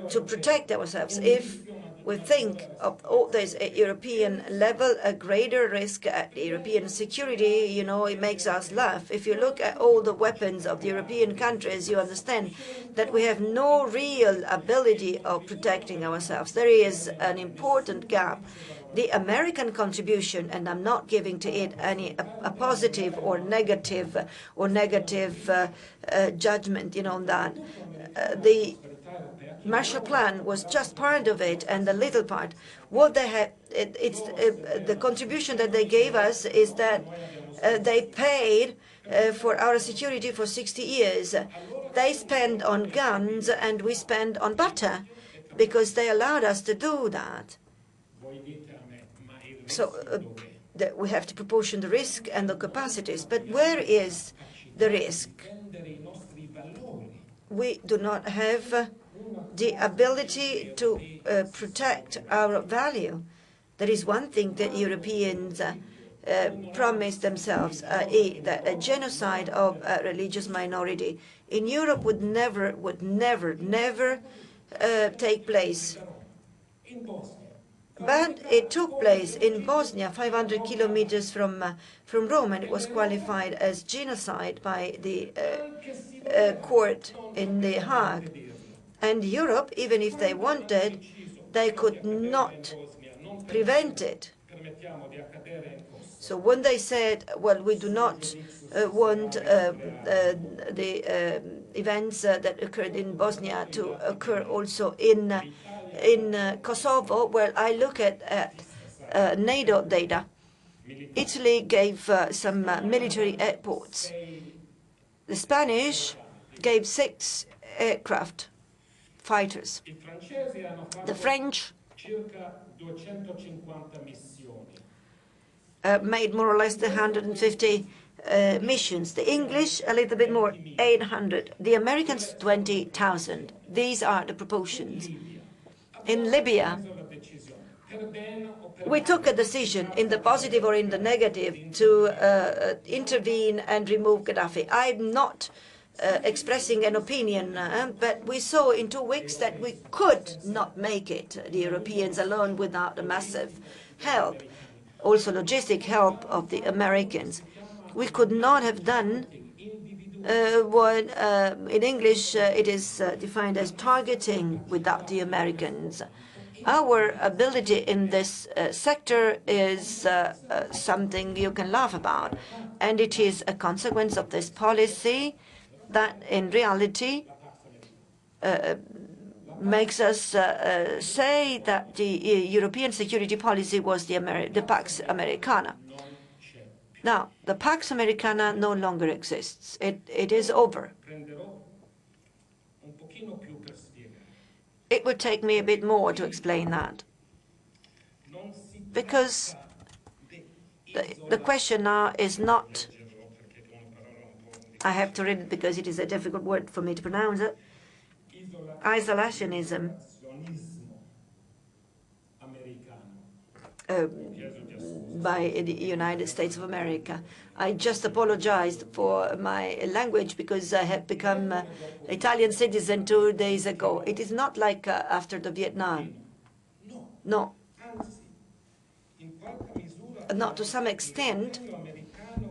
to protect ourselves. If we think of all this at European level, a greater risk at European security, you know, it makes us laugh. If you look at all the weapons of the European countries, you understand that we have no real ability of protecting ourselves. There is an important gap. The American contribution, and I'm not giving to it any a positive or negative judgment, you know, on that. The Marshall Plan was just part of it, and a little part. What they had, the contribution that they gave us is that they paid for our security for 60 years. They spend on guns, and we spend on butter, because they allowed us to do that. So that we have to proportion the risk and the capacities. But where is the risk? We do not have the ability to protect our value. There is one thing that Europeans promised themselves, that a genocide of a religious minority in Europe would never take place. But it took place in Bosnia, 500 kilometers from Rome, and it was qualified as genocide by the court in The Hague. And Europe, even if they wanted, they could not prevent it. So when they said, well, we do not want the events that occurred in Bosnia to occur also in Kosovo, well, I look at NATO data. Italy gave some military airports. The Spanish gave 6 aircraft fighters. The French made more or less the 150 missions. The English, a little bit more, 800. The Americans, 20,000. These are the proportions. In Libya, we took a decision, in the positive or in the negative, to intervene and remove Gaddafi. I'm not expressing an opinion, but we saw in 2 weeks that we could not make it, the Europeans alone, without a massive help, also logistic help of the Americans. We could not have done what in English it is defined as targeting without the Americans. Our ability in this sector is something you can laugh about, and it is a consequence of this policy that in reality makes us say that the European security policy was the Pax Americana. Now, the Pax Americana no longer exists. It is over. It would take me a bit more to explain that, because the question now is not, I have to read it because it is a difficult word for me to pronounce it, isolationism by the United States of America. I just apologized for my language because I have become Italian citizen 2 days ago. It is not like after the Vietnam. No. Not to some extent,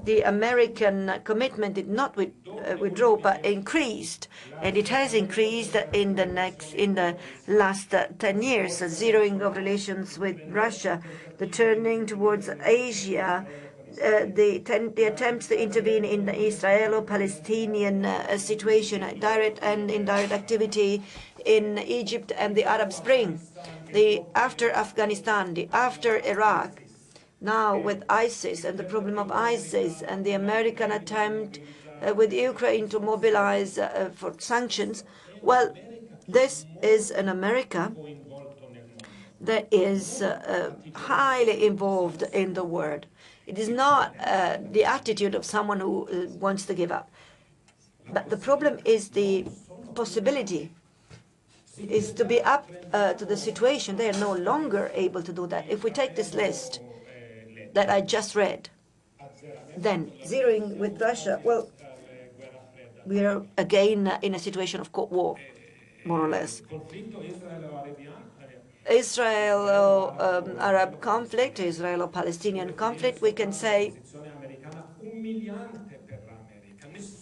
the American commitment did not withdraw, but increased, and it has increased in the last 10 years. The zeroing of relations with Russia, the turning towards Asia, the attempts to intervene in the Israelo-Palestinian situation, direct and indirect activity in Egypt and the Arab Spring, the after Afghanistan, the after Iraq. Now with ISIS and the problem of ISIS and the American attempt with Ukraine to mobilize for sanctions, well, this is an America that is highly involved in the world. It is not the attitude of someone who wants to give up. But the problem is the possibility is to be up to the situation. They are no longer able to do that. If we take this list that I just read, then zeroing with Russia, well, we are again in a situation of Cold War, more or less. Israel-Arab conflict, Israelo-Palestinian conflict, we can say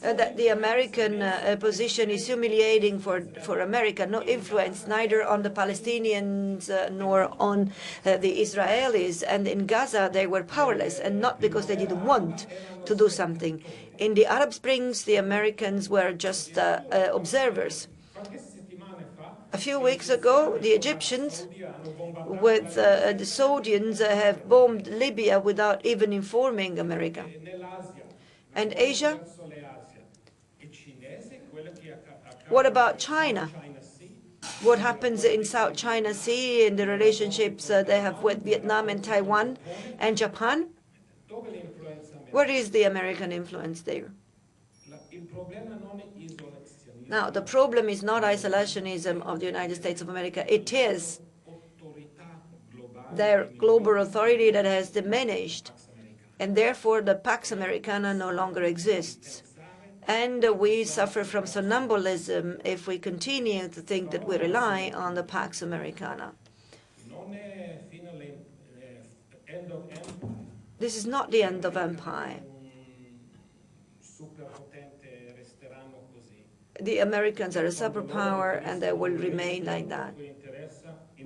that the American position is humiliating for America, no influence neither on the Palestinians nor on the Israelis. And in Gaza, they were powerless, and not because they didn't want to do something. In the Arab Springs, the Americans were just observers. A few weeks ago, the Egyptians with the Saudis have bombed Libya without even informing America. And Asia? What about China? What happens in South China Sea in the relationships they have with Vietnam and Taiwan and Japan? Where is the American influence there? Now, the problem is not isolationism of the United States of America. It is their global authority that has diminished, and therefore the Pax Americana no longer exists. And we suffer from somnambulism if we continue to think that we rely on the Pax Americana. This is not the end of empire. The Americans are a superpower, and they will remain like that.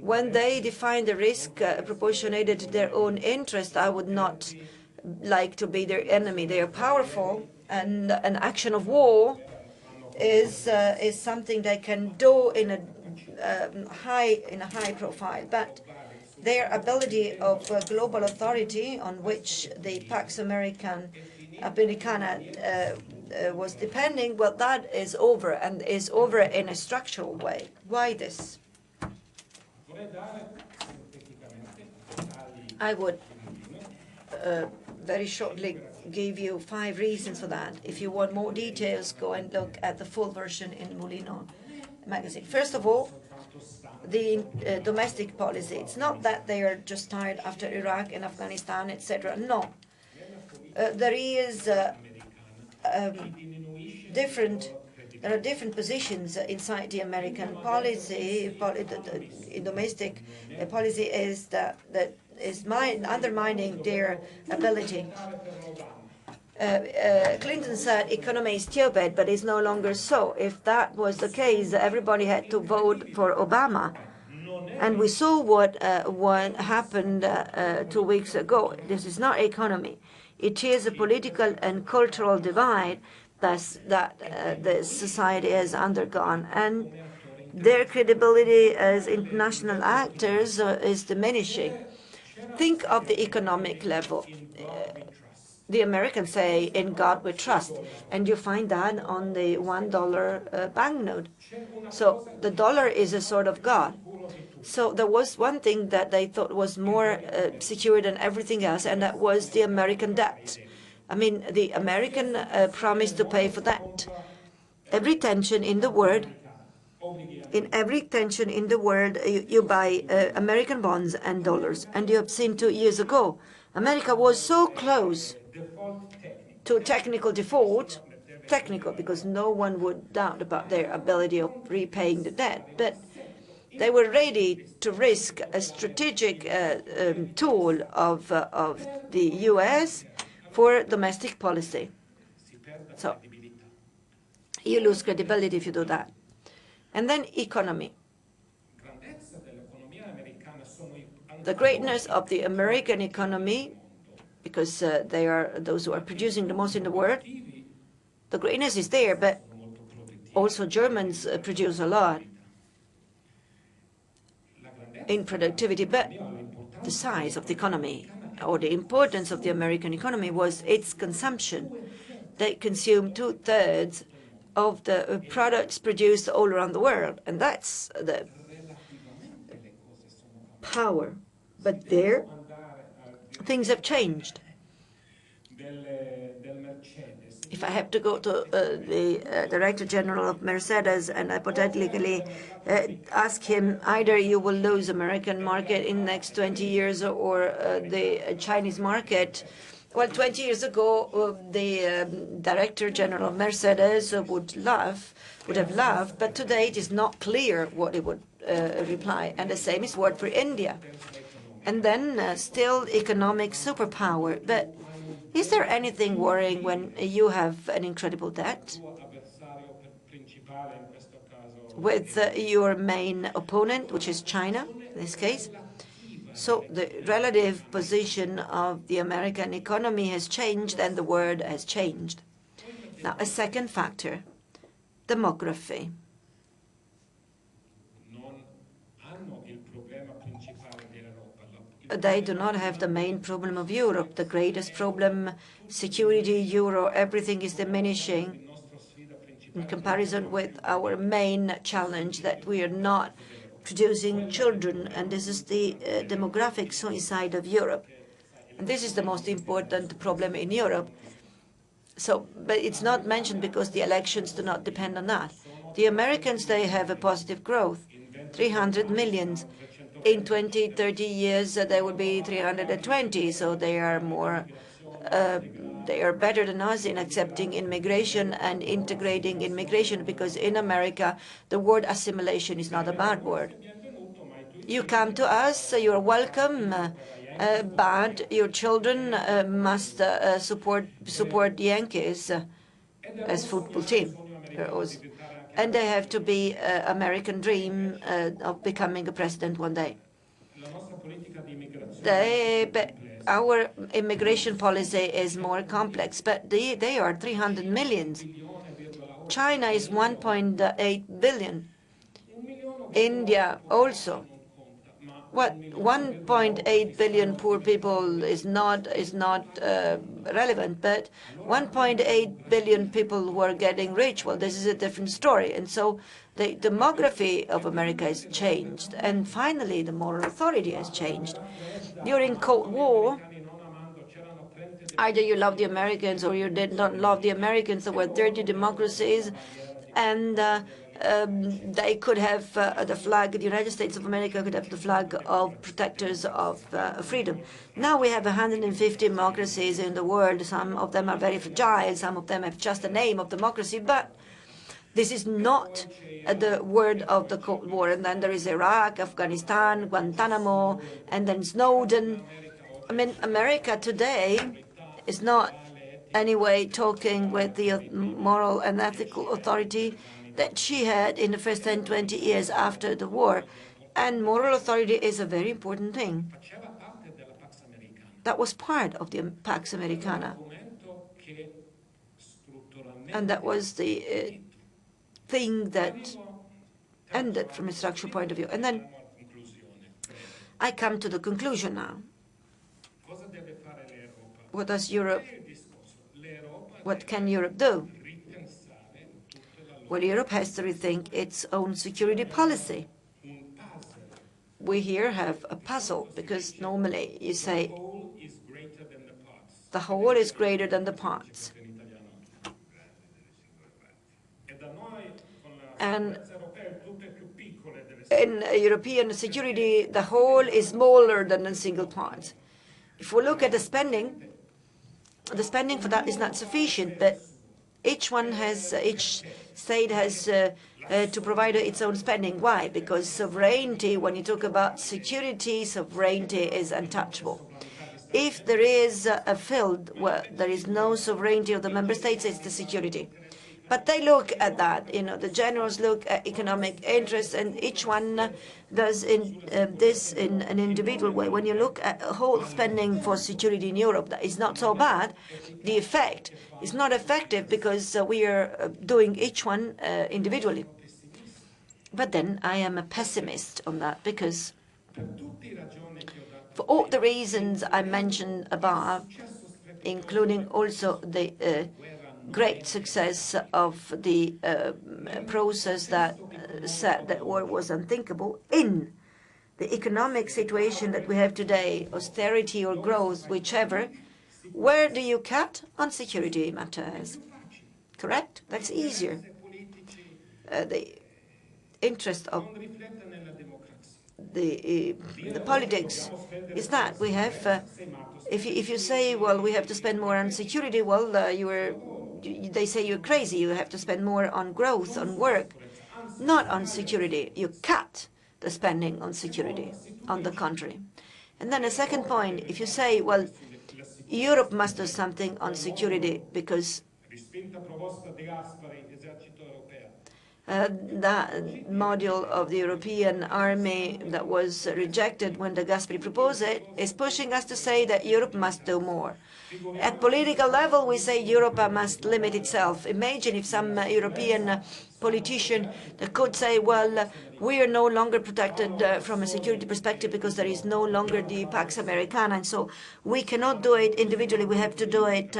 When they define the risk proportionated to their own interest, I would not like to be their enemy. They are powerful, and an action of war is something they can do in a high profile. But their ability of global authority, on which the Pax Americana was depending, well, that is over, and is over in a structural way. Why this? I would very shortly give you 5 reasons for that. If you want more details, go and look at the full version in Mulino magazine. First of all, the domestic policy. It's not that they are just tired after Iraq and Afghanistan, etc. No. There are different positions inside the American policy. In domestic policy is that is undermining their ability. Clinton said economy is stupid, but it's no longer so. If that was the case, everybody had to vote for Obama. And we saw what happened 2 weeks ago. This is not economy. It is a political and cultural divide that the society has undergone. And their credibility as international actors is diminishing. Think of the economic level. The Americans say, "In God we trust," and you find that on the $1 banknote. So the dollar is a sort of God. So there was one thing that they thought was more secure than everything else, and that was the American debt. I mean, the American promised to pay for that. Every tension in the world, you buy American bonds and dollars. And you have seen 2 years ago, America was so close to technical default, because no one would doubt about their ability of repaying the debt, but they were ready to risk a strategic tool of the U.S. for domestic policy. So you lose credibility if you do that. And then economy. The greatness of the American economy, because they are those who are producing the most in the world, the greatness is there, but also Germans produce a lot in productivity. But the size of the economy, or the importance of the American economy, was its consumption. They consume 2/3 of the products produced all around the world, and that's the power. But there, things have changed. If I have to go to the Director General of Mercedes and hypothetically ask him, either you will lose American market in the next 20 years or the Chinese market. Well, 20 years ago, the Director General of Mercedes would have laughed, but today it is not clear what he would reply. And the same is word for India. And then still economic superpower. But is there anything worrying when you have an incredible debt with your main opponent, which is China in this case? So the relative position of the American economy has changed, and the world has changed. Now, a second factor, demography. They do not have the main problem of Europe. The greatest problem, security, euro, everything is diminishing in comparison with our main challenge, that we are not producing children, and this is the demographic suicide of Europe. And this is the most important problem in Europe. So, but it's not mentioned because the elections do not depend on that. The Americans, they have a positive growth, 300 million. In 20, 30 years, there will be 320. So they are more, they are better than us in accepting immigration and integrating immigration, because in America, the word assimilation is not a bad word. You come to us, you're welcome, but your children must support Yankees as football team, and they have to be American dream of becoming a president one day. Our immigration policy is more complex, but they are 300 million. China is 1.8 billion. India also. What 1.8 billion poor people is not relevant, but 1.8 billion people who are getting rich, well, this is a different story. And so the demography of America has changed. And finally, the moral authority has changed. During Cold War, either you love the Americans or you did not love the Americans. There were 30 democracies, and they could have the flag, the United States of America could have the flag of protectors of freedom. Now we have 150 democracies in the world. Some of them are very fragile, some of them have just the name of democracy, but this is not the word of the Cold War. And then there is Iraq, Afghanistan, Guantanamo, and then Snowden. I mean, America today is not anyway talking with the moral and ethical authority that she had in the first 10, 20 years after the war. And moral authority is a very important thing. That was part of the Pax Americana. And that was the thing that ended from a structural point of view. And then I come to the conclusion now. What does Europe, what can Europe do? Well, Europe has to rethink its own security policy. We here have a puzzle, because normally you say the whole is greater than the parts. And in European security, the whole is smaller than the single parts. If we look at the spending for that is not sufficient, but each state has to provide its own spending. Why? Because sovereignty, when you talk about security, sovereignty is untouchable. If there is a field where there is no sovereignty of the member states, it's the security. But they look at that, the generals look at economic interests, and each one does this in an individual way. When you look at whole spending for security in Europe, that is not so bad. The effect is not effective because we are doing each one individually. But then I am a pessimist on that, because for all the reasons I mentioned above, including also the great success of the process that said that war was unthinkable, in the economic situation that we have today, austerity or growth, whichever, where do you cut? On security matters. Correct? That's easier. The interest of the politics is that we have, if you say, well, we have to spend more on security, well, they say you're crazy. You have to spend more on growth, on work, not on security. You cut the spending on security, on the contrary. And then a second point, if you say, well, Europe must do something on security because that module of the European army that was rejected when De Gasperi proposed it is pushing us to say that Europe must do more. At political level, we say Europe must limit itself. Imagine if some European politician could say, well, we are no longer protected from a security perspective because there is no longer the Pax Americana, and so we cannot do it individually, we have to do it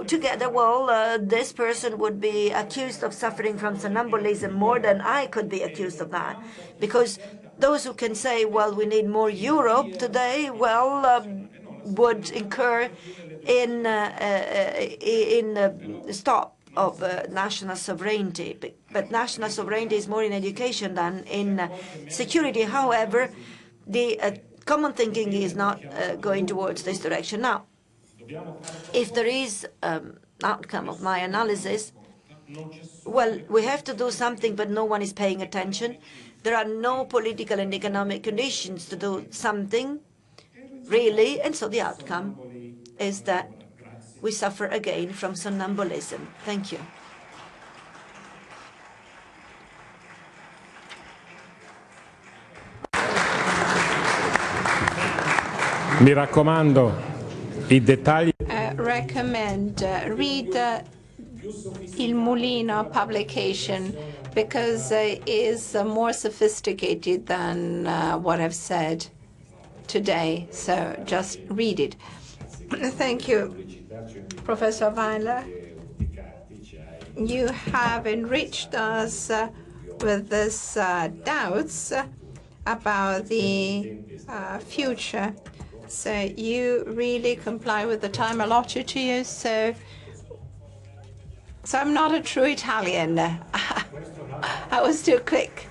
together. Well, this person would be accused of suffering from somnambulism more than I could be accused of that, because those who can say, well, we need more Europe today, well, would incur in stop of national sovereignty. But national sovereignty is more in education than in security. However, the common thinking is not going towards this direction. Now, if there is outcome of my analysis, well, we have to do something, but no one is paying attention. There are no political and economic conditions to do something. really, and so the outcome is that we suffer again from somnambulism. Thank you. Mi raccomando, i dettagli. Recommend read Il Mulino publication because it is more sophisticated than what I've said today. So just read it. Thank you, Professor Weiler. You have enriched us with these doubts about the future. So you really comply with the time allotted to you. So I'm not a true Italian. I was too quick.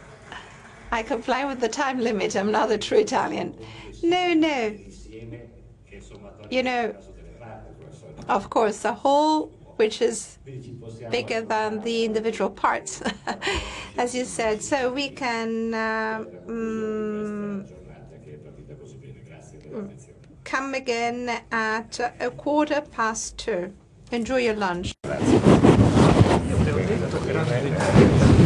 I comply with the time limit. I'm not a true Italian. No. You know, of course, the whole, which is bigger than the individual parts, as you said. So we can come again at 2:15. Enjoy your lunch.